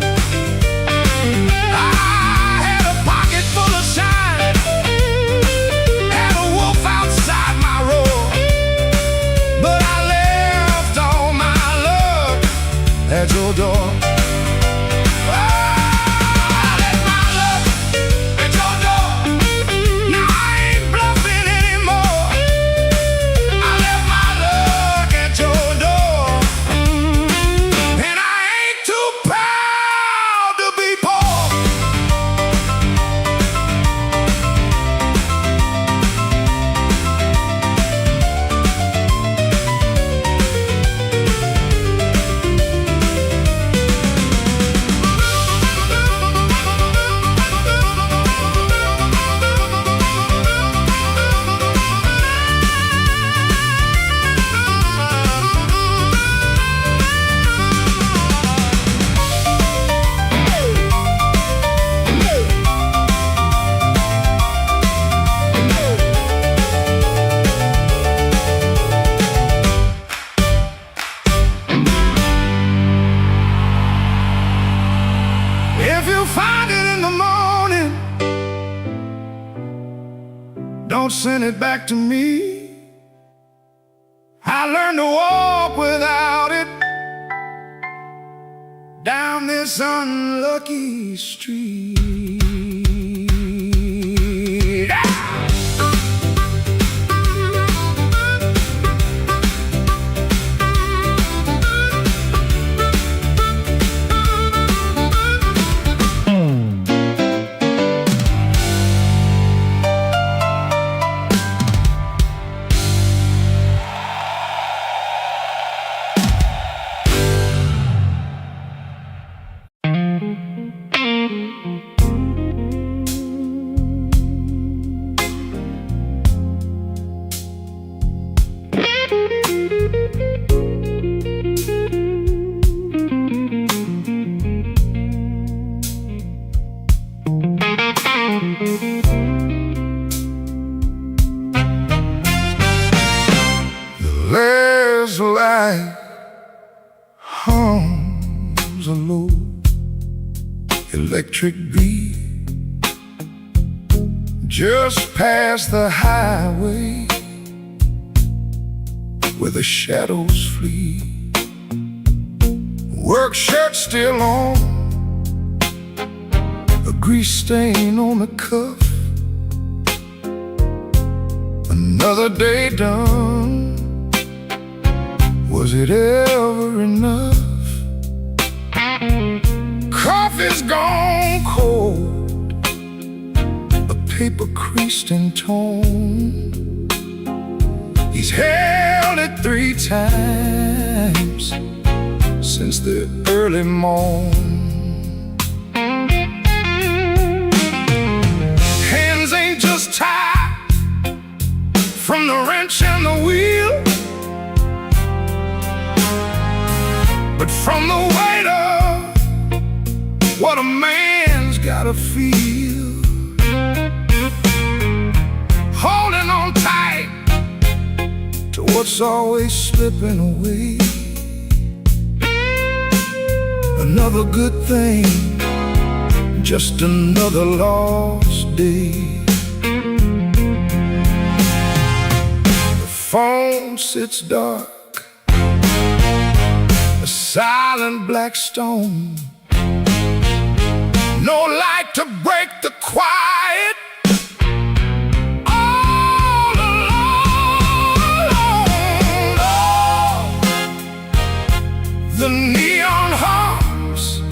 A: I had a pocket full of shine, had a wolf outside my roar, but I left all my luck at your door. Find it in the morning, don't send it back to me. I learned to walk without it down this unlucky street. There's a light hums a low electric beat just past the highway where the shadows flee. Work shirt still on, a grease stain on the cuff, a Another day done. Was it ever enough? Coffee's gone cold, a paper creased in tone. He's held it 3 times since the early morn. Hands ain't just tied from the wrench and the wheel, but from the weight of what a man's gotta feel. Holding on tight to what's always slipping away. Another good thing, just another lost day. The phone sits dark, a silent black stone. No light to break the quiet. All alone, oh, the neon hums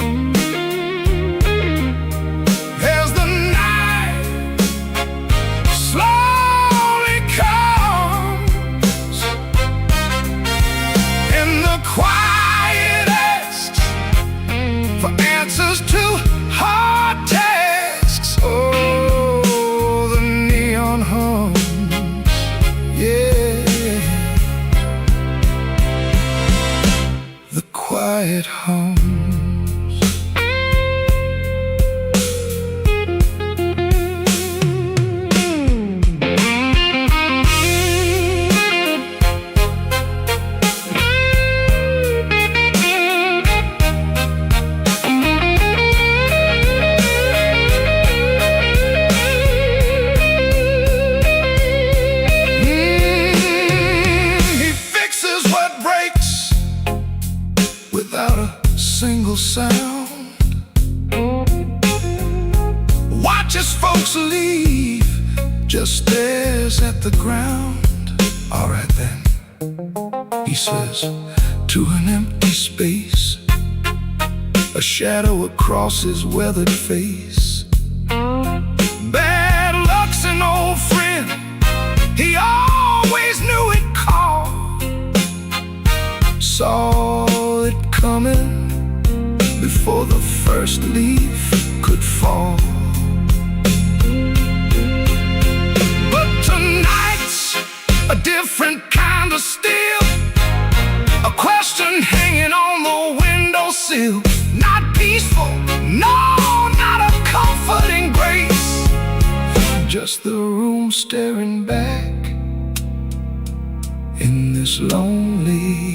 A: as the night slowly comes, and the quiet asks for answers to hard tasks. Oh, the neon hums, yeah, the quiet hums. Without a single sound, watches folks leave, just stares at the ground. All right then, he says, to an empty space, a shadow across his weathered face. Bad luck's an old friend, he always knew it called. Saw it coming before the first leaf could fall. But tonight's a different kind of still, a question hanging on the windowsill. Not peaceful, no, not a comforting grace, just the room staring back in this lonely.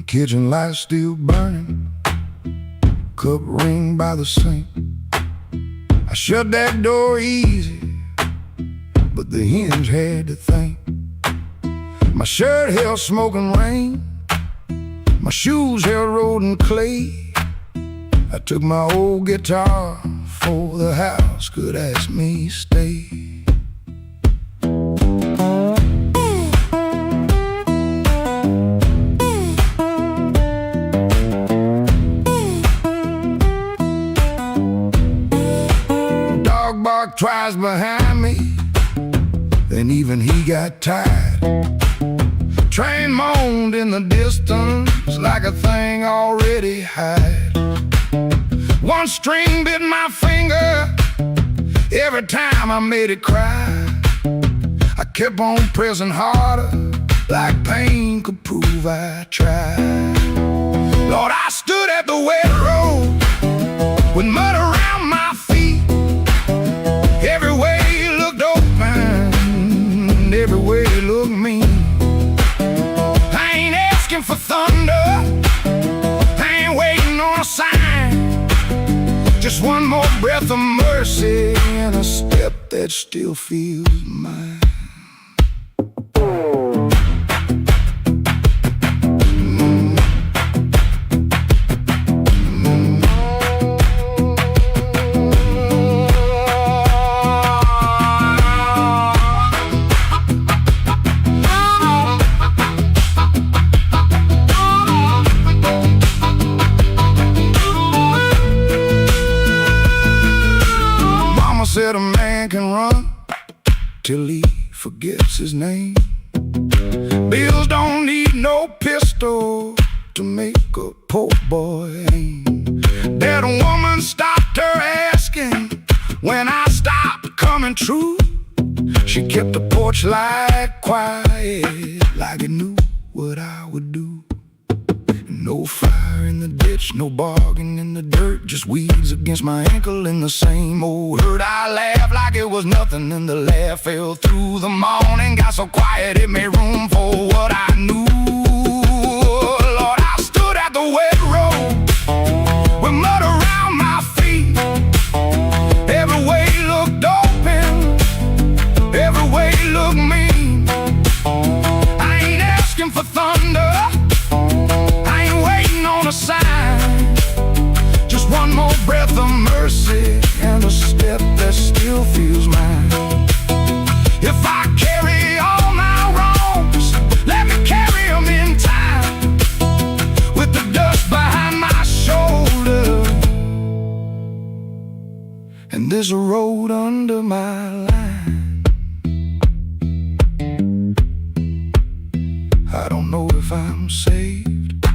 A: Kitchen light still burning, cup ring by the sink. I shut that door easy, but the hinge had to think. My shirt held smoke and rain, my shoes held road and clay. I took my old guitar for the house could ask me stay. Bark twice behind me, then even he got tired. Train moaned in the distance like a thing already hired. One string bit my finger every time I made it cry. I kept on pressing harder, like pain could prove I tried. Lord, I stood at the wet road with mud around my feet. Every way looked open, every way looked mean. I ain't asking for thunder, I ain't waiting on a sign. Just one more breath of mercy and a step that still feels mine. Said a man can run till he forgets his name. Bills don't need no pistol to make a poor boy aim. That woman stopped her asking when I stopped coming true. She kept the porch light quiet, like it knew what I would do. No fire in the ditch, no bargain in the dirt, just weeds against my ankle in the same old hurt. I laughed like it was nothing, and the laugh fell through the morning. Got so quiet it made room for what I knew. Lord, I stood at the wet road with mud around my feet. Every way looked open, every way looked mean. I ain't asking for thunder, on a sign. Just one more breath of mercy and a step that still feels mine. If I carry all my wrongs, let me carry them in time, with the dust behind my shoulder and there's a road under my line. I don't know if I'm saved,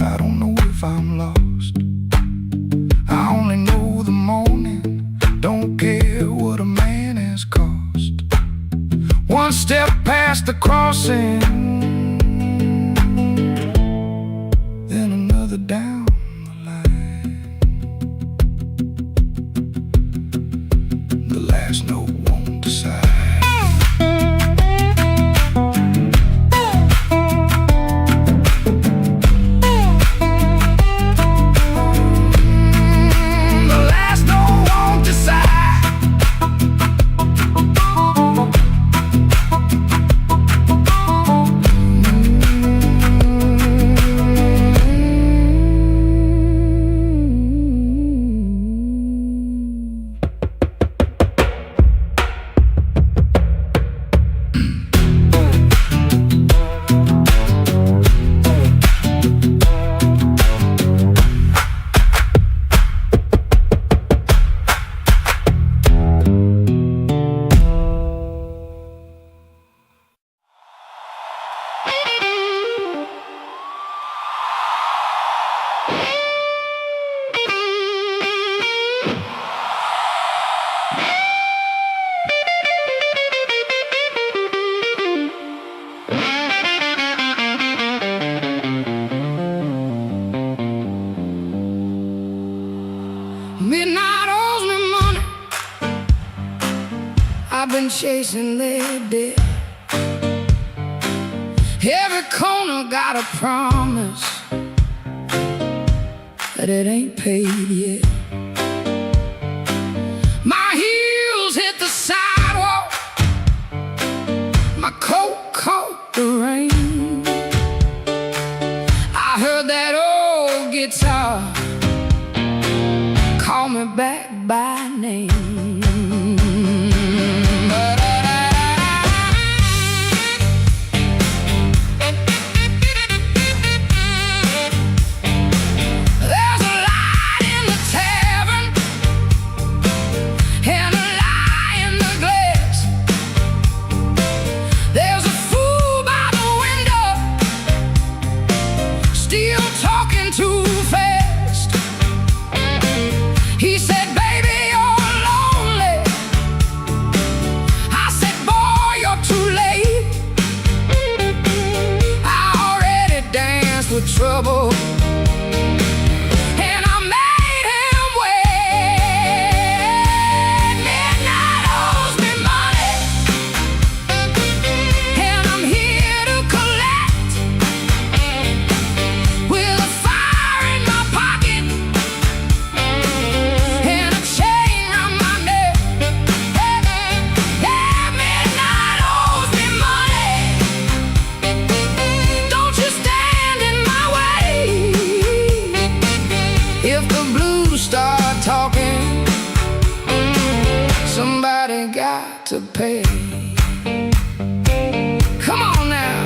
A: I don't know if I'm lost. I only know the morning, don't care what a man has cost. One step past the crossing, then another down the line. The last note won't decide. Midnight owes me money, I've been chasing their debt. Every corner got a promise, but it ain't paid yet. My heels hit the sidewalk, my coat caught the rain. I heard that old guitar call me back by name. There's a light in the town.
B: somebody got to pay. Come on now.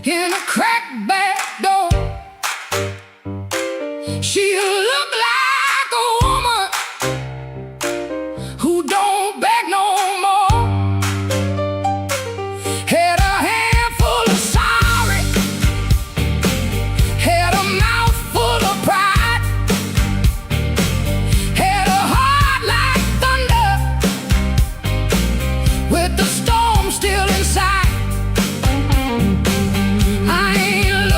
B: In a cracked back door, she looked like a woman who don't beg no more. Had a handful of sorry, had a mouth full of pride, had a heart like thunder with the storm still inside.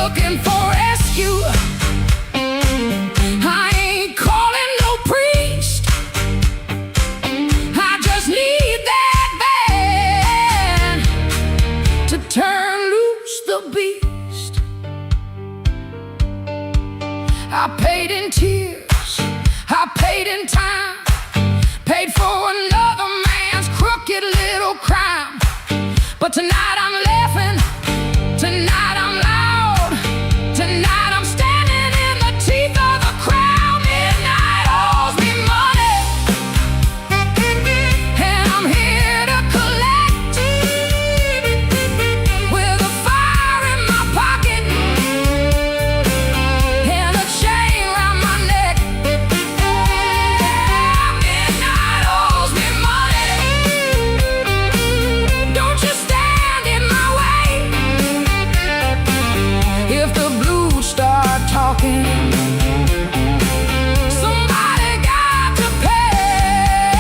B: Looking for rescue, I ain't calling no priest. I just need that band to turn loose the beast. I paid in tears, I paid in time, paid for another man's crooked little crime. But tonight I'm laughing, tonight I'm loud. Tonight I'm standing in the teeth of the crowd. Midnight owes me money, and I'm here to collect. With a fire in my pocket and a chain around my neck. Midnight owes me money. Don't you stand in my way. If the start talking, somebody got to pay.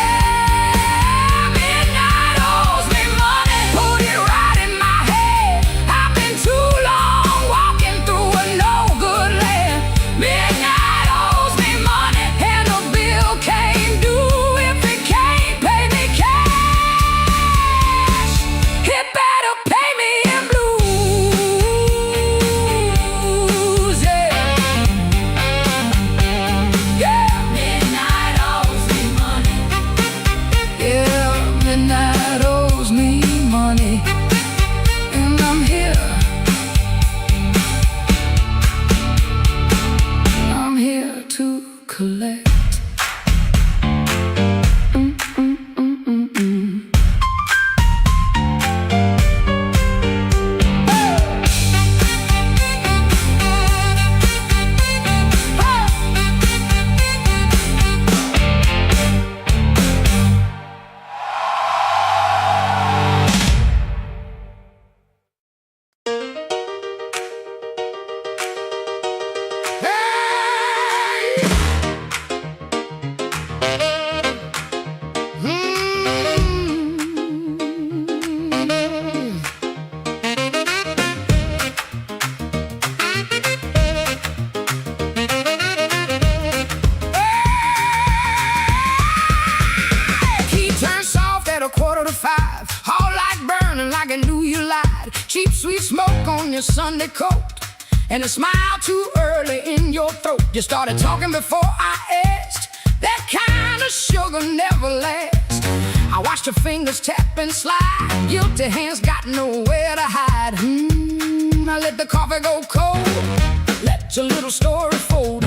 B: Midnight owes me money. Put it right in my head. I've been too long walking through a no-good land. Midnight owes me money, and the bill came due. If it can't pay me cash, it better pay me in blue. Midnight owes me money, and I'm here to collect. Like I knew you lied. Cheap sweet smoke on your Sunday coat, and a smile too early in your throat. You started talking before I asked. That kind of sugar never lasts. I watched your fingers tap and slide. Guilty hands got nowhere to hide. I let the coffee go cold, let your little story fold.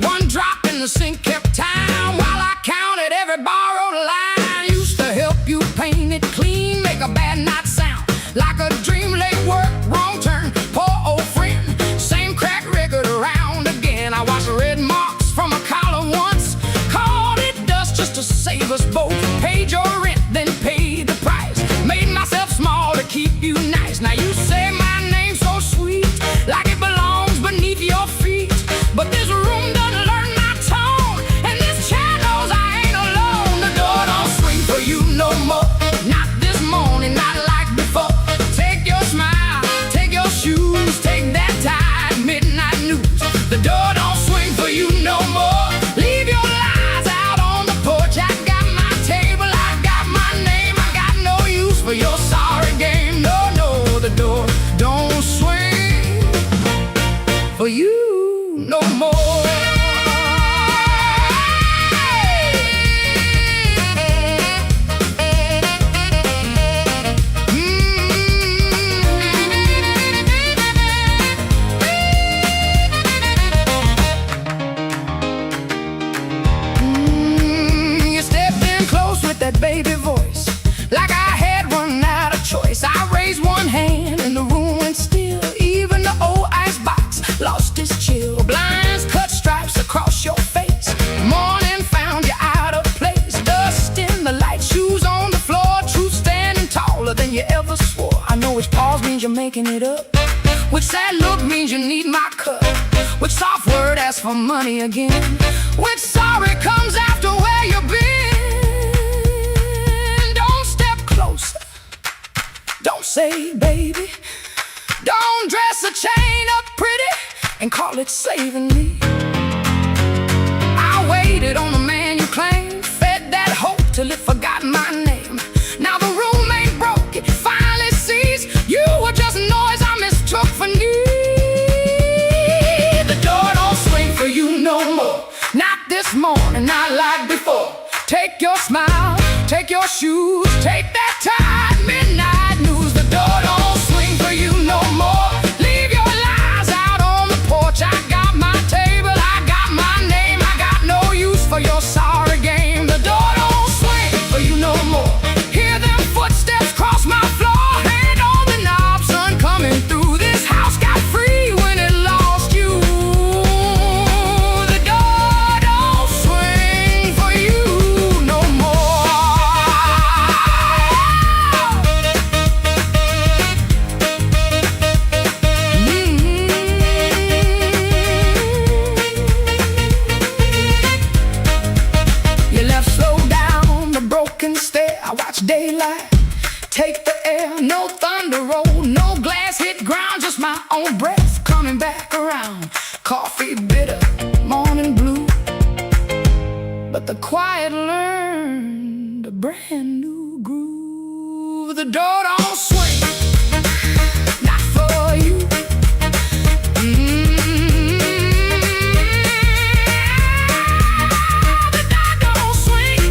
B: One drop in the sink kept time while I counted every borrowed line. Used to help you paint it clean, make a bad night sound like a dream. Late work, wrong turn, poor old friend. Same crack record around again. I watched red marks from a collar once, called it dust just to save us both. Paid your rent, then paid the price. Made myself small to keep you nice. Now you say my name so sweet, like it belongs beneath your feet. But this room doesn't learn my tone, and this chair knows I ain't alone. The door don't swing for you no more, not for your sorry game. No, no, the door don't swing for you no more. That baby voice, like I had run out of choice. I raised one hand and the room went still. Even the old icebox lost its chill. Blinds cut stripes across your face. Morning found you out of place. Dust in the light, shoes on the floor. Truth standing taller than you ever swore. I know which pause means you're making it up. Which sad look means you need my cup. Which soft word asks for money again. Which sorry comes after where you've been. Don't say baby, don't dress a chain up pretty and call it saving me. I waited on the man you claimed, fed that hope till it forgot my name. Now the room ain't broke, it finally sees you were just noise I mistook for need. The door don't swing for you no more, not this morning, not like before. Take your smile, take your shoes, take that tired midnight news. The door don't swing for you no more. Leave your lies out on the porch. I got my table, I got my name. I got no use for your sorry game. The door don't swing for you no more. Hear them footsteps cross my floor. Hand on the knob, sun coming through. This house got free when it lost you. The door don't swing for you no more. You left slow down the broken stair. I watch daylight take the air. No thunder roll, no glass hit ground. Just my own breath coming back around. Coffee bitter, morning blue. But the quiet learned a brand new groove. The door don't swing, not for you. The door don't swing,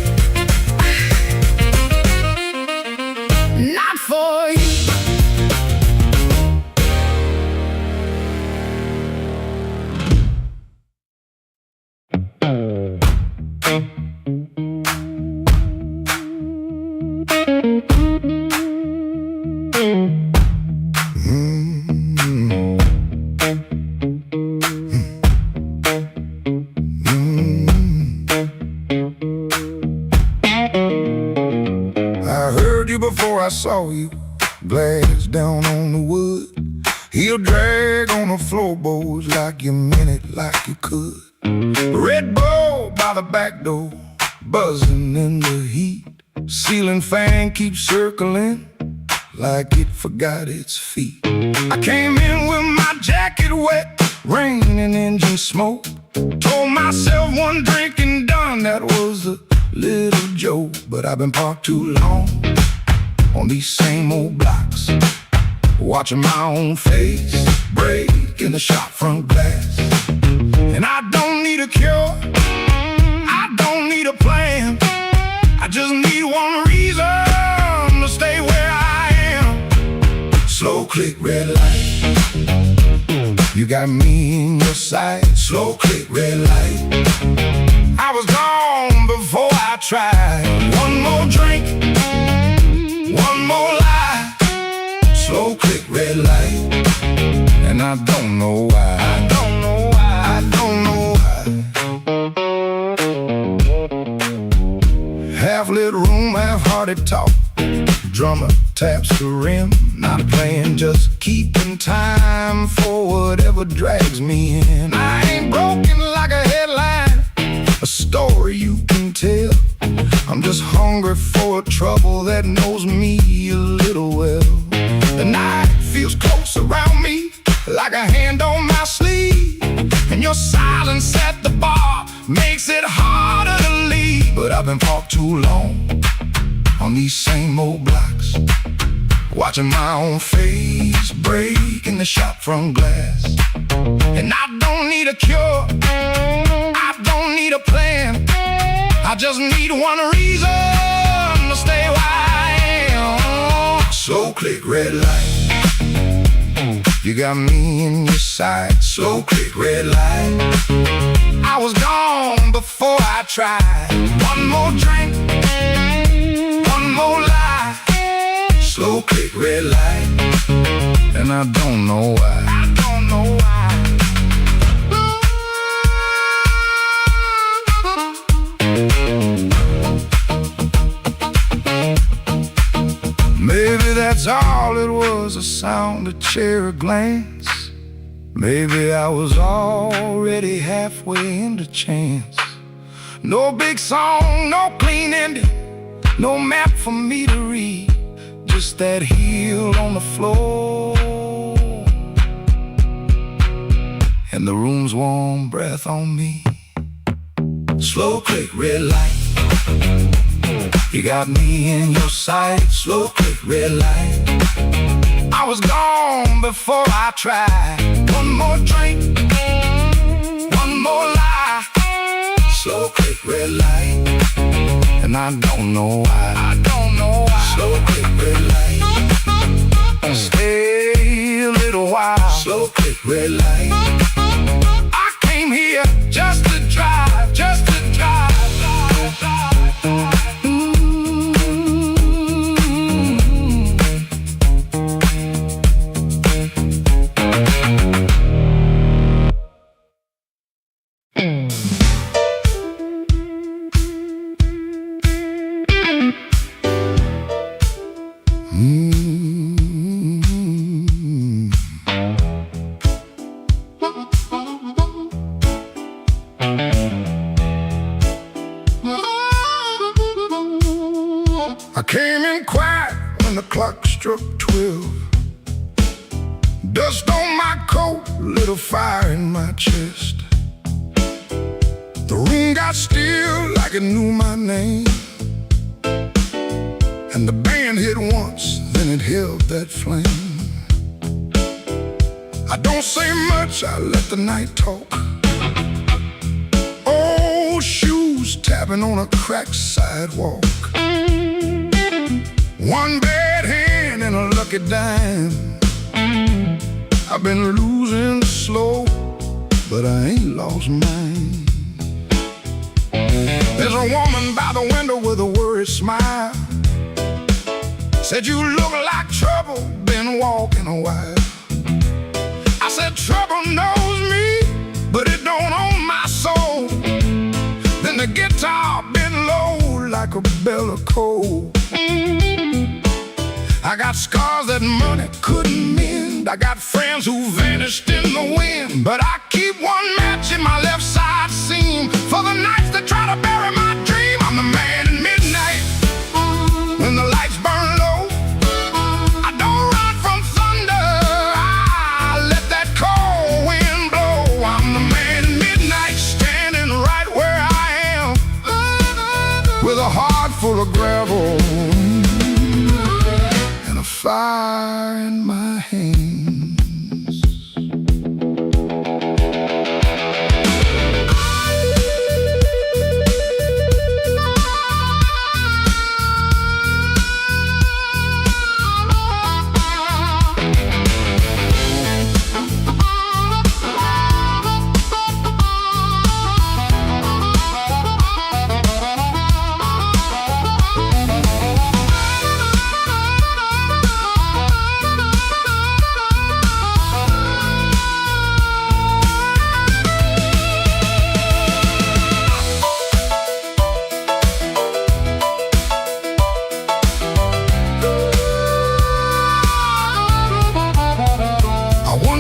B: not for you.
A: I heard you before I saw you. Glass down on the wood. Heel drag on the floorboards like you meant it, like you could. Red Bull by the back door, buzzing in the heat. Ceiling fan keeps circling like it forgot its feet. I came in with my jacket wet, rain and engine smoke. Told myself one drink and done, that was a little joke. But I've been parked too long on these same old blocks, watching my own face break in the shop front glass. And I don't need a cure, I don't need a plan. I just need one reason to stay where I am. Slow click, red light, you got me in your sight. Slow click, red light, I was gone before I tried. One more drink, one more lie. Slow click, red light, and I don't know why. I don't know why. I don't know why. Half lit room, half-hearted talk. Drummer taps the rim, not playing, just keeping time for whatever drags me in. I ain't broken like a headline, a story you can tell. I'm just hungry for a trouble that knows me a little well. The night feels close around me, like a hand on my sleeve. And your silence at the bar makes it harder to leave. But I've been parked too long on these same old blocks, watching my own face break in the shop front glass. And I don't need a cure, I don't need a plan, I just need one reason to stay where I am. Slow click, red light, you got me in your sight. Slow click, red light, I was gone before I tried. One more drink, one more lie. Slow click, red light, and I don't know why. I don't know why. Maybe that's all it was, a sound, a chair, a glance. Maybe I was already halfway into chance. No big song, no clean ending, no map for me to read, just that heel on the floor and the room's warm breath on me. Slow click, red light, you got me in your sight. Slow click, red light, I was gone before I tried. One more drink, one more lie. Slow click, red light, and I don't know why. I don't know why. Slow click, red light, stay a little while. Slow click, red light, I came here just to drive, just to drive. I came in quiet when the clock struck 12. Dust on my coat, lit a fire in my chest. The room got still like it knew my name, and the band hit once, then it held that flame. I don't say much, I let the night talk. Old shoes tapping on a cracked sidewalk. One bad hand and a lucky dime. I've been losing slow, but I ain't lost mine. There's a woman by the window with a worried smile. Said, you look like trouble, been walking a while. I said, trouble knows me, but it don't own my soul. Then the guitar bent low like a bell of coal. I got scars that money couldn't mend. I got friends who vanished in the wind, but I keep one match in my left side seam for the nights that try to bury my dream. I'm the man in midnight when the lights burn low. I don't run from thunder, I let that cold wind blow. I'm the man in midnight, standing right where I am, with a heart full of gravel, fire in my hands.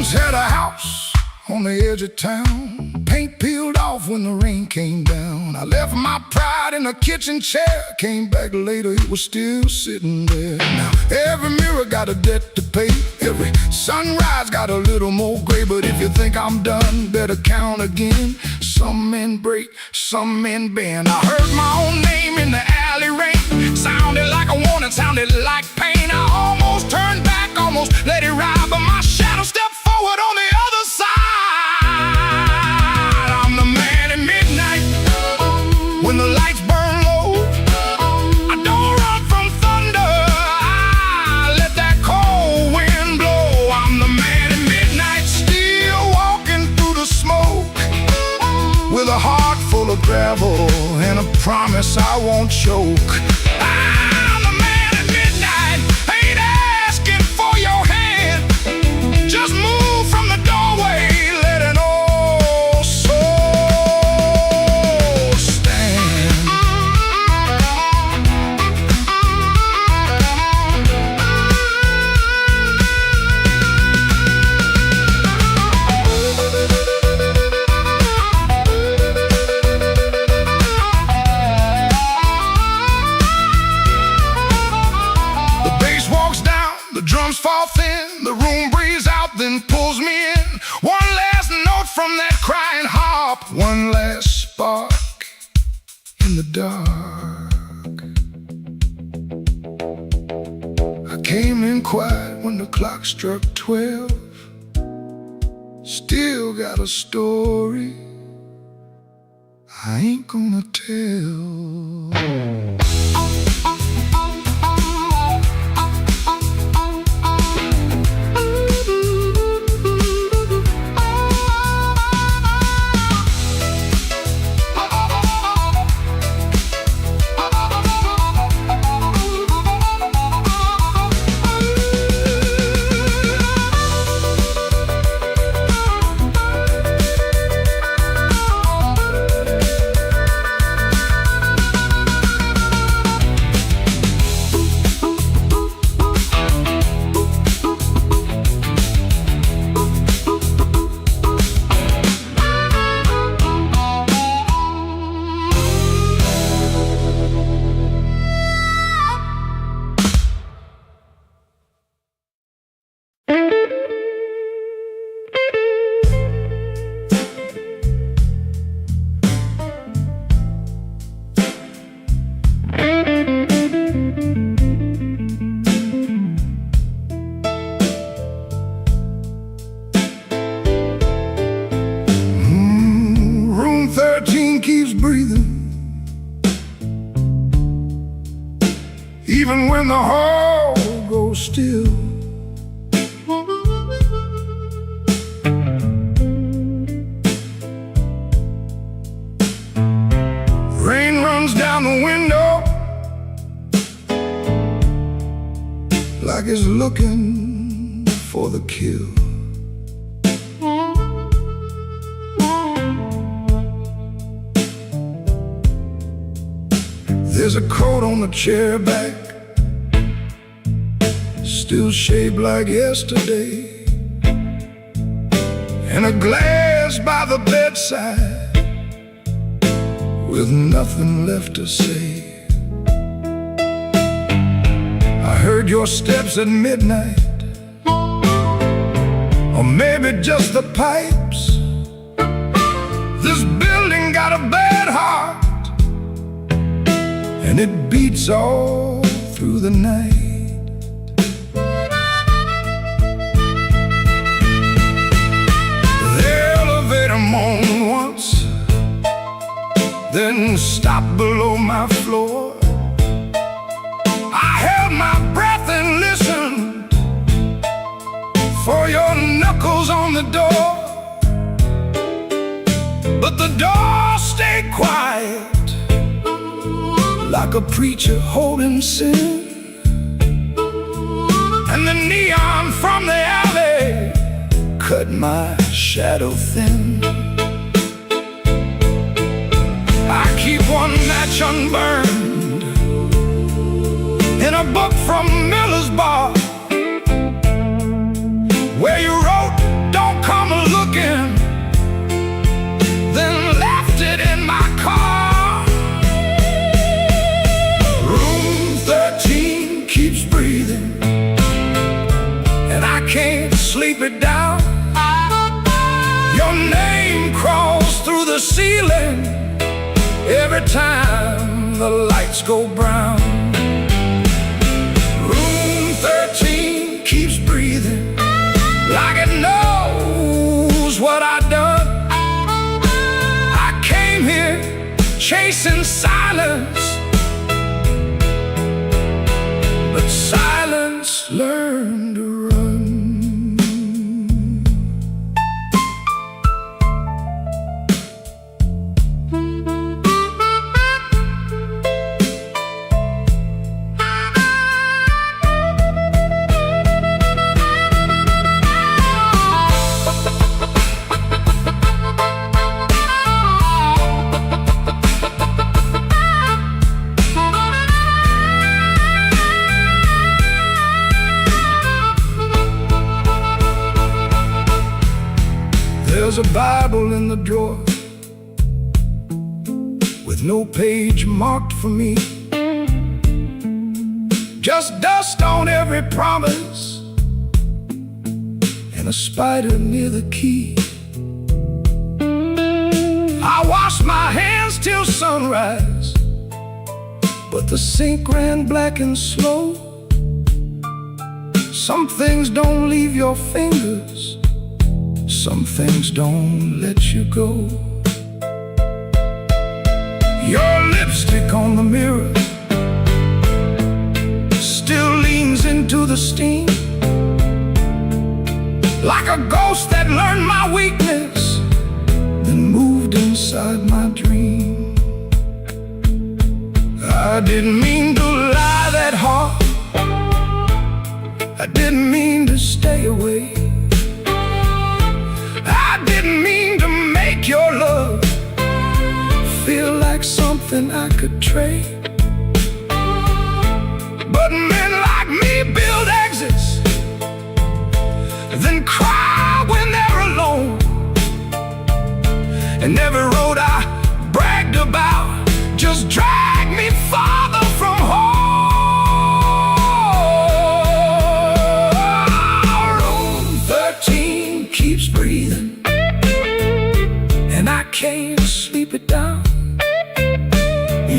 A: Had a house on the edge of town, paint peeled off when the rain came down. I left my pride in a kitchen chair, came back later, it was still sitting there. Now every mirror got a debt to pay, every sunrise got a little more gray. But if you think I'm done, better count again. Some men break, some men bend. I heard my own name in the alley rain, Sounded like a warning, sounded like pain. I almost turned back, almost let it ride, but my shadow stepped forward on the other side. I'm the man at midnight, when the lights burn low. I don't run from thunder, I let that cold wind blow. I'm the man at midnight, still walking through the smoke, with a heart full of gravel and a promise I won't choke. I'm the man at midnight, ain't asking for your hand. Just move from the doorway, let an old soul stand. The bass walks down, the drums fall thin, the room breathes out, then pulls me in. One last note from that crying harp, one last spark in the dark. I came in quiet when the clock struck 12. Still got a story I ain't gonna tell. Room 13 keeps breathing, even when the hall goes still. Rain runs down the window like it's looking for the kill. There's a coat on the chair back, still shaped like yesterday, and a glass by the bedside with nothing left to say. I heard your steps at midnight, or maybe just the pipes. This building got a bad heart, and it beats all through the night. The elevator moaned once, then stopped below my floor. I held my breath and listened for your knuckles on the door, but the door stayed quiet, like a preacher holding sin. And the neon from the alley cut my shadow thin. I keep one match unburned in a book from Miller's Bar, where you wrote, "Don't come looking," then left it in my car. Room 13 keeps breathing, and I can't sleep it down. Your name crawls through the ceiling every time the lights go brown. in silence, but silence learned to run. There's a Bible in the drawer with no page marked for me, just dust on every promise and a spider near the key. I washed my hands till sunrise, but the sink ran black and slow. Some things don't leave your fingers, some things don't let you go. Your lipstick on the mirror still leans into the steam, like a ghost that learned my weakness, then moved inside my dream. I didn't mean to lie that hard, I didn't mean to stay away, I didn't mean to make your love feel like something I could trade. But men like me build exits, then cry when they're alone. And every road I bragged about just dragged me farther from home. Room 13 keeps breathing, and I can't sleep it down.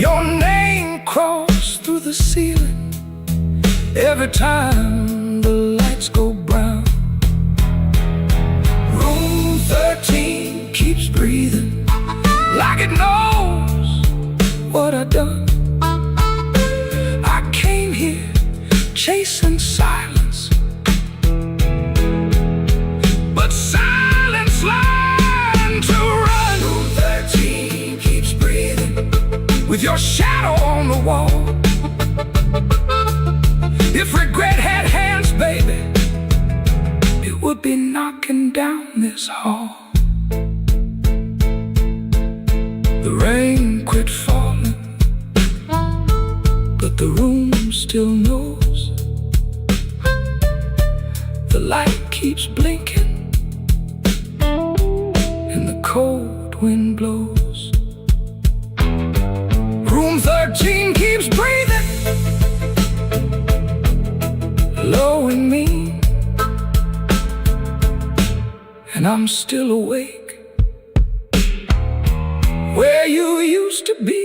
A: Your name crawls through the ceiling every time the lights go brown. Room 13 keeps breathing like it knows what I've done. I came here chasing silence, but silence learned to run. Room 13 keeps breathing with your shadow on the wall. If regret had hands, baby, it would be knocking down this hall. The rain quit falling, but the room still knows. The light keeps blinking, and the cold wind blows. Room 13 keeps breathing, low and mean, and I'm still awake where you used to be.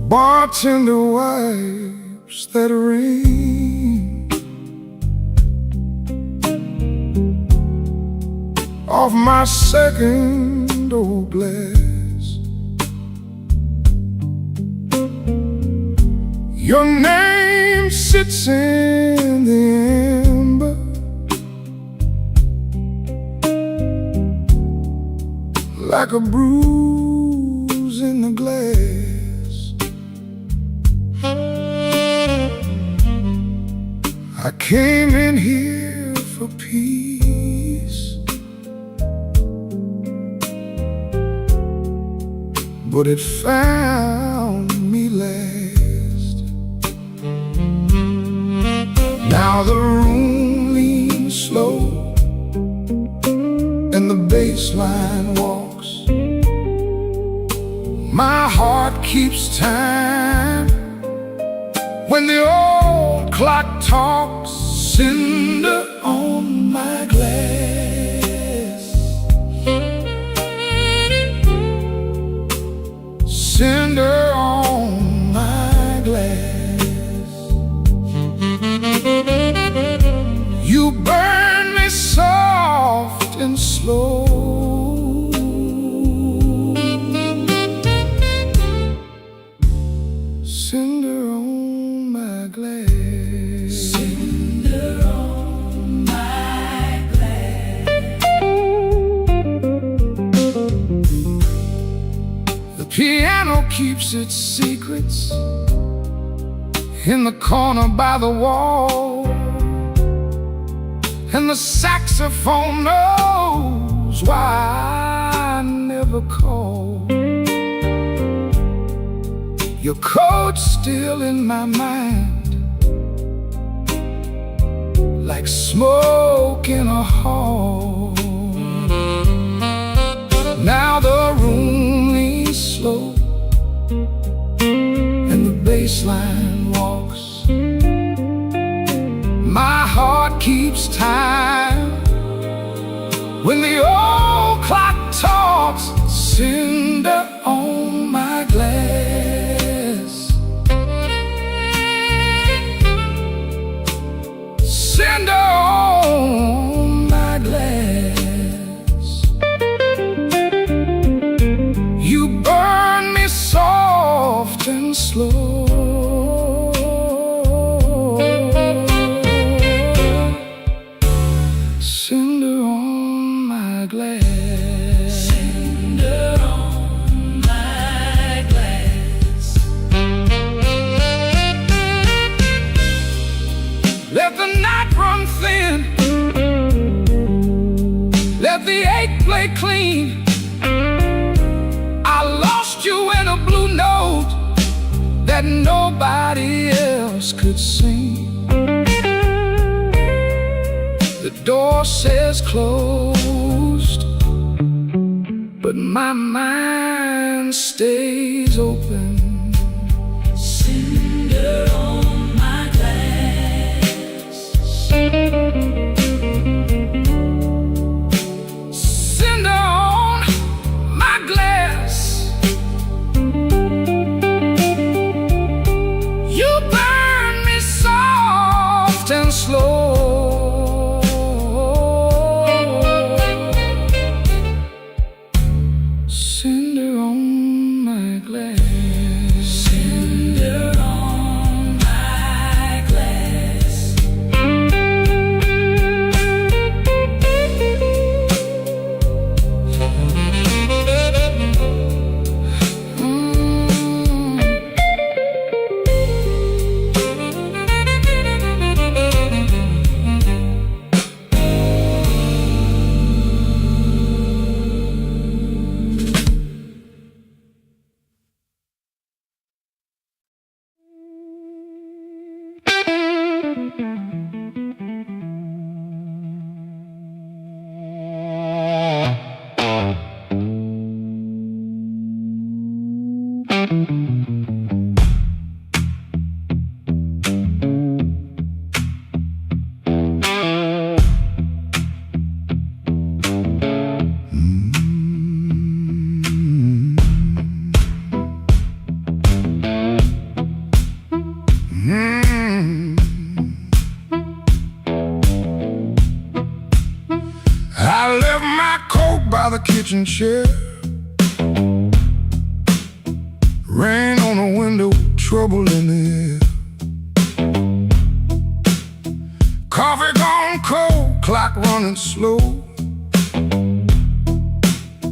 A: Bartender wipes that rain off my second old glass. Your name sits in the amber like a bruise in the glass. came in here for peace, but it found me last. Now the room leans slow and the bass line walks. My heart keeps time when the old clock talks. Cinder on my glass, cinder on my glass. You burn me soft and slow. Cinder on my glass. Cinder on my glass. The piano keeps its secrets in the corner by the wall, and the saxophone knows why I never call. Your coat's still in my mind, like smoke in a hall. Now the room leans slow and the bass line walks. My heart keeps time when the old clock talks. Cinder on my glass, cinder on my glass. You burn me soft and slow. Cinder on my glass. Cinder on my glass. Let the night run thin, let the ache play clean. I lost you in a blue note that nobody else could sing. The door says closed, but my mind stays open. Cinder on my glass. Cinder on my glass. You burn me soft and slow. Cinder on my glass. Cinder on my glass. I left my coat by the kitchen chair. Rain on the window, trouble in the air. Coffee gone cold, clock running slow.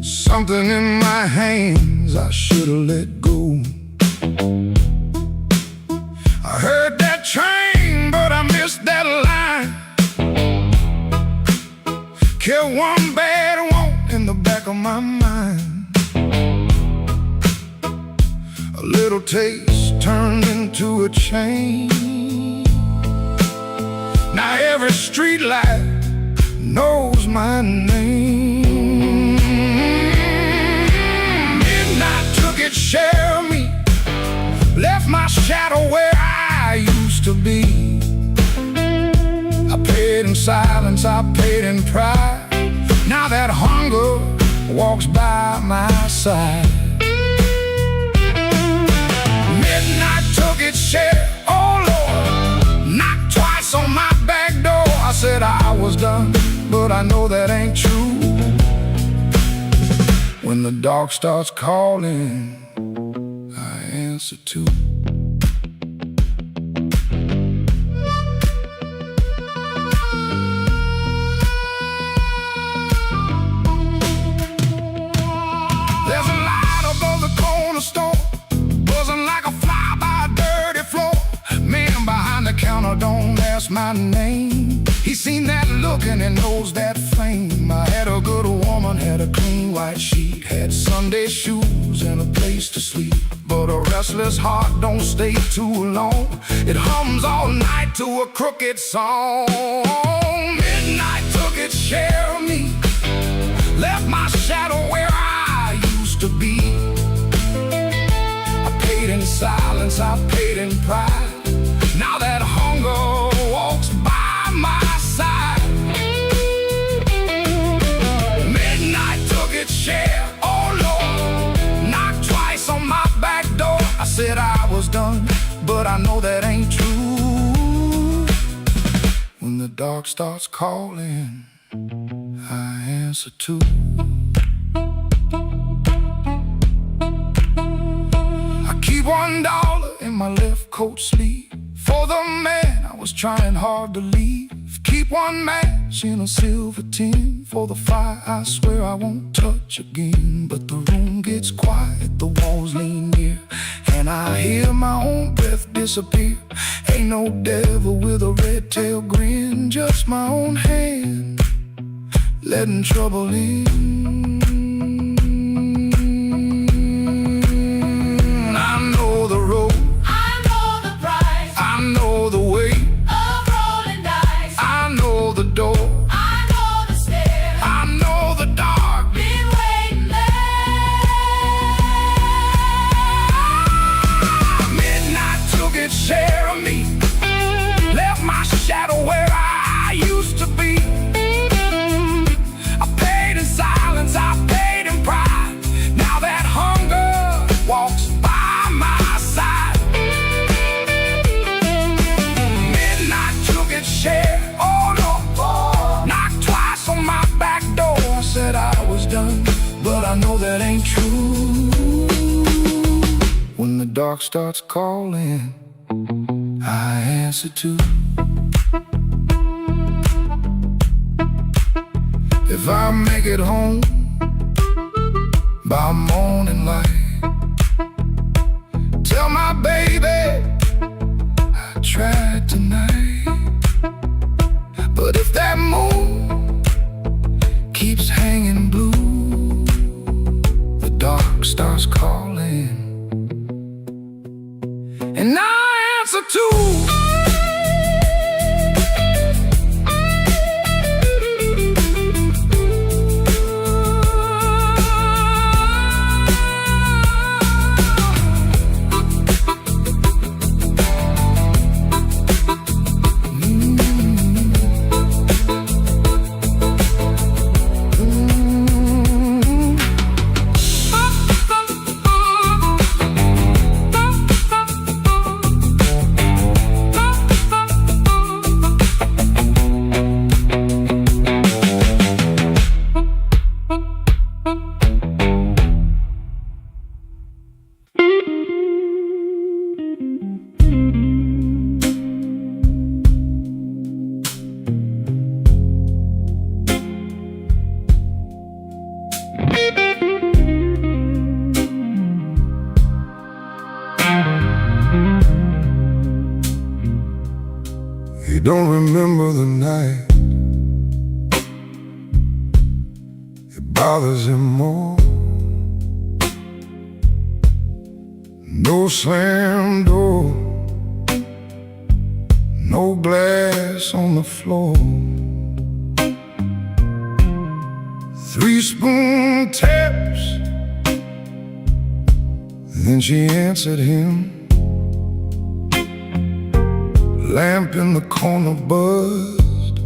A: Something in my hands I should've let go. I heard that train, but I missed that line. Kept one bad want in the back of my mind. A little taste turned into a chain. Now every street light knows my name. Midnight took its share of me, left my shadow where I used to be. I paid in silence, I paid in pride. Now that hunger walks by my side. Midnight took its share, oh Lord, knocked twice on my back door. I said I was done, but I know that ain't true. When the dark starts calling, I answer too. There's a light above the corner store, buzzing like a fly by a dirty floor. Man behind the counter don't ask my name. He seen that look and he knows that flame. I had a good woman, had a clean white sheet, had Sunday shoes and a place to sleep. But a restless heart don't stay too long. It hums all night to a crooked song. Midnight took its share of me, left my shadow where I used to be. I paid in silence, I paid in pride. Now that hunger walks by my side. Midnight took its share, oh Lord, knocked twice on my back door. I said I was done, but I know that ain't true. When the dark starts calling, I answer too. I keep $1 in my left coat sleeve for the man I was trying hard to leave. Keep one match in a silver tin for the fire I swear I won't touch again. But the room gets quiet, the walls lean near, and I hear my own breath disappear. Ain't no devil with a red tail grin, just my own hand letting trouble in. I know the road,
B: I know the price
A: I know the way,
B: of rolling dice.
A: I know the door,
B: I know the stairs,
A: I know the dark.
B: been waiting there.
A: Midnight took its share of me, left my shadow where I used to be. I paid in silence, I paid in pride. Now that hunger walks by my side. Midnight took its share, oh Lord, knocked twice on my back door. I said I was done, but I know that ain't true. When the dark starts calling, I answer too. If I make it home by morning light, tell my baby I tried tonight. But if that moon keeps hanging blue, the dark starts calling, and I answer too. You don't remember the night bothers him more. No slam door, no glass on the floor. 3-spoon taps. Then she answered him. Lamp in the corner buzzed,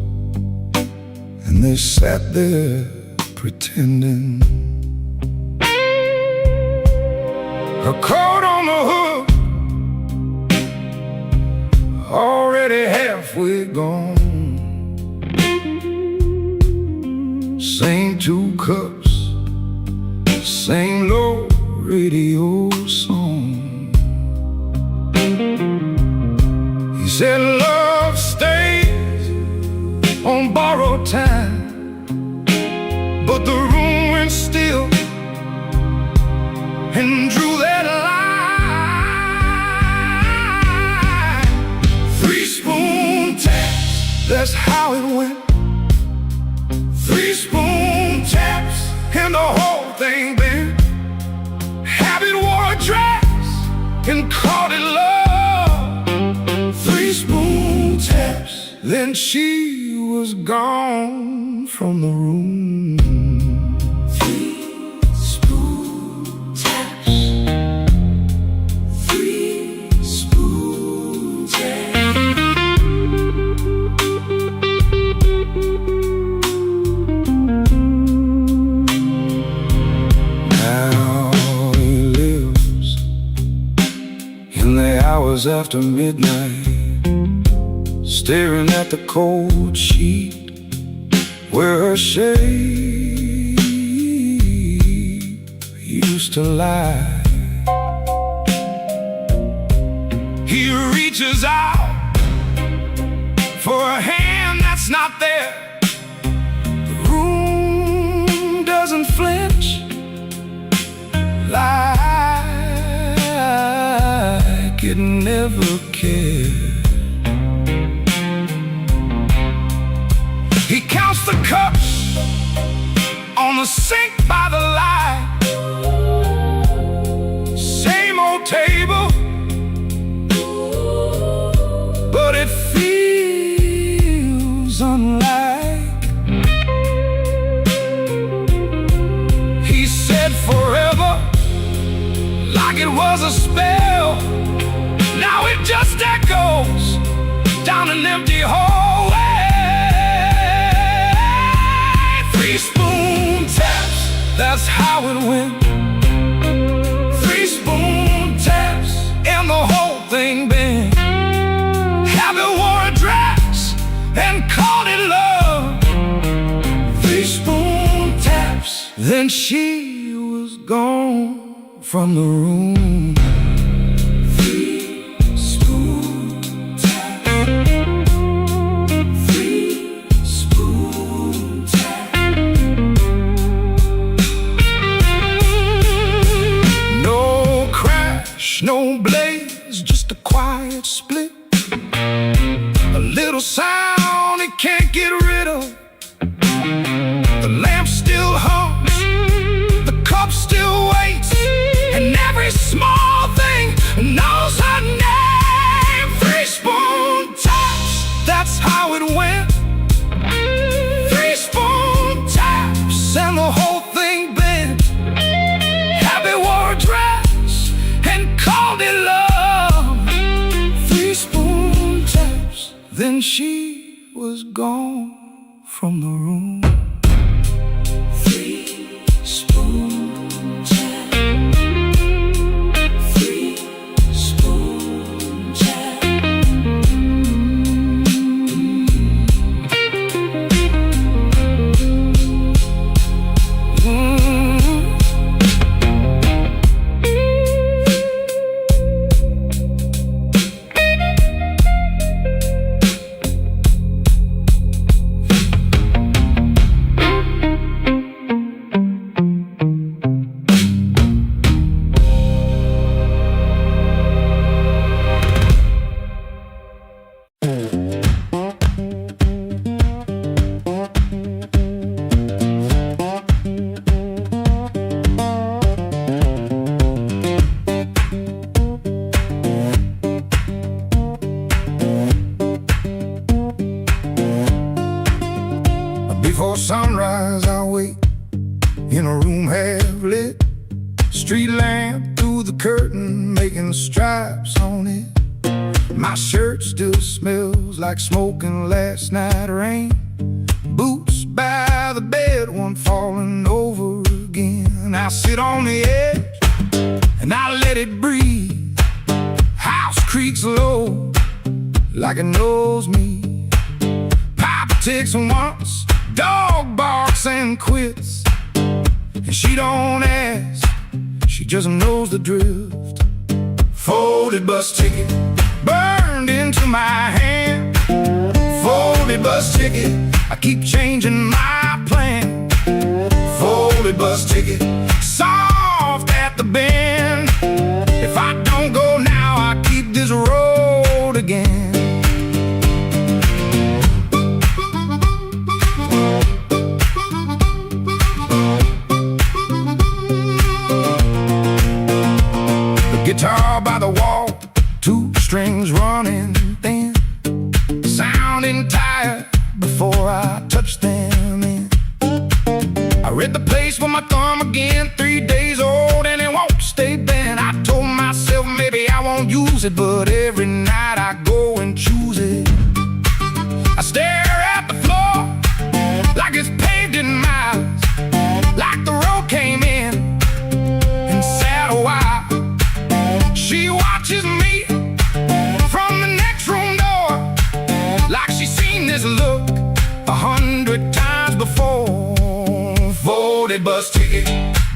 A: and they sat there pretending. Her coat on the hook, already halfway gone. Same 2 cups, same low radio song. He said love stays on borrowed time, but the room went still and drew that line. 3-spoon taps, that's how it went. 3-spoon taps, and the whole thing bent. Habit wore a dress and called it love. 3-spoon taps, then she was gone from the room. 3-spoon taps. 3-spoon taps. Now he lives in the hours after midnight, staring at the cold sheet where her shape used to lie. He reaches out for a hand that's not there. The room doesn't flinch like it never cared. He counts the cups on the sink by the light. Same old table, but it feels unlike. He said forever, like it was a spell. Now it just echoes down an empty hallway. 3-spoon taps, that's how it went. 3-spoon taps, and the whole thing bent. Habit wore a dress and called it love. 3-spoon taps, then she was gone from the room. 3-spoon taps. 3-spoon taps. No crash, no blaze, just a quiet split. A little sound it can't get rid of. The lamp still hums, the cup still waits, and every small thing knows her name. 3-spoon taps, that's how it went. 3-spoon taps, and the whole thing bent. Habit wore a dress and called it love. 3-spoon taps, then she was gone from the room. 3-spoon taps. 3-spoon taps. Before sunrise I'll wait in a room half lit, street lamp through the curtain making stripes on it. My shirt still smells like smoking last night rain. Boots by the bed, one falling over again. I sit on the edge and I let it breathe. House creaks low like it knows me. Papa ticks once, dog barks and quits. And she don't ask, she just knows the drift. Folded bus ticket burned into my hand. Folded bus ticket, I keep changing my plan. Folded bus ticket, soft at the bend. If I don't go now, I keep this road again. The guitar by the wall, two strings running thin, sounding tired before I touch them in. I read the place with my thumb again, 3 days old and it won't stay bent. I told myself maybe I won't use it, but every night I go and choose it. I stare at the floor like it's paved in miles, like the road came in and sat a while. She watches me from the next room door like she's seen this look 100 times before. Folded bus ticket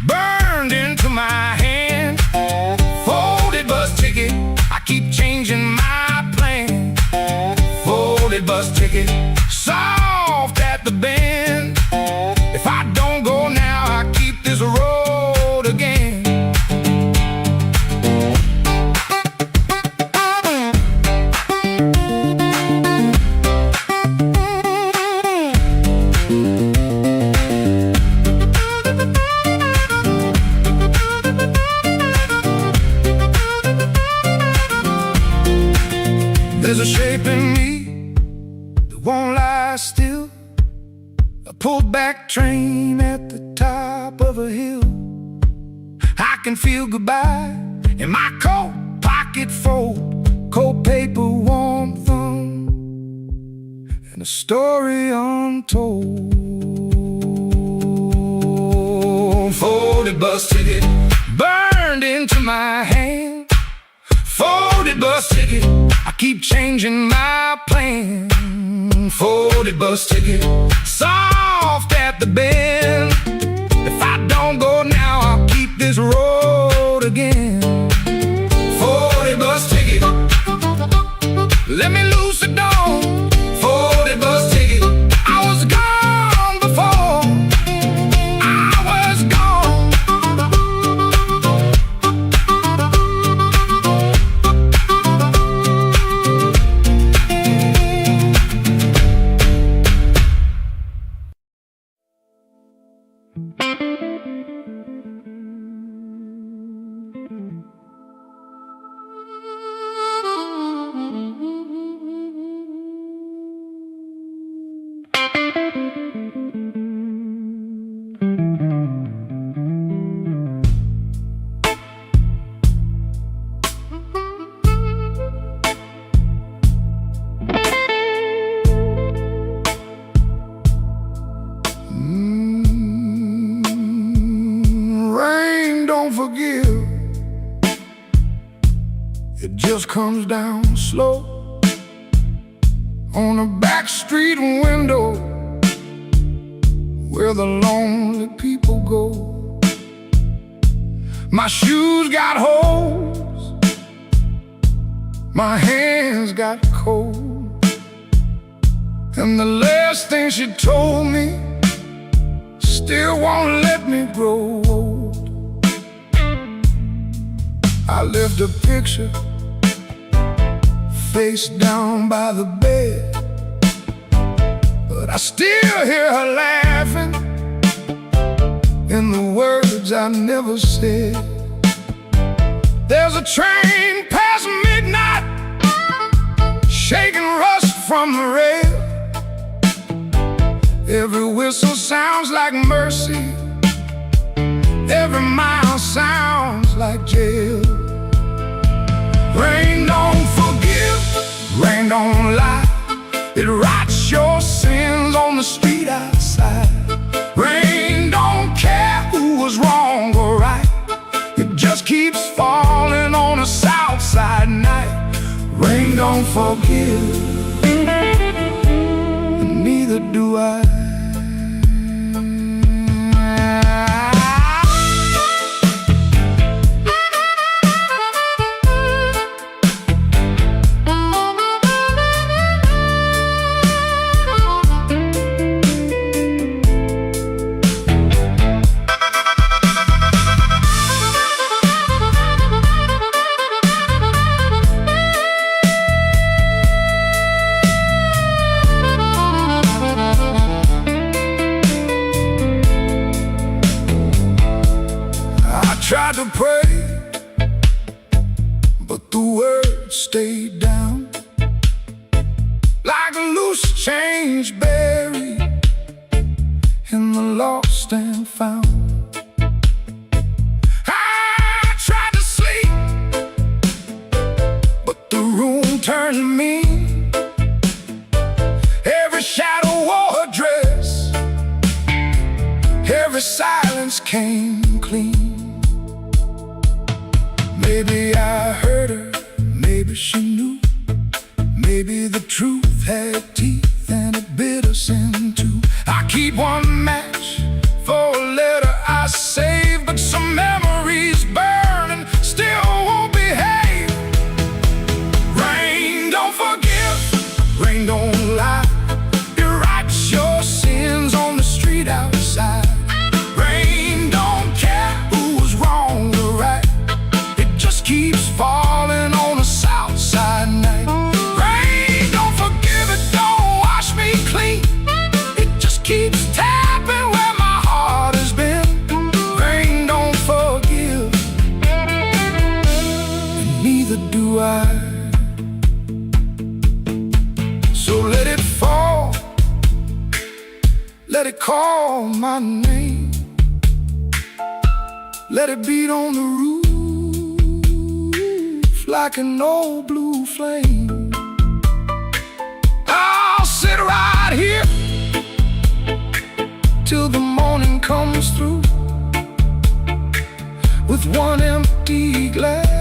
A: burned into my hand. Folded bus ticket, I keep changing my plan. Folded bus ticket, soft at the bend. If I don't go now, I keep this road again. There's a shape in me that won't lie still. A pulled back train at the top of a hill. I can feel goodbye in my coat pocket fold, cold paper, warm thumb, and a story untold. Folded bus ticket burned into my hand. Folded bus ticket, I keep changing my plan. Folded bus ticket, soft at the bend. If I don't go now, I'll keep this road again. Folded bus ticket, let me loose the door. Folded bus ticket, I was gone before. I was gone. Rain don't forgive, it just comes down slow on a back street window where the lonely people go. My shoes got holes, my hands got cold, and the last thing she told me still won't let me grow old. I left a picture face down by the bed, but I still hear her laughing in the words I never said. There's a train past midnight, shaking rust from the rail, Every whistle sounds like mercy. Every mile sounds like jail. Rain don't forgive, rain don't lie. It writes your sins on the street outside. Rain don't care who was wrong or right. It just keeps falling on a south side night. Rain don't forgive, and neither do I. Tried to pray, but the words stayed down like a loose change buried in the lost and found. I tried to sleep, but the room turned mean. Every shadow wore a dress, every silence came clean. Maybe I heard her, maybe she knew. Maybe the truth had teeth and it bit us in two. I keep one match for a letter I saved, but some memories burn and still won't behave. Rain don't forgive, rain don't lie. It writes your sins on the street outside. Rain don't care who was wrong or right. Keeps falling on a south side night. Rain don't forgive, it don't wash me clean. It just keeps tapping where my heart has been. Rain don't forgive, and neither do I. So let it fall, let it call my name. Let it beat on the roof like an old blue flame. I'll sit right here till the morning comes through with one empty glass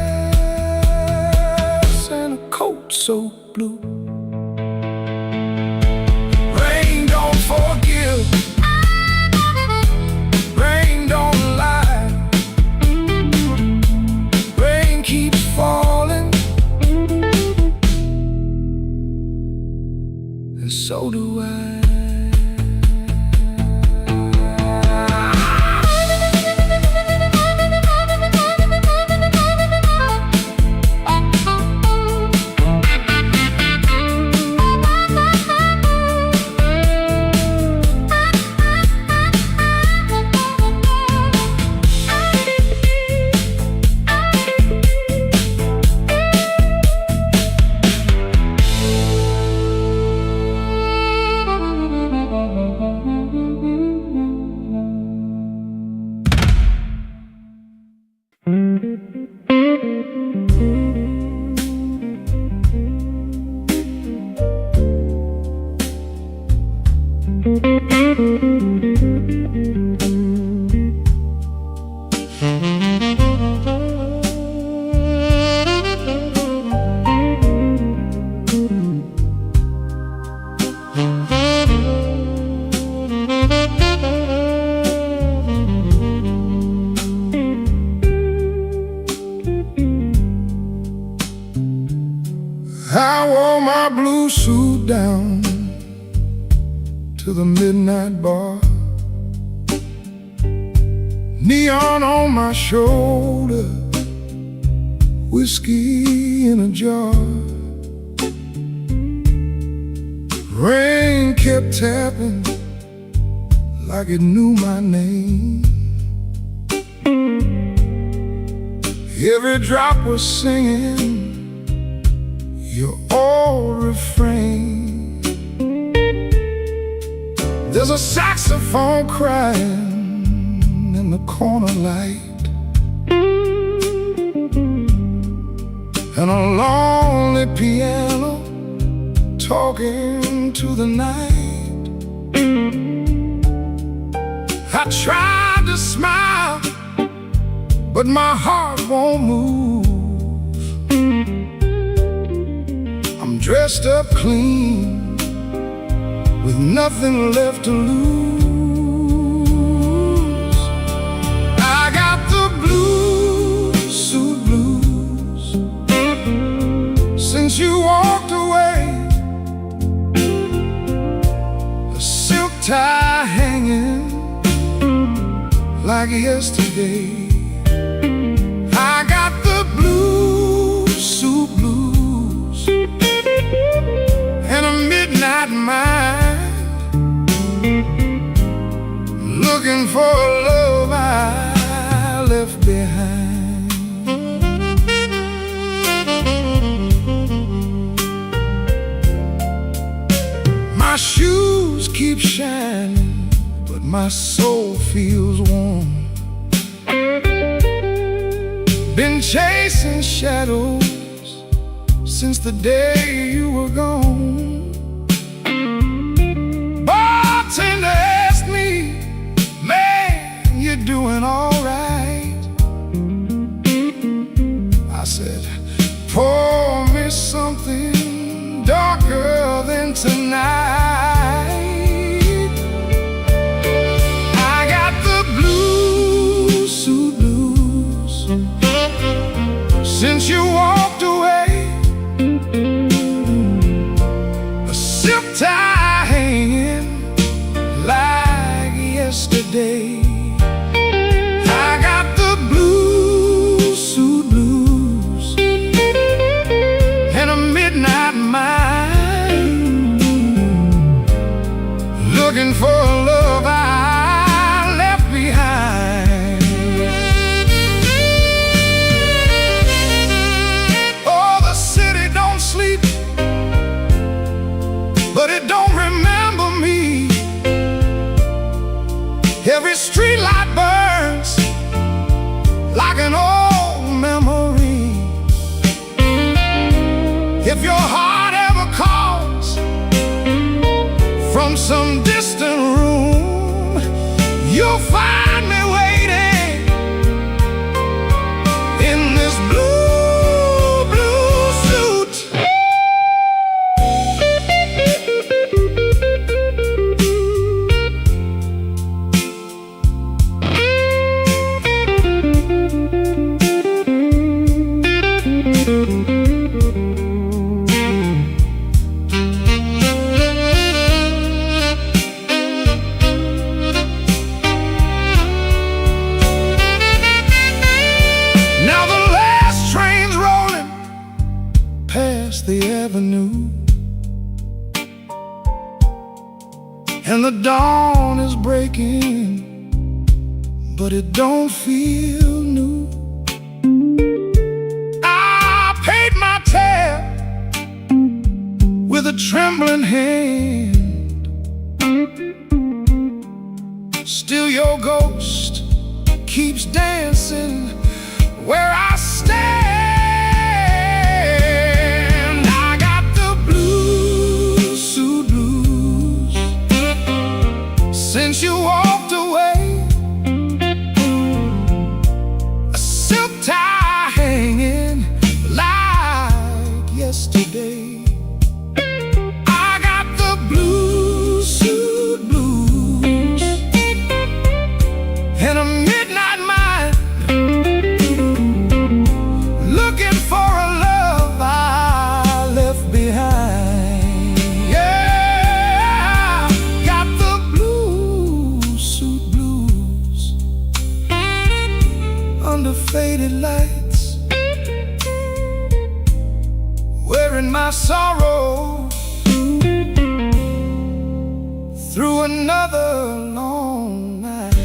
A: and a coat so blue. Rain don't forgive, rain don't lie. Rain keeps falling, and so do I. I wore my blue suit down to the midnight bar, neon on my shoulder, whiskey in a jar. Rain kept tapping like it knew my name. Every drop was singing your old refrain. There's a saxophone crying in the corner light, and a lonely piano talking to the night. I tried to smile, but my heart won't move. I'm dressed up clean, with nothing left to lose. I got the blues, suit blues, since you walked away. A silk tie hanging like yesterday. I got the blues, suit blues, and a midnight mind, looking for a love I left behind. My shoes keep shining, but my soul feels warm. Been chasing shadows since the day you were gone. Bartender asked me, "Man, you're doing all right?" I said, "Pour me something darker than tonight." I got the blues, suit blues, since you walked away. A silk tie hanging like yesterday. I got the blues, suit blues, and a midnight mind, looking for a love I left behind. Oh, the city don't sleep, but it don't remember me. Every street light burns like an old memory. If your heart ever calls from some distant room, you'll find me waiting in this blue, blue suit. Now the last train's rolling past the avenue, and the dawn is breaking, but it don't feel new. I paid my tab with a trembling hand. Still your ghost keeps dancing where I stand. I got the blues, suit blues, since you walked away. A silk tie hanging like yesterday. I got the blues, suit blues, and a midnight mind, looking for a love I left behind. Yeah, got the blues, suit blues, under faded lights, wearing my sorrow through another long night.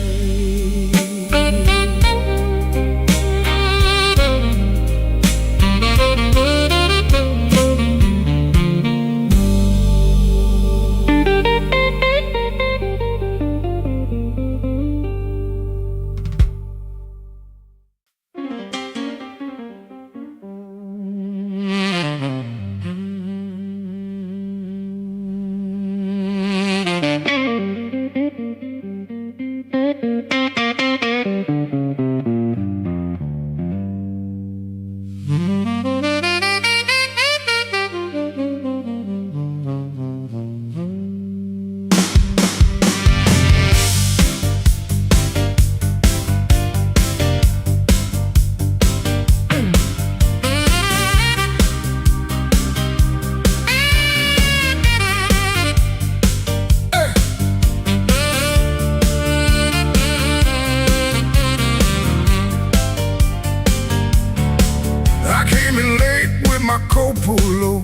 A: coat pulled low,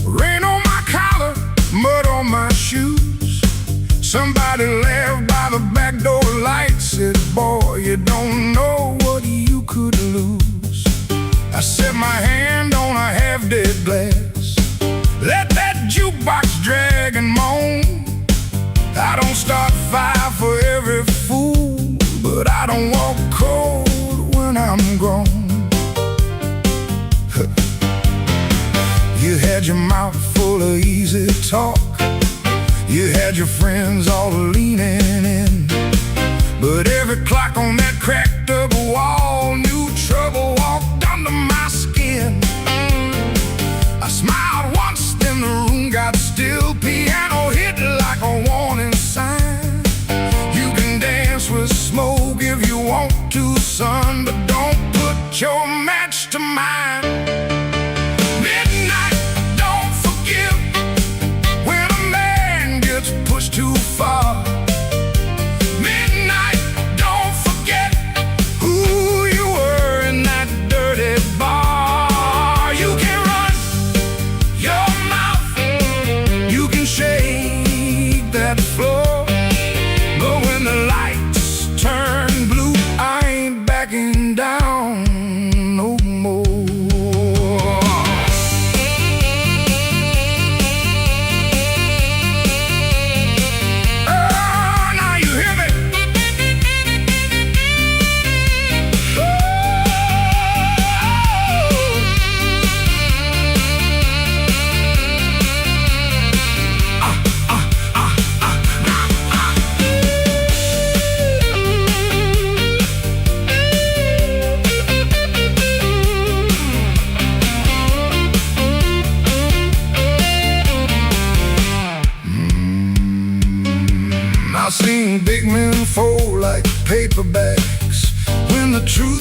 A: rain on my collar, mud on my shoes. Somebody laughed by the back door light, said, boy, you don't know what you could lose. I set my hand on a half-dead glass, let that jukebox drag and moan. I don't start fire for every fool, but I don't walk cold when I'm grown. You had your mouth full of easy talk, you had your friends all leaning in, but every clock on that cracked up wall knew trouble walked under my skin. I smiled once, then the room got still. Piano hit like a warning sign. You can dance with smoke if you want to, son, but don't put your match to mine. Midnight, don't forgive when a man gets pushed too far. Midnight, don't forget who you were in that dirty bar. You can run your mouth, you can shake that floor, but when the lights turn blue, I ain't backing down no more. Oh, now you hear me? I've seen big men fold like paper bags when the truth